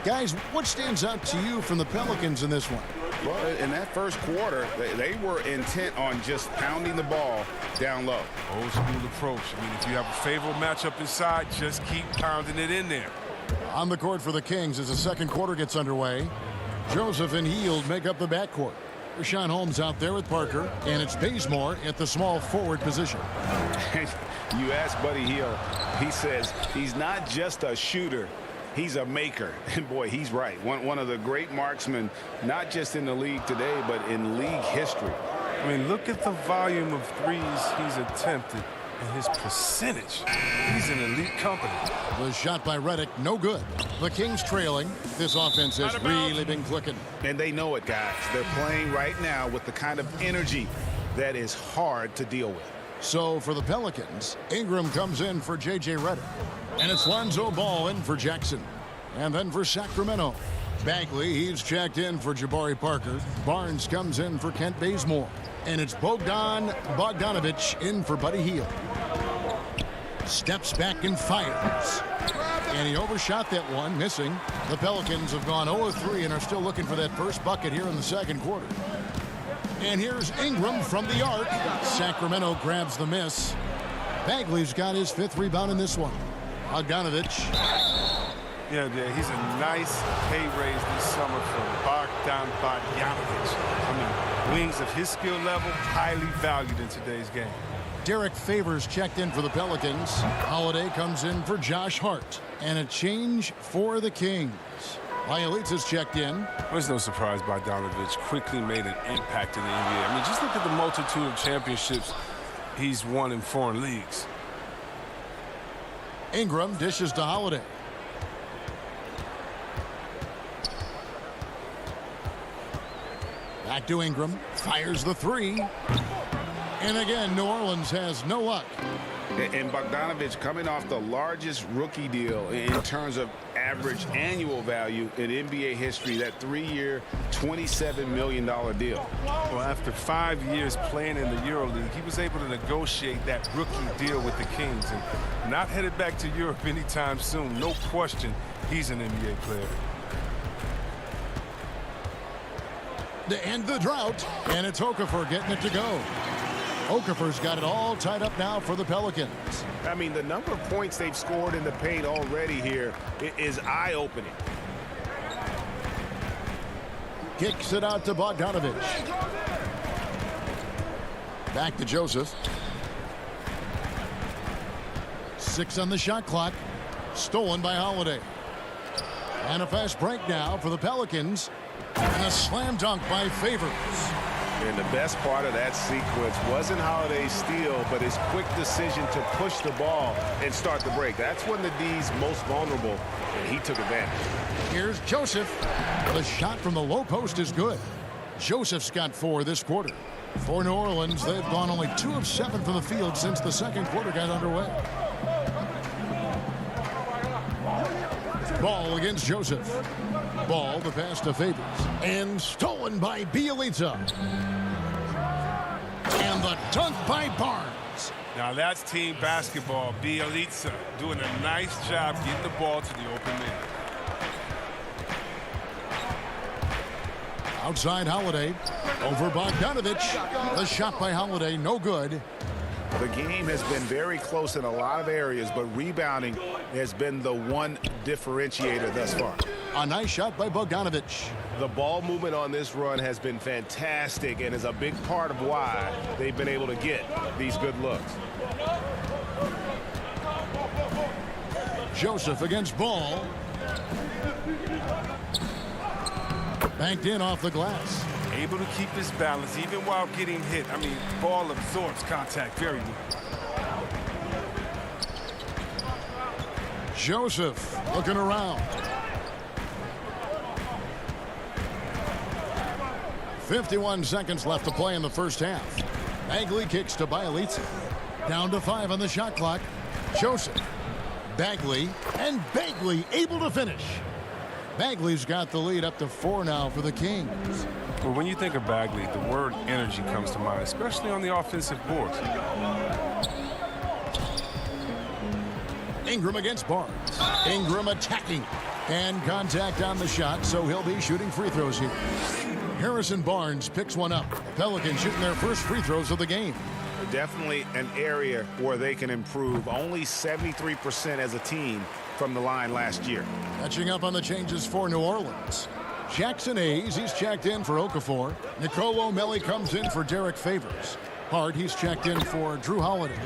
Guys, what stands out to you from the Pelicans in this one? Well, in that first quarter, they were intent on just pounding the ball down low. Old school approach. I mean, if you have a favorable matchup inside, just keep pounding it in there. On the court for the Kings as the second quarter gets underway. Joseph and Hield make up the backcourt. Rashawn Holmes out there with Parker, and it's Bazemore at the small forward position. You ask Buddy Hield, he says he's not just a shooter, he's a maker. And boy, he's right. One of the great marksmen, not just in the league today, but in league history. I mean, look at the volume of threes he's attempted and his percentage. He's in elite company. The shot by Redick, no good. The Kings trailing. This offense has really been clicking. And they know it, guys. They're playing right now with the kind of energy that is hard to deal with. So for the Pelicans, Ingram comes in for J.J. Redick. And it's Lonzo Ball in for Jackson. And then for Sacramento, Bagley, he's checked in for Jabari Parker. Barnes comes in for Kent Bazemore. And it's Bogdanovich in for Buddy Hield. Steps back and fires. And he overshot that one, missing. The Pelicans have gone 0-3 and are still looking for that first bucket here in the second quarter. And here's Ingram from the arc. Sacramento grabs the miss. Bagley's got his 5th rebound in this one. Bogdanovich. Yeah, he's a nice pay raise this summer for Bogdanovich. I mean, wings of his skill level, highly valued in today's game. Derek Favors checked in for the Pelicans. Holiday comes in for Josh Hart. And a change for the Kings. Bielitsa's checked in. Well, it's no surprise Bogdanovich quickly made an impact in the NBA. I mean, just look at the multitude of championships he's won in foreign leagues. Ingram dishes to Holiday. Back to Ingram. Fires the 3. And again, New Orleans has no luck. And Bogdanovich coming off the largest rookie deal in terms of average annual value in NBA history, that 3-year, $27 million deal. Well, after 5 years playing in the EuroLeague, he was able to negotiate that rookie deal with the Kings and not headed back to Europe anytime soon. No question, he's an NBA player. To end the drought, and it's Okafor getting it to go. Okafor's got it all tied up now for the Pelicans. I mean, the number of points they've scored in the paint already here is eye-opening. Kicks it out to Bogdanovich. Back to Joseph. 6 on the shot clock. Stolen by Holiday. And a fast break now for the Pelicans. And a slam dunk by Favors. And the best part of that sequence wasn't Holiday's steal, but his quick decision to push the ball and start the break. That's when the D's most vulnerable, and he took advantage. Here's Joseph. The shot from the low post is good. Joseph's got 4 this quarter. For New Orleans, they've gone only 2 of 7 from the field since the second quarter got underway. Ball against Joseph. Ball, the pass to Favors. And stolen by Bielitsa. And the dunk by Barnes. Now that's team basketball. Bielitsa doing a nice job getting the ball to the open man. Outside Holiday. Over Bogdanovich. The shot by Holiday, no good. The game has been very close in a lot of areas, but rebounding has been the one differentiator thus far. A nice shot by Bogdanovich. The ball movement on this run has been fantastic and is a big part of why they've been able to get these good looks. Joseph against Ball. Banked in off the glass. Able to keep his balance even while getting hit. I mean, Ball absorbs contact very well. Joseph looking around. 51 seconds left to play in the first half. Bagley kicks to Bielitsa. Down to 5 on the shot clock. Joseph, Bagley, and Bagley able to finish. Bagley's got the lead up to 4 now for the Kings. Well, when you think of Bagley, the word energy comes to mind, especially on the offensive boards. Ingram against Barnes. Ingram attacking. And contact on the shot, so he'll be shooting free throws here. Harrison Barnes picks one up. Pelicans shooting their first free throws of the game. Definitely an area where they can improve. Only 73% as a team from the line last year. Catching up on the changes for New Orleans. Jackson Hayes, he's checked in for Okafor. Nicolo O'Malley comes in for Derek Favors. Hart, he's checked in for Drew Holiday.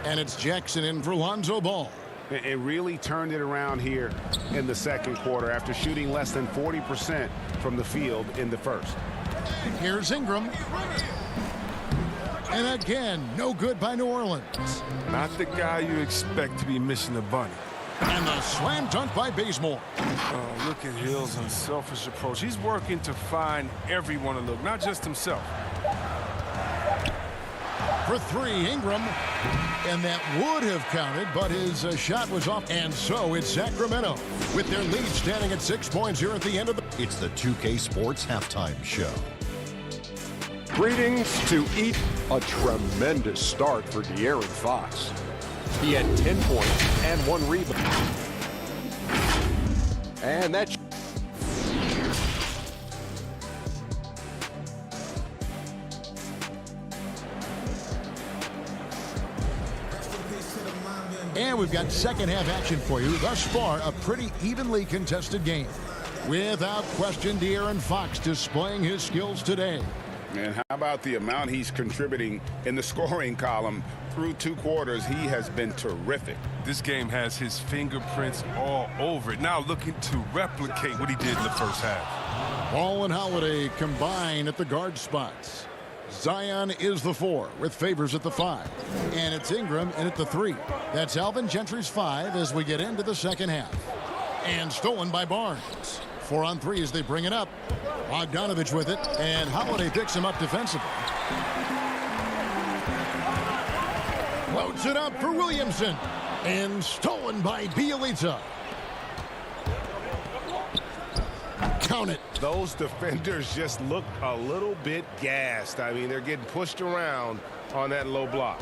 And it's Jackson in for Lonzo Ball. It really turned it around here in the second quarter after shooting less than 40% from the field in the first. Here's Ingram. And again, no good by New Orleans. Not the guy you expect to be missing the bunny. And the slam dunk by Bazemore. Oh, look at Hill's unselfish approach. He's working to find everyone to look, not just himself. For 3, Ingram. And that would have counted, but his shot was off. And so it's Sacramento with their lead standing at 6 points here at the end of the... It's the 2K Sports Halftime Show. Greetings to eat. A tremendous start for De'Aaron Fox. He had 10 points and 1 rebound. And that's... And we've got second half action for you. Thus far, a pretty evenly contested game. Without question, De'Aaron Fox displaying his skills today. And how about the amount he's contributing in the scoring column through 2 quarters? He has been terrific. This game has his fingerprints all over it. Now looking to replicate what he did in the first half. Ball and Holiday combine at the guard spots. Zion is the 4 with Favors at the 5. And it's Ingram in at the 3. That's Alvin Gentry's 5 as we get into the second half. And stolen by Barnes. 4 on 3 as they bring it up. Bogdanovich with it, and Holiday picks him up defensively. Loads it up for Williamson. And stolen by Bielitsa. Count it. Those defenders just look a little bit gassed. I mean, they're getting pushed around on that low block.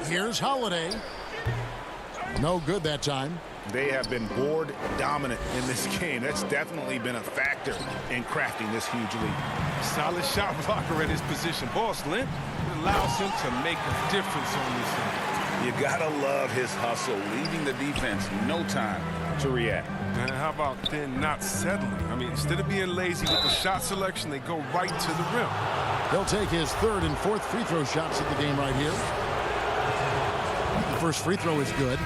Here's Holiday. No good that time. They have been board dominant in this game. That's definitely been a factor in crafting this huge lead. Solid shot blocker at his position. Ball slim. It allows him to make a difference on this end. You gotta love his hustle, leaving the defense no time to react. And how about then not settling? I mean, instead of being lazy with the shot selection, they go right to the rim. He'll take his 3rd and 4th free throw shots of the game right here. The first free throw is good.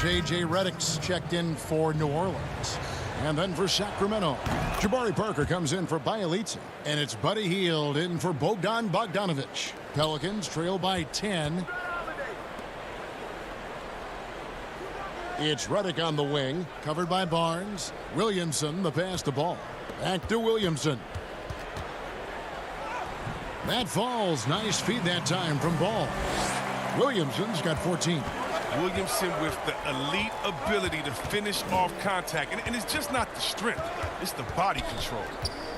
J.J. Redick's checked in for New Orleans. And then for Sacramento, Jabari Parker comes in for Bielitsa. And it's Buddy Hield in for Bogdan Bogdanovic. Pelicans trail by 10. It's Redick on the wing, covered by Barnes. Williamson, the pass to Ball. Back to Williamson. That falls. Nice feed that time from Ball. Williamson's got 14. Williamson with the elite ability to finish off contact. And it's just not the strength. It's the body control.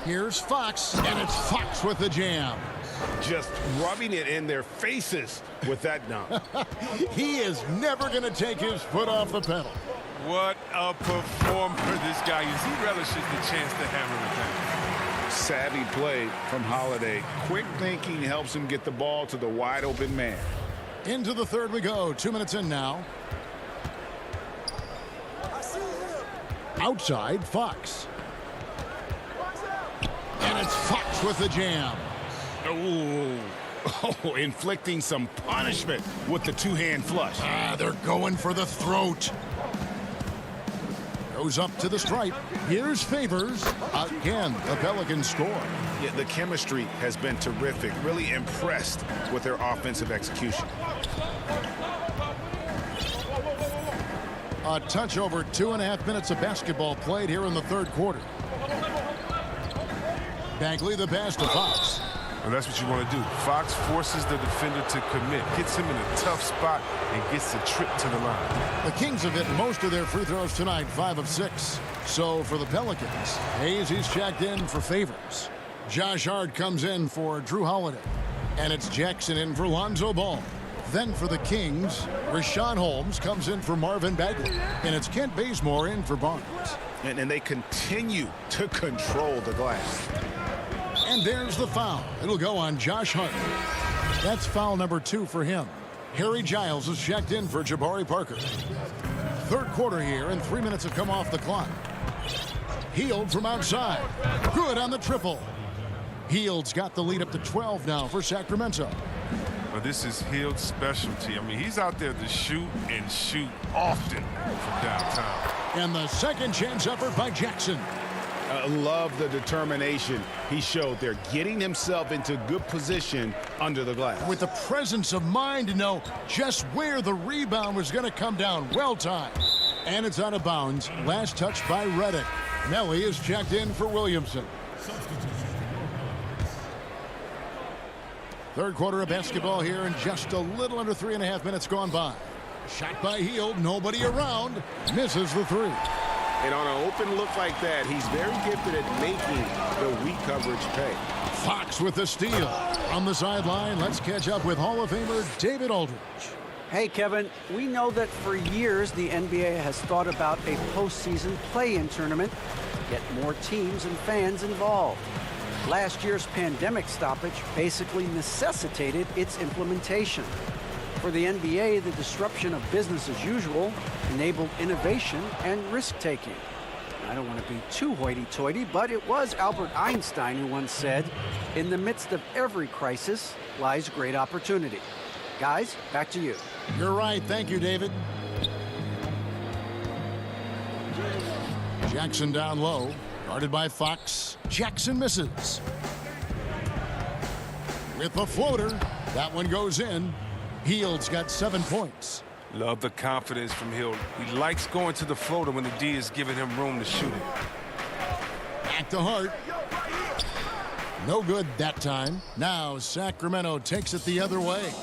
Here's Fox, and it's Fox with the jam. Just rubbing it in their faces with that dunk. He is never going to take his foot off the pedal. What a performer this guy is. He relishes the chance to hammer it down. Savvy play from Holiday. Quick thinking helps him get the ball to the wide open man. Into the third we go. 2 minutes in now. Outside, Fox. And it's Fox with the jam. Oh, inflicting some punishment with the two-hand flush. They're going for the throat. Goes up to the stripe. Here's Favors. Again, the Pelicans score. Yeah, the chemistry has been terrific. Really impressed with their offensive execution. A touch over 2.5 minutes of basketball played here in the third quarter. Bagley the pass to Fox. And that's what you want to do. Fox forces the defender to commit, gets him in a tough spot, and gets the trip to the line. The Kings have hit most of their free throws tonight, 5 of 6. So for the Pelicans, Hayes, he's checked in for Favors. Josh Hart comes in for Drew Holiday. And it's Jackson in for Lonzo Ball. Then for the Kings, Rashawn Holmes comes in for Marvin Bagley. And it's Kent Bazemore in for Barnes. And they continue to control the glass. And there's the foul. It'll go on Josh Hart. That's foul number 2 for him. Harry Giles is checked in for Jabari Parker. Third quarter here, and 3 minutes have come off the clock. Hield from outside. Good on the triple. Hield's got the lead up to 12 now for Sacramento. Well, this is Hield's specialty. I mean, he's out there to shoot and shoot often from downtown. And the second chance effort by Jackson. Love the determination he showed there, getting himself into good position under the glass. With the presence of mind to know just where the rebound was going to come down. Well timed. And it's out of bounds. Last touch by Redick. Nelly is checked in for Williamson. Third quarter of basketball here, and just a little under 3.5 minutes gone by. Shot by Hield, nobody around. Misses the three. And on an open look like that, he's very gifted at making the weak coverage pay. Fox with the steal. On the sideline, let's catch up with Hall of Famer David Aldridge. Hey, Kevin, we know that for years the NBA has thought about a postseason play-in tournament to get more teams and fans involved. Last year's pandemic stoppage basically necessitated its implementation. For the NBA, the disruption of business as usual enabled innovation and risk-taking. I don't want to be too hoity-toity, but it was Albert Einstein who once said, "In the midst of every crisis lies great opportunity." Guys, back to you. You're right. Thank you, David. Jackson down low, guarded by Fox. Jackson misses. With the floater, that one goes in. Hield's got 7 points. Love the confidence from Hield. He likes going to the floater when the D is giving him room to shoot it. Back to Hart. No good that time. Now Sacramento takes it the other way.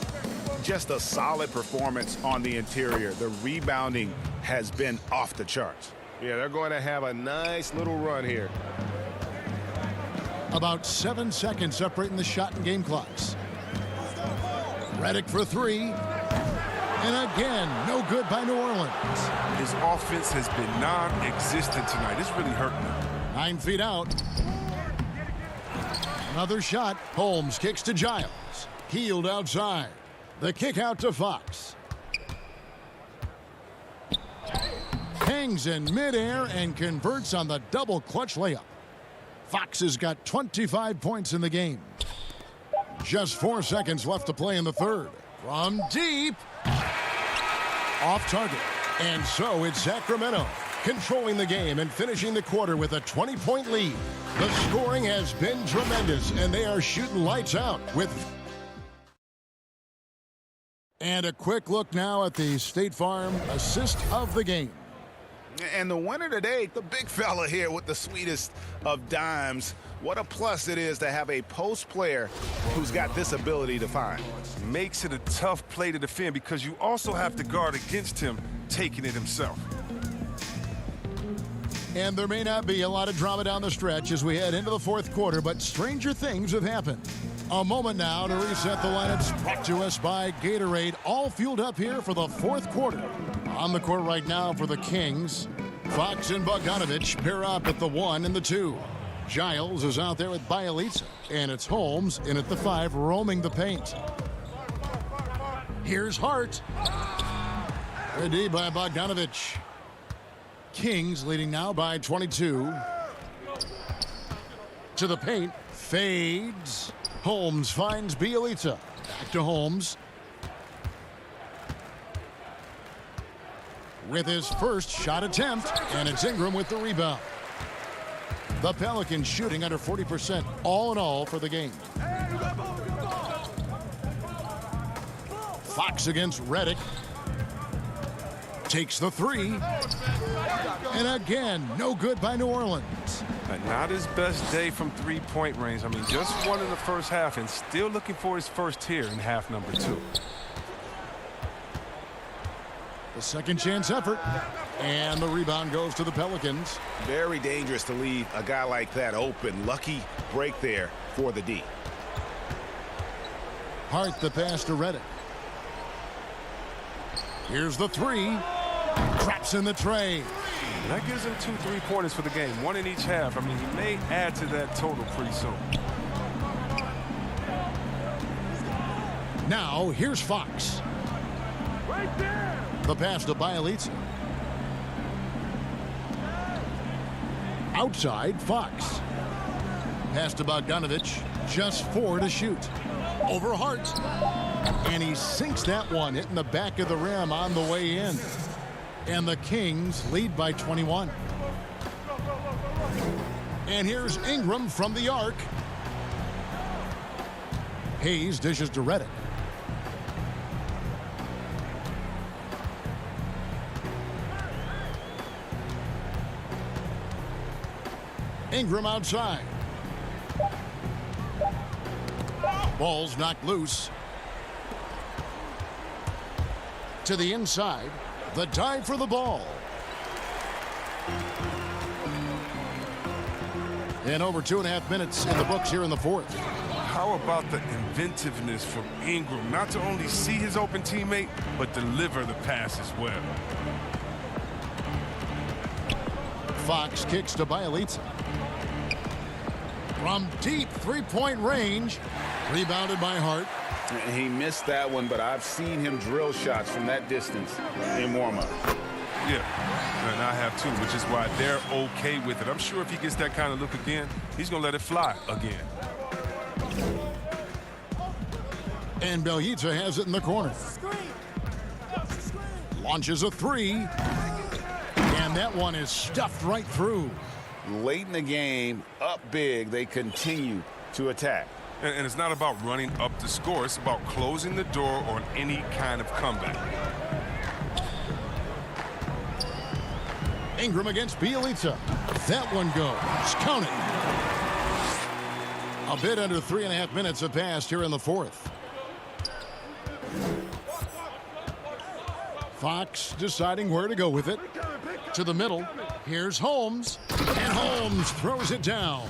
Just a solid performance on the interior. The rebounding has been off the charts. Yeah, they're going to have a nice little run here. About 7 seconds separating the shot and game clocks. Redick for three. And again, no good by New Orleans. His offense has been non-existent tonight. It's really hurting him. 9 feet out. Another shot. Holmes kicks to Giles. Hield outside. The kick out to Fox. Hangs in midair and converts on the double clutch layup. Fox has got 25 points in the game. Just 4 seconds left to play in the third. From deep. Off target. And so it's Sacramento controlling the game and finishing the quarter with a 20-point lead. The scoring has been tremendous, and they are shooting lights out with... And a quick look now at the State Farm assist of the game. And the winner today, the big fella here with the sweetest of dimes. What a plus it is to have a post player who's got this ability to find. Makes it a tough play to defend because you also have to guard against him taking it himself. And there may not be a lot of drama down the stretch as we head into the fourth quarter, but stranger things have happened. A moment now to reset the lineups brought to us by Gatorade, all fueled up here for the fourth quarter. On the court right now for the Kings, Fox and Bogdanovich pair up at the 1 and the 2. Giles is out there with Bielitsa, and it's Holmes in at the 5, roaming the paint. Here's Hart. Ready by Bogdanovich. Kings leading now by 22. To the paint, fades. Holmes finds Bielitsa. Back to Holmes. With his first shot attempt, and it's Ingram with the rebound. The Pelicans shooting under 40% all in all for the game. Fox against Redick. Takes the 3. And again, no good by New Orleans. Not his best day from three-point range. I mean, just one in the first half and still looking for his first here in half number 2. The second chance effort. And the rebound goes to the Pelicans. Very dangerous to leave a guy like that open. Lucky break there for the D. Hart the pass to Redick. Here's the 3. Traps in the tray. And that gives him 2 3-pointers for the game, 1 in each half. I mean, he may add to that total pretty soon. Now, here's Fox. Right there. The pass to Bielitsa. Outside, Fox. Pass to Bogdanovich. Just 4 to shoot. Over Hart. And he sinks that one, hitting the back of the rim on the way in. And the Kings lead by 21. And here's Ingram from the arc. Hayes dishes to Redick. Ingram outside. Ball's knocked loose. To the inside. The dive for the ball. And over 2.5 minutes in the books here in the fourth. How about the inventiveness from Ingram? Not to only see his open teammate, but deliver the pass as well. Fox kicks to Bielitsa. From deep three-point range. Rebounded by Hart. He missed that one, but I've seen him drill shots from that distance in warm-up. Yeah, and I have too, which is why they're okay with it. I'm sure if he gets that kind of look again, he's going to let it fly again. And Bielitsa has it in the corner. Launches a 3. And that one is stuffed right through. Late in the game, up big, they continue to attack. And it's not about running up the score. It's about closing the door on any kind of comeback. Ingram against Bielitsa. That one goes. Count it. A bit under 3.5 minutes have passed here in the fourth. Fox deciding where to go with it. To the middle. Here's Holmes. And Holmes throws it down.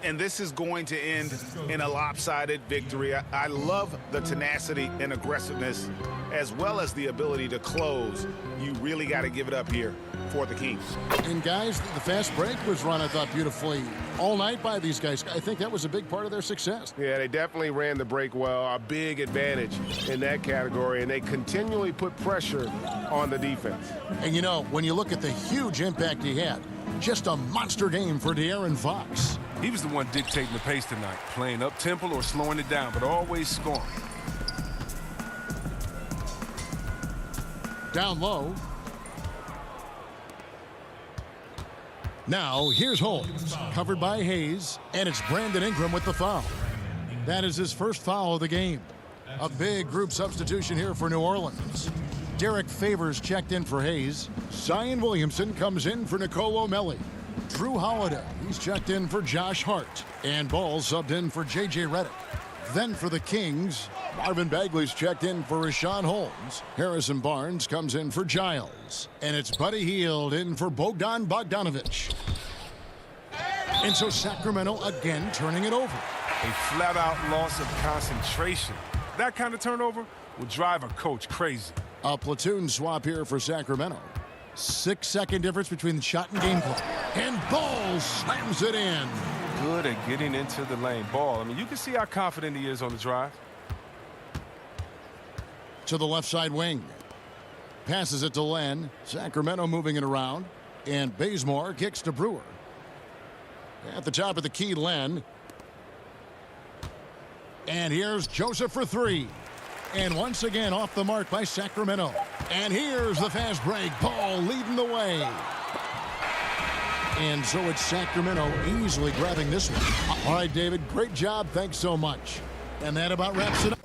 And this is going to end in a lopsided victory. I love the tenacity and aggressiveness as well as the ability to close. You really got to give it up here for the Kings. And guys, the fast break was run, I thought, beautifully all night by these guys. I think that was a big part of their success. Yeah, they definitely ran the break well. A big advantage in that category, and they continually put pressure on the defense. And you know, when you look at the huge impact he had, just a monster game for De'Aaron Fox. He was the one dictating the pace tonight, playing up-tempo or slowing it down, but always scoring. Down low. Now, here's Holmes, covered by Hayes, and it's Brandon Ingram with the foul. That is his first foul of the game. A big group substitution here for New Orleans. Derek Favors checked in for Hayes. Zion Williamson comes in for Nicolo Melli. Drew Holiday, he's checked in for Josh Hart. And Ball subbed in for J.J. Redick. Then for the Kings, Marvin Bagley's checked in for Rashawn Holmes. Harrison Barnes comes in for Giles. And it's Buddy Hield in for Bogdan Bogdanovic. And so Sacramento again turning it over. A flat-out loss of concentration. That kind of turnover will drive a coach crazy. A platoon swap here for Sacramento. 6-second difference between the shot and game clock. And Ball slams it in. Good at getting into the lane. Ball, I mean, you can see how confident he is on the drive. To the left side wing. Passes it to Len. Sacramento moving it around. And Bazemore kicks to Brewer. At the top of the key, Len. And here's Joseph for three. And once again off the mark by Sacramento. And here's the fast break. Ball leading the way. And so it's Sacramento easily grabbing this one. All right, David, great job. Thanks so much. And that about wraps it up.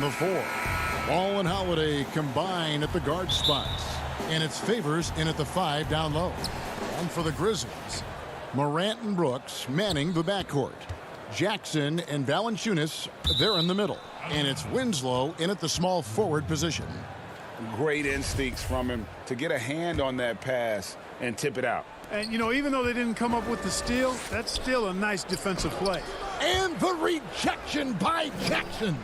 and the 4. Ball and Holiday combine at the guard spots. And it's Favors in at the 5 down low. And for the Grizzlies, Morant and Brooks manning the backcourt. Jackson and Valanciunas, they're in the middle. And it's Winslow in at the small forward position. Great instincts from him to get a hand on that pass and tip it out. And, you know, even though they didn't come up with the steal, that's still a nice defensive play. And the rejection by Jackson.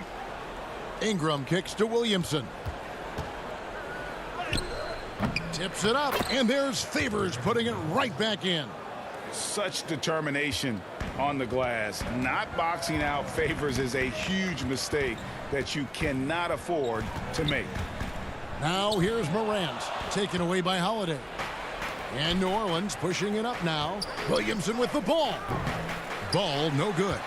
Ingram kicks to Williamson. Tips it up, and there's Favors putting it right back in. Such determination on the glass. Not boxing out Favors is a huge mistake that you cannot afford to make. Now here's Morant, taken away by Holiday. And New Orleans pushing it up now. Williamson with the ball. Ball no good.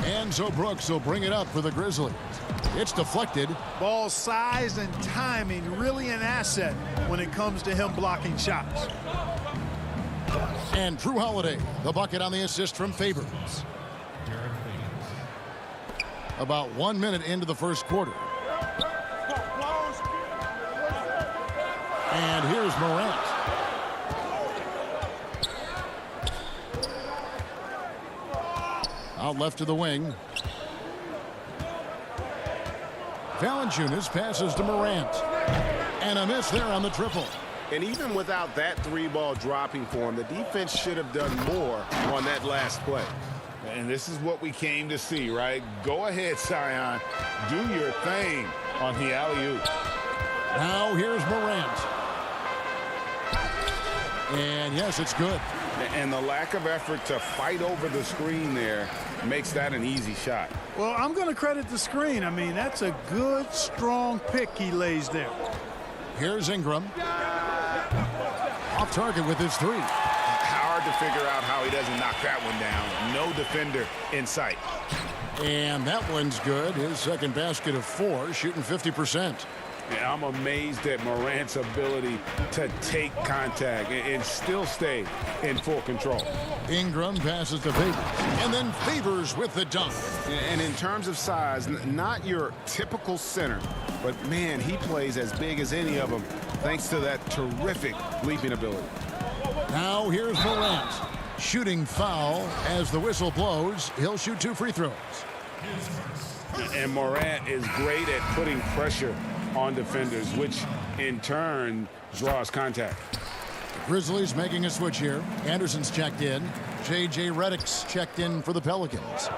And so Brooks will bring it up for the Grizzlies. It's deflected. Ball size and timing really an asset when it comes to him blocking shots. And Drew Holiday, the bucket on the assist from Favors. About 1 minute into the first quarter. And here's Morant. Out left to the wing. Valanciunas passes to Morant. And a miss there on the triple. And even without that 3-ball dropping for him, the defense should have done more on that last play. And this is what we came to see, right? Go ahead, Zion. Do your thing on the alley-oop. Now here's Morant. And yes, it's good. And the lack of effort to fight over the screen there makes that an easy shot. Well, I'm going to credit the screen. I mean, that's a good, strong pick he lays there. Here's Ingram. Off target with his 3. Hard to figure out how he doesn't knock that one down. No defender in sight. And that one's good. His second basket of 4, shooting 50%. Yeah, I'm amazed at Morant's ability to take contact and still stay in full control. Ingram passes to Favors. And then Favors with the dunk. And in terms of size, not your typical center, but man, he plays as big as any of them thanks to that terrific leaping ability. Now here's Morant. Shooting foul as the whistle blows. He'll shoot 2 free throws. And Morant is great at putting pressure on defenders, which in turn draws contact. The Grizzlies making a switch here. Anderson's checked in. J.J. Redick's checked in for the Pelicans.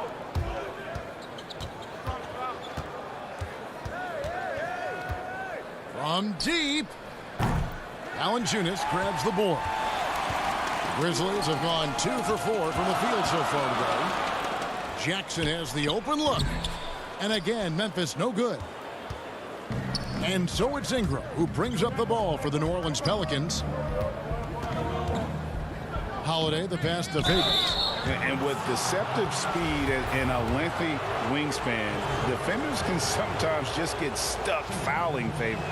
From deep, Valanciunas grabs the board. The Grizzlies have gone 2 for 4 from the field so far today. Jackson has the open look. And again, Memphis no good. And so it's Ingram who brings up the ball for the New Orleans Pelicans. Holiday, the pass to Favors. And with deceptive speed and a lengthy wingspan, defenders can sometimes just get stuck fouling Favors.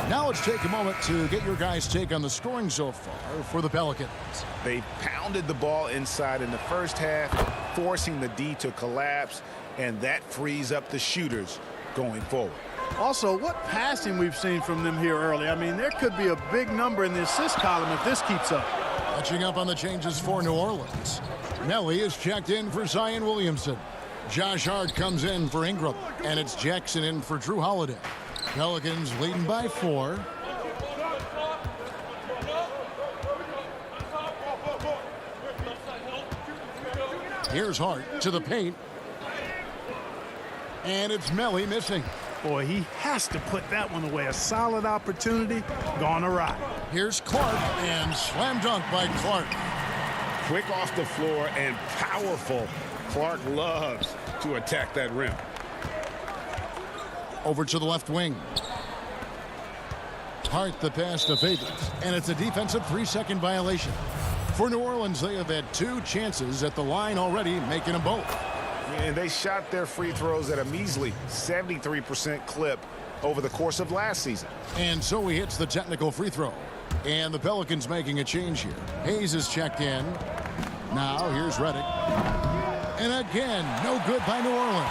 Now let's take a moment to get your guys' take on the scoring so far for the Pelicans. They pounded the ball inside in the first half, forcing the D to collapse, and that frees up the shooters going forward. Also, what passing we've seen from them here early. I mean, there could be a big number in the assist column if this keeps up. Catching up on the changes for New Orleans. Nelly is checked in for Zion Williamson. Josh Hart comes in for Ingram. And it's Jackson in for Drew Holiday. Pelicans leading by 4. Here's Hart to the paint. And it's Melly missing. Boy, he has to put that one away. A solid opportunity gone awry. Here's Clark, and slam dunk by Clark. Quick off the floor and powerful. Clark loves to attack that rim. Over to the left wing. Hart the pass to Favors, and it's a defensive 3-second violation. For New Orleans, they have had 2 chances at the line already, making them both. And they shot their free throws at a measly 73% clip over the course of last season. And so he hits the technical free throw. And the Pelicans making a change here. Hayes is checked in. Now here's Redick. And again, no good by New Orleans.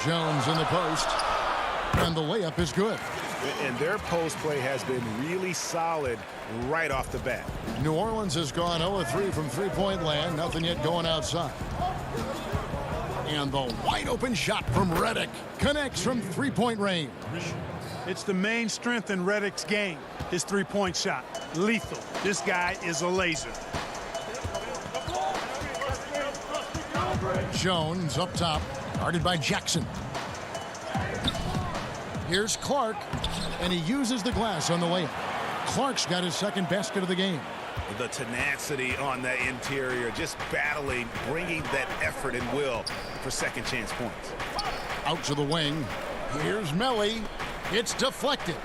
Jones in the post. And the layup is good. And their post play has been really solid right off the bat. New Orleans has gone 0-3 from three-point land. Nothing yet going outside. And the wide open shot from Redick connects from three-point range. It's the main strength in Redick's game. His three-point shot. Lethal. This guy is a laser. Jones up top, guarded by Jackson. Here's Clark, and he uses the glass on the layup. Clark's got his second basket of the game. The tenacity on that interior, just battling, bringing that effort and will for second chance points. Out to the wing. Here's Melly. It's deflected.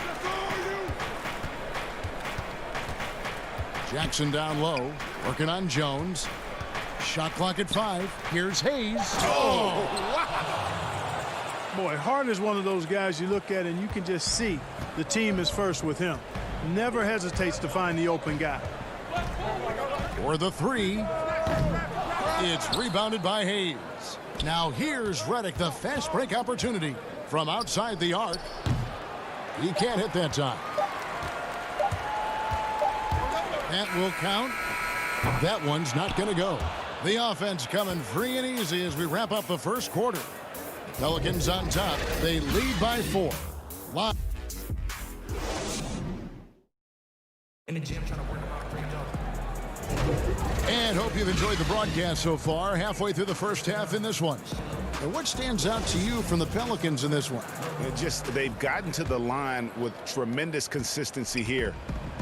Jackson down low, working on Jones. Shot clock at 5. Here's Hayes. Oh, wow. Boy, Hart is one of those guys you look at and you can just see the team is first with him. Never hesitates to find the open guy. For the 3. It's rebounded by Hayes. Now here's Redick, the fast break opportunity from outside the arc. He can't hit that time. That will count. That one's not going to go. The offense coming free and easy as we wrap up the first quarter. Pelicans on top. They lead by 4. Live. In the gym trying to work about 3 And hope you've enjoyed the broadcast so far. Halfway through the first half in this one. And what stands out to you from the Pelicans in this one? They've gotten to the line with tremendous consistency here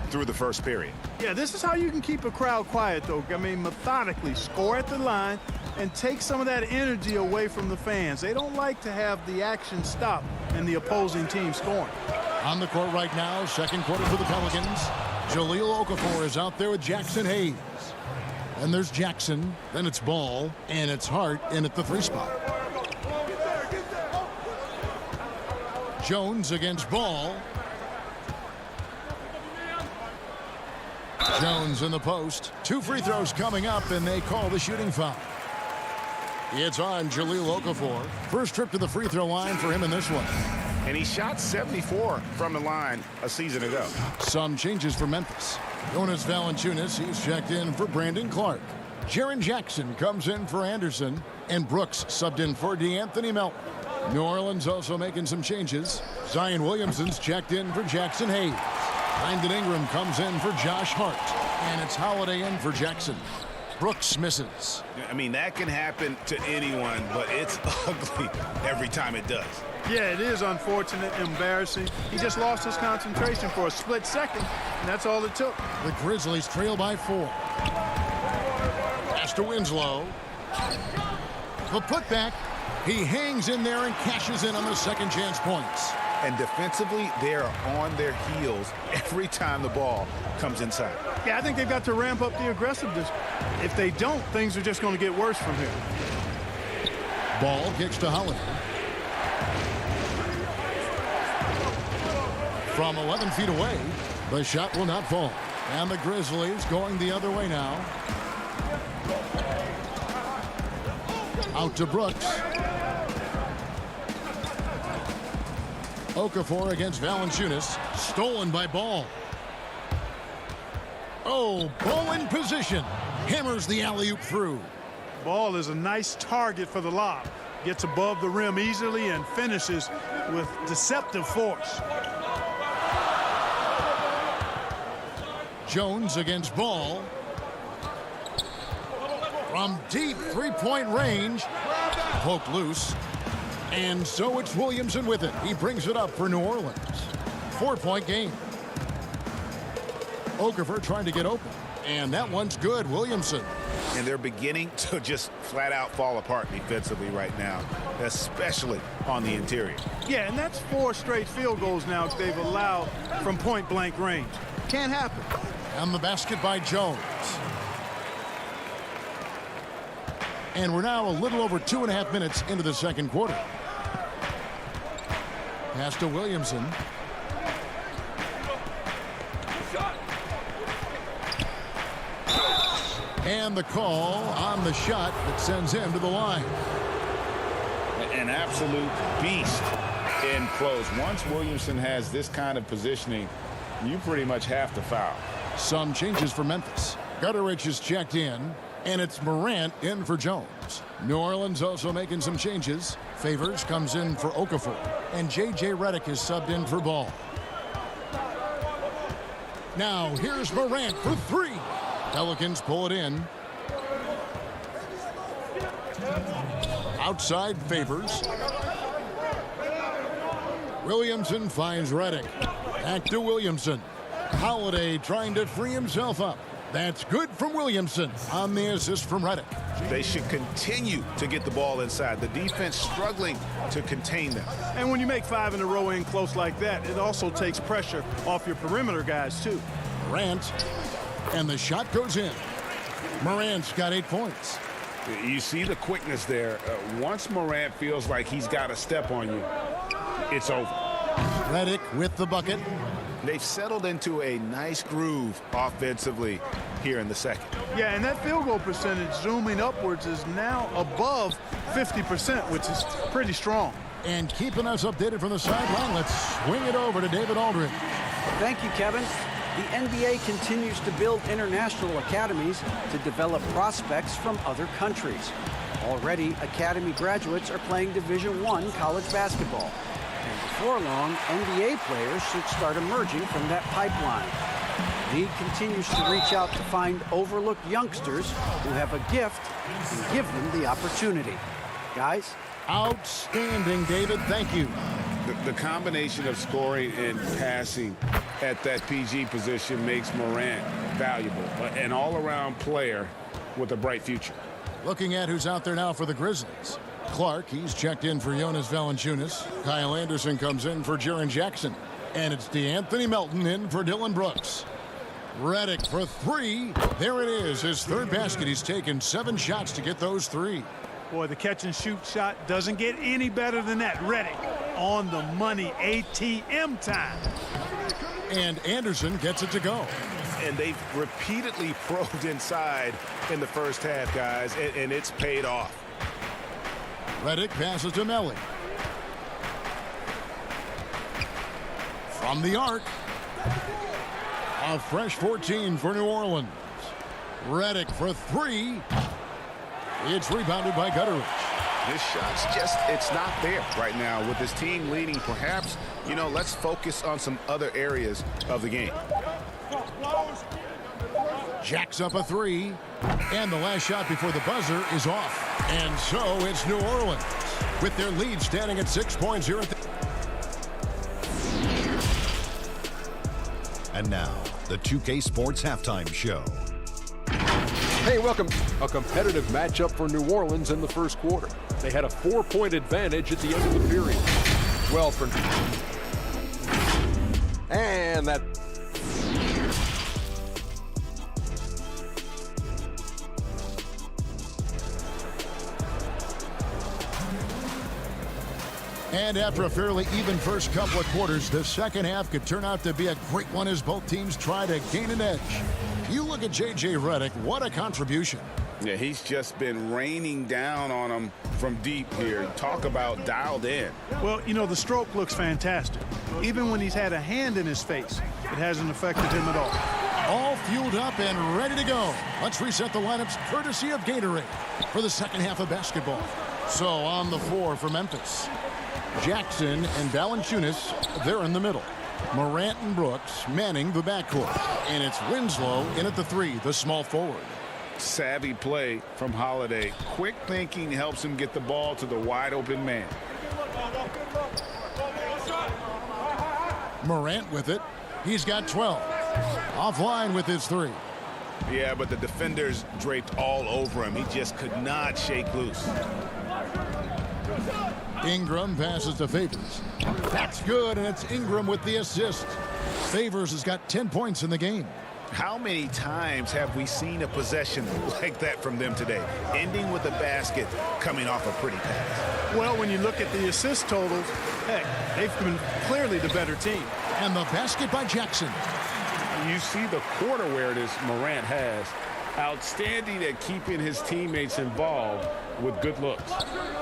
through the first period. Yeah, this is how you can keep a crowd quiet, though. I mean, methodically score at the line and take some of that energy away from the fans. They don't like to have the action stop and the opposing team scoring. On the court right now, second quarter for the Pelicans. Jahlil Okafor is out there with Jackson Hayes. And there's Jackson, then it's Ball, and it's Hart in at the 3 spot. Jones against Ball. Jones in the post. 2 free throws coming up, and they call the shooting foul. It's on Jahlil Okafor. First trip to the free throw line for him in this one. And he shot 74 from the line a season ago. Some changes for Memphis. Jonas Valanciunas, he's checked in for Brandon Clark. Jaren Jackson comes in for Anderson. And Brooks subbed in for DeAnthony Melton. New Orleans also making some changes. Zion Williamson's checked in for Jackson Hayes. Brandon Ingram comes in for Josh Hart. And it's Holiday in for Jackson. Brooks misses. I mean, that can happen to anyone, but it's ugly every time it does. Yeah, it is unfortunate, embarrassing. He just lost his concentration for a split second, and that's all it took. The Grizzlies trail by 4. Pass to Winslow. The putback. He hangs in there and cashes in on the second chance points. And defensively, they are on their heels every time the ball comes inside. Yeah, I think they've got to ramp up the aggressiveness. If they don't, things are just going to get worse from here. Ball kicks to Holiday. From 11 feet away, the shot will not fall. And the Grizzlies going the other way now. Out to Brooks. Okafor against Valanciunas. Stolen by Ball. Oh, Ball in position. Hammers the alley-oop through. Ball is a nice target for the lob. Gets above the rim easily and finishes with deceptive force. Jones against Ball. From deep three-point range. Poked loose. And so it's Williamson with it. He brings it up for New Orleans. 4-point game. Okafor trying to get open. And that one's good. Williamson. And they're beginning to just flat out fall apart defensively right now, especially on the interior. Yeah, and that's 4 straight field goals now they've allowed from point-blank range. Can't happen. And the basket by Jones. And we're now a little over 2.5 minutes into the second quarter. Pass to Williamson. And the call on the shot that sends him to the line. An absolute beast in close. Once Williamson has this kind of positioning, you pretty much have to foul. Some changes for Memphis. Gutterich is checked in, and it's Morant in for Jones. New Orleans also making some changes. Favors comes in for Okafor, and J.J. Redick is subbed in for Ball. Now here's Morant for three. Pelicans pull it in. Outside Favors. Williamson finds Redick. Back to Williamson. Holiday trying to free himself up. That's good from Williamson on the assist from Redick. They should continue to get the ball inside. The defense struggling to contain them. And when you make 5 in a row in close like that, it also takes pressure off your perimeter guys, too. Morant, and the shot goes in. Morant's got 8 points. You see the quickness there. Once Morant feels like he's got a step on you, it's over. Redick with the bucket. They've settled into a nice groove offensively here in the second. Yeah, and that field goal percentage zooming upwards is now above 50%, which is pretty strong. And keeping us updated from the sideline, let's swing it over to David Aldridge. Thank you, Kevin. The NBA continues to build international academies to develop prospects from other countries. Already, academy graduates are playing Division I college basketball. And before long, NBA players should start emerging from that pipeline. The league continues to reach out to find overlooked youngsters who have a gift and give them the opportunity. Guys? Outstanding, David. Thank you. The combination of scoring and passing at that PG position makes Morant valuable. An all-around player with a bright future. Looking at who's out there now for the Grizzlies. Clark, he's checked in for Jonas Valanciunas. Kyle Anderson comes in for Jaren Jackson. And it's DeAnthony Melton in for Dylan Brooks. Redick for three. There it is, his third basket. He's taken 7 shots to get those 3. Boy, the catch-and-shoot shot doesn't get any better than that. Redick on the money, ATM time. And Anderson gets it to go. And they've repeatedly probed inside in the first half, guys, and it's paid off. Redick passes to Melly. From the arc. A fresh 14 for New Orleans. Redick for 3. It's rebounded by Gutterich. This shot's just, it's not there right now with this team leading. Perhaps, you know, let's focus on some other areas of the game. Jacks up a 3. And the last shot before the buzzer is off. And so it's New Orleans with their lead standing at 6 points here at the... And now, the 2K Sports Halftime Show. Hey, welcome. A competitive matchup for New Orleans in the first quarter. They had a 4-point advantage at the end of the period. Well, for... And that... And after a fairly even first couple of quarters, the second half could turn out to be a great one as both teams try to gain an edge. You look at J.J. Redick, what a contribution. Yeah, he's just been raining down on them from deep here. Talk about dialed in. Well, you know, the stroke looks fantastic. Even when he's had a hand in his face, it hasn't affected him at all. All fueled up and ready to go. Let's reset the lineups courtesy of Gatorade for the second half of basketball. So on the floor for Memphis, Jackson and Valanciunas, they're in the middle. Morant and Brooks manning the backcourt. And it's Winslow in at the 3, the small forward. Savvy play from Holiday. Quick thinking helps him get the ball to the wide open man. Morant with it. He's got 12. Offline with his 3. Yeah, but the defenders draped all over him. He just could not shake loose. Ingram passes to Favors. That's good, and it's Ingram with the assist. Favors has got 10 points in the game. How many times have we seen a possession like that from them today, ending with a basket coming off a pretty pass? Well, when you look at the assist totals, heck, they've been clearly the better team. And the basket by Jackson. You see the court awareness Morant has. Outstanding at keeping his teammates involved with good looks.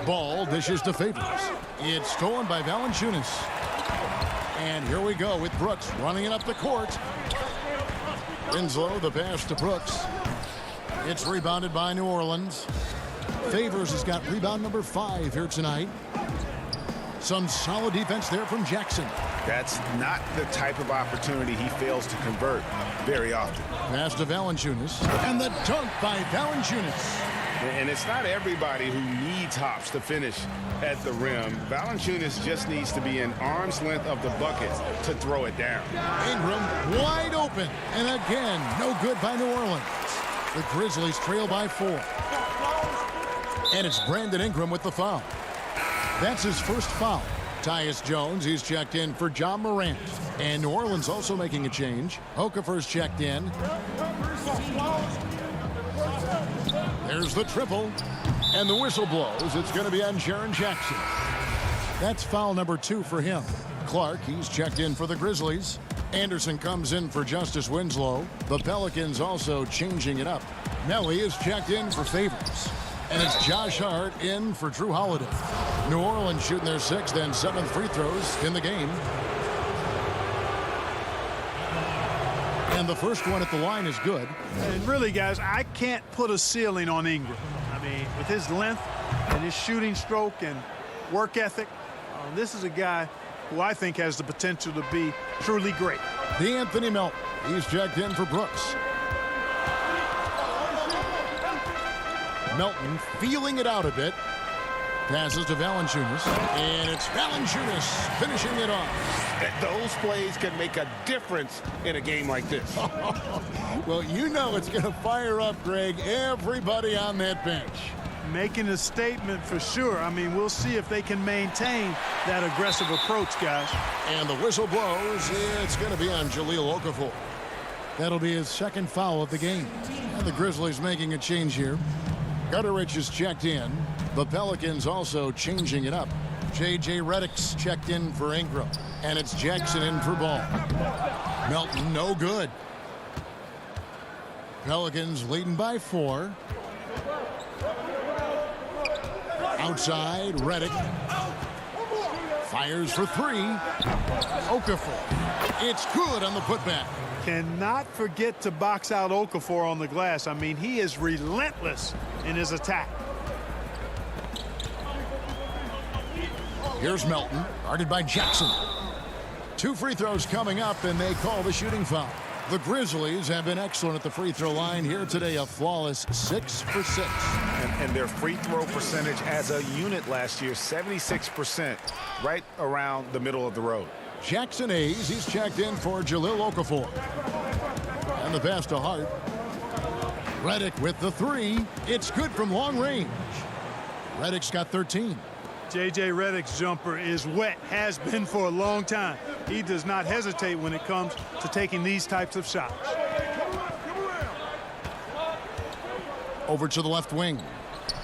Ball dishes to Favors. It's stolen by Valanciunas. And here we go with Brooks running it up the court. Winslow, the pass to Brooks. It's rebounded by New Orleans. Favors has got rebound number 5 here tonight. Some solid defense there from Jackson. That's not the type of opportunity he fails to convert very often. Pass to Valanciunas. And the dunk by Valanciunas. And it's not everybody who needs hops to finish at the rim. Valanciunas just needs to be an arm's length of the bucket to throw it down. Ingram wide open. And again, no good by New Orleans. The Grizzlies trail by 4. And it's Brandon Ingram with the foul. That's his first foul. Tyus Jones, he's checked in for John Morant. And New Orleans also making a change. Okafor's checked in. There's the triple. And the whistle blows. It's going to be on Jaren Jackson. That's foul number 2 for him. Clark, he's checked in for the Grizzlies. Anderson comes in for Justice Winslow. The Pelicans also changing it up. Nelly is checked in for Favors. And it's Josh Hart in for Drew Holiday. New Orleans shooting their 6th and 7th free throws in the game. And the first one at the line is good. And really, guys, I can't put a ceiling on Ingram. I mean, with his length and his shooting stroke and work ethic, this is a guy who I think has the potential to be truly great. D'Anthony Melton, he's checked in for Brooks. Melton feeling it out a bit. Passes to Valanciunas. And it's Valanciunas finishing it off. Those plays can make a difference in a game like this. Well, you know it's going to fire up, Greg, everybody on that bench. Making a statement for sure. I mean, we'll see if they can maintain that aggressive approach, guys. And the whistle blows. It's going to be on Jahlil Okafor. That'll be his 2nd foul of the game. And the Grizzlies making a change here. Gutterich is checked in. The Pelicans also changing it up. J.J. Redick's checked in for Ingram. And it's Jackson in for Ball. Melton, no good. Pelicans leading by 4. Outside, Redick. Fires for 3. Okafor. It's good on the putback. Cannot forget to box out Okafor on the glass. I mean, he is relentless in his attack. Here's Melton, guarded by Jackson. 2 free throws coming up, and they call the shooting foul. The Grizzlies have been excellent at the free throw line here today, a flawless 6 for 6. And their free throw percentage as a unit last year, 76%, right around the middle of the road. Jackson Hayes, he's checked in for Jahlil Okafor. And the pass to Hart. Redick with the 3. It's good from long range. Redick's got 13. J.J. Redick's jumper is wet, has been for a long time. He does not hesitate when it comes to taking these types of shots. Over to the left wing.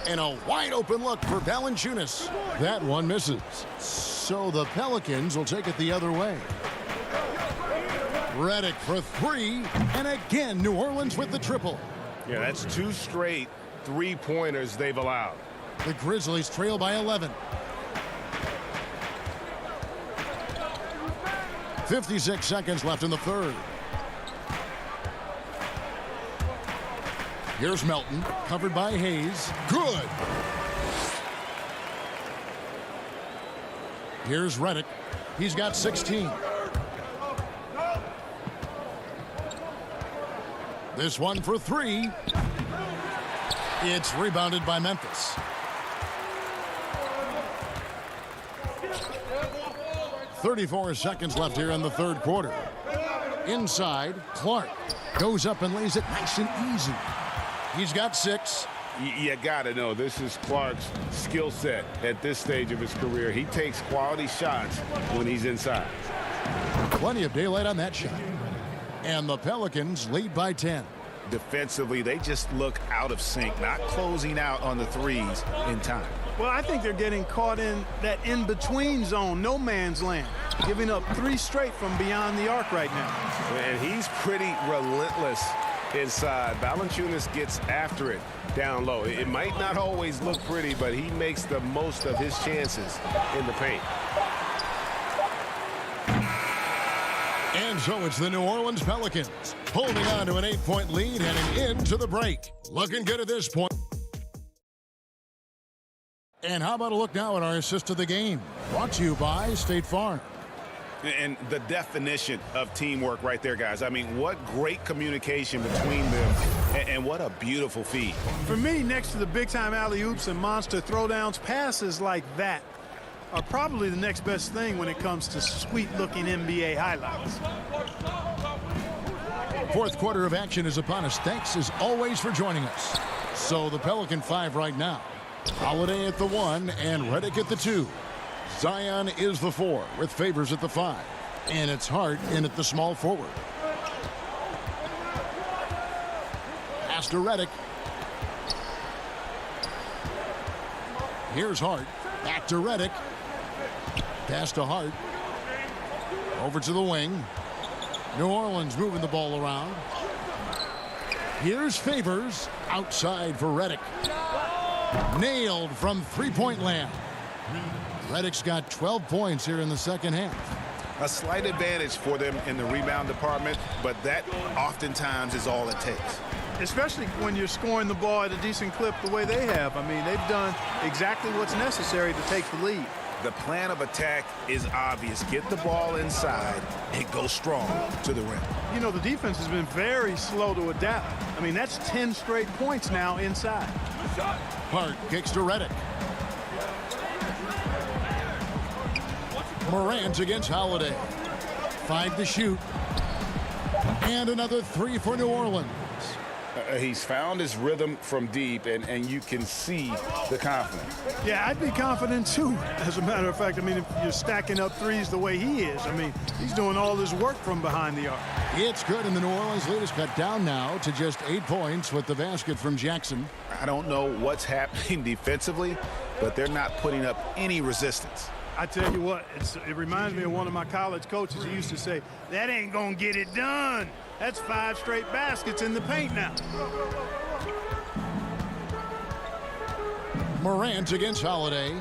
And a wide open look for Valanciunas. That one misses. So the Pelicans will take it the other way. Redick for 3. And again, New Orleans with the triple. Yeah, that's 2 straight 3-pointers they've allowed. The Grizzlies trail by 11. 56 seconds left in the 3rd. Here's Melton, covered by Hayes. Good. Here's Redick. He's got 16. This one for 3. It's rebounded by Memphis. 34 seconds left here in the 3rd quarter. Inside, Clark goes up and lays it nice and easy. He's got 6. You got to know this is Clark's skill set at this stage of his career. He takes quality shots when he's inside. Plenty of daylight on that shot. And the Pelicans lead by 10. Defensively, they just look out of sync, not closing out on the 3s in time. Well, I think they're getting caught in that in-between zone, no man's land, giving up 3 straight from beyond the arc right now. And he's pretty relentless inside. Valanciunas gets after it down low. It might not always look pretty, but he makes the most of his chances in the paint. And so it's the New Orleans Pelicans holding on to an 8-point lead heading into the break. Looking good at this point. And how about a look now at our assist of the game? Brought to you by State Farm. And the definition of teamwork right there, guys. I mean, what great communication between them, and what a beautiful feed. For me, next to the big-time alley-oops and monster throwdowns, passes like that are probably the next best thing when it comes to sweet-looking NBA highlights. Fourth quarter of action is upon us. Thanks, as always, for joining us. So the Pelican 5 right now. Holiday at the 1 and Redick at the 2. Zion is the 4 with Favors at the 5. And it's Hart in at the small forward. Pass to Redick. Here's Hart. Back to Redick. Pass to Hart. Over to the wing. New Orleans moving the ball around. Here's Favors. Outside for Redick. Nailed from three-point land. Redick's got 12 points here in the second half. A slight advantage for them in the rebound department, but that oftentimes is all it takes. Especially when you're scoring the ball at a decent clip the way they have. I mean, they've done exactly what's necessary to take the lead. The plan of attack is obvious. Get the ball inside and go strong to the rim. You know, the defense has been very slow to adapt. I mean, that's 10 straight points now inside. Hart kicks to Redick. Morant against Holiday. 5 to shoot. And another 3 for New Orleans. He's found his rhythm from deep, and you can see the confidence. Yeah, I'd be confident too, as a matter of fact. I mean, if you're stacking up threes the way he is, I mean, he's doing all this work from behind the arc. It's good, and the New Orleans lead is cut down now to just 8 points with the basket from Jackson. I don't know what's happening defensively, but they're not putting up any resistance. I tell you what, it reminds me of one of my college coaches. He used to say, that ain't gonna get it done. That's 5 straight baskets in the paint now. Morant against Holiday.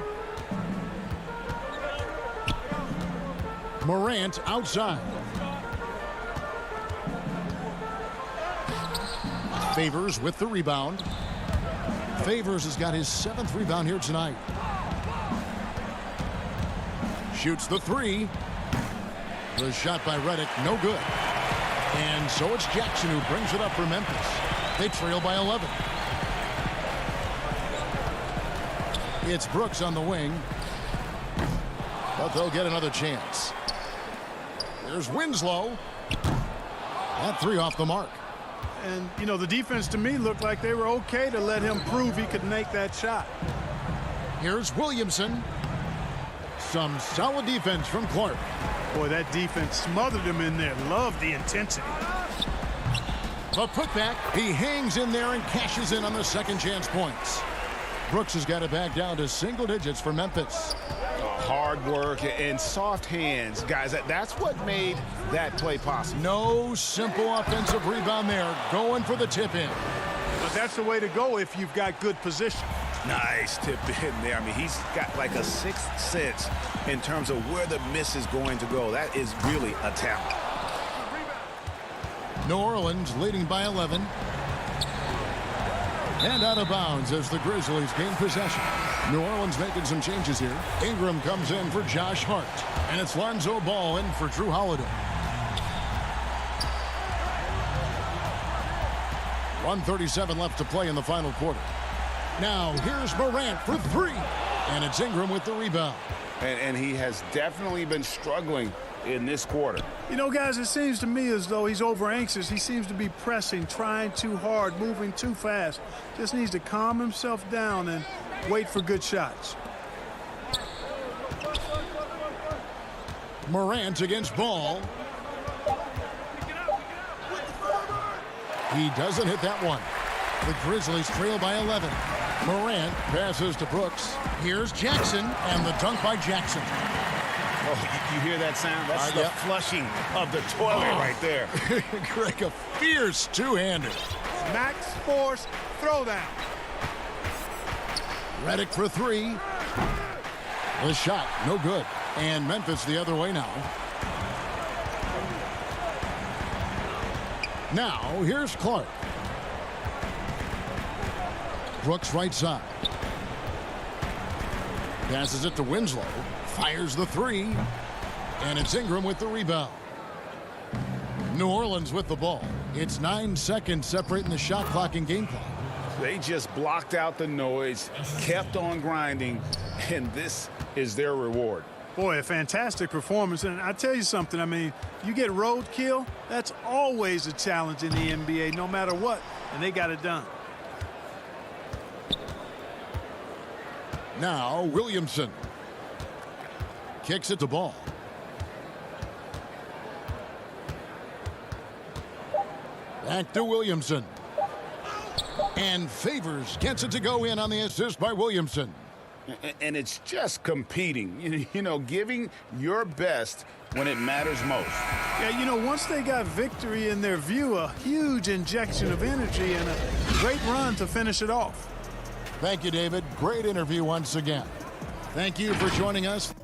Morant outside. Favors with the rebound. Favors has got his 7th rebound here tonight. Shoots the 3. The shot by Redick, no good. And so it's Jackson who brings it up for Memphis. They trail by 11. It's Brooks on the wing. But they'll get another chance. There's Winslow. That 3 off the mark. And, you know, the defense to me looked like they were okay to let him prove he could make that shot. Here's Williamson. Some solid defense from Clark. Boy, that defense smothered him in there. Love the intensity. The putback. He hangs in there and cashes in on the second chance points. Brooks has got it back down to single digits for Memphis. Hard work and soft hands. Guys, that's what made that play possible. No simple offensive rebound there. Going for the tip-in. But that's the way to go if you've got good position. Nice tip in there. I mean, he's got like a 6th sense in terms of where the miss is going to go. That is really a talent. New Orleans leading by 11. And out of bounds as the Grizzlies gain possession. New Orleans making some changes here. Ingram comes in for Josh Hart. And it's Lonzo Ball in for Drew Holiday. 1:37 left to play in the final quarter. Now here's Morant for 3. And it's Ingram with the rebound. And he has definitely been struggling in this quarter. You know, guys, it seems to me as though he's over anxious. He seems to be pressing, trying too hard, moving too fast. Just needs to calm himself down and wait for good shots. Morant against Ball. He doesn't hit that one. The Grizzlies trail by 11. Morant passes to Brooks. Here's Jackson, and the dunk by Jackson. Oh, you hear that sound? That's the flushing of the toilet right there. Greg, a fierce two-hander. Max force throwdown. Reddick for three. The shot, no good. And Memphis the other way now. Now, here's Clark. Brooks right side. Passes it to Winslow. Fires the three. And it's Ingram with the rebound. New Orleans with the ball. It's 9 seconds separating the shot clock and game clock. They just blocked out the noise, kept on grinding, and this is their reward. Boy, a fantastic performance. And I tell you something, I mean, you get roadkill, that's always a challenge in the NBA, no matter what, and they got it done. Now, Williamson. Kicks it to ball. Back to Williamson. And Favors gets it to go in on the assist by Williamson. And it's just competing, you know, giving your best when it matters most. Yeah, you know, once they got victory in their view, a huge injection of energy and a great run to finish it off. Thank you, David. Great interview once again. Thank you for joining us.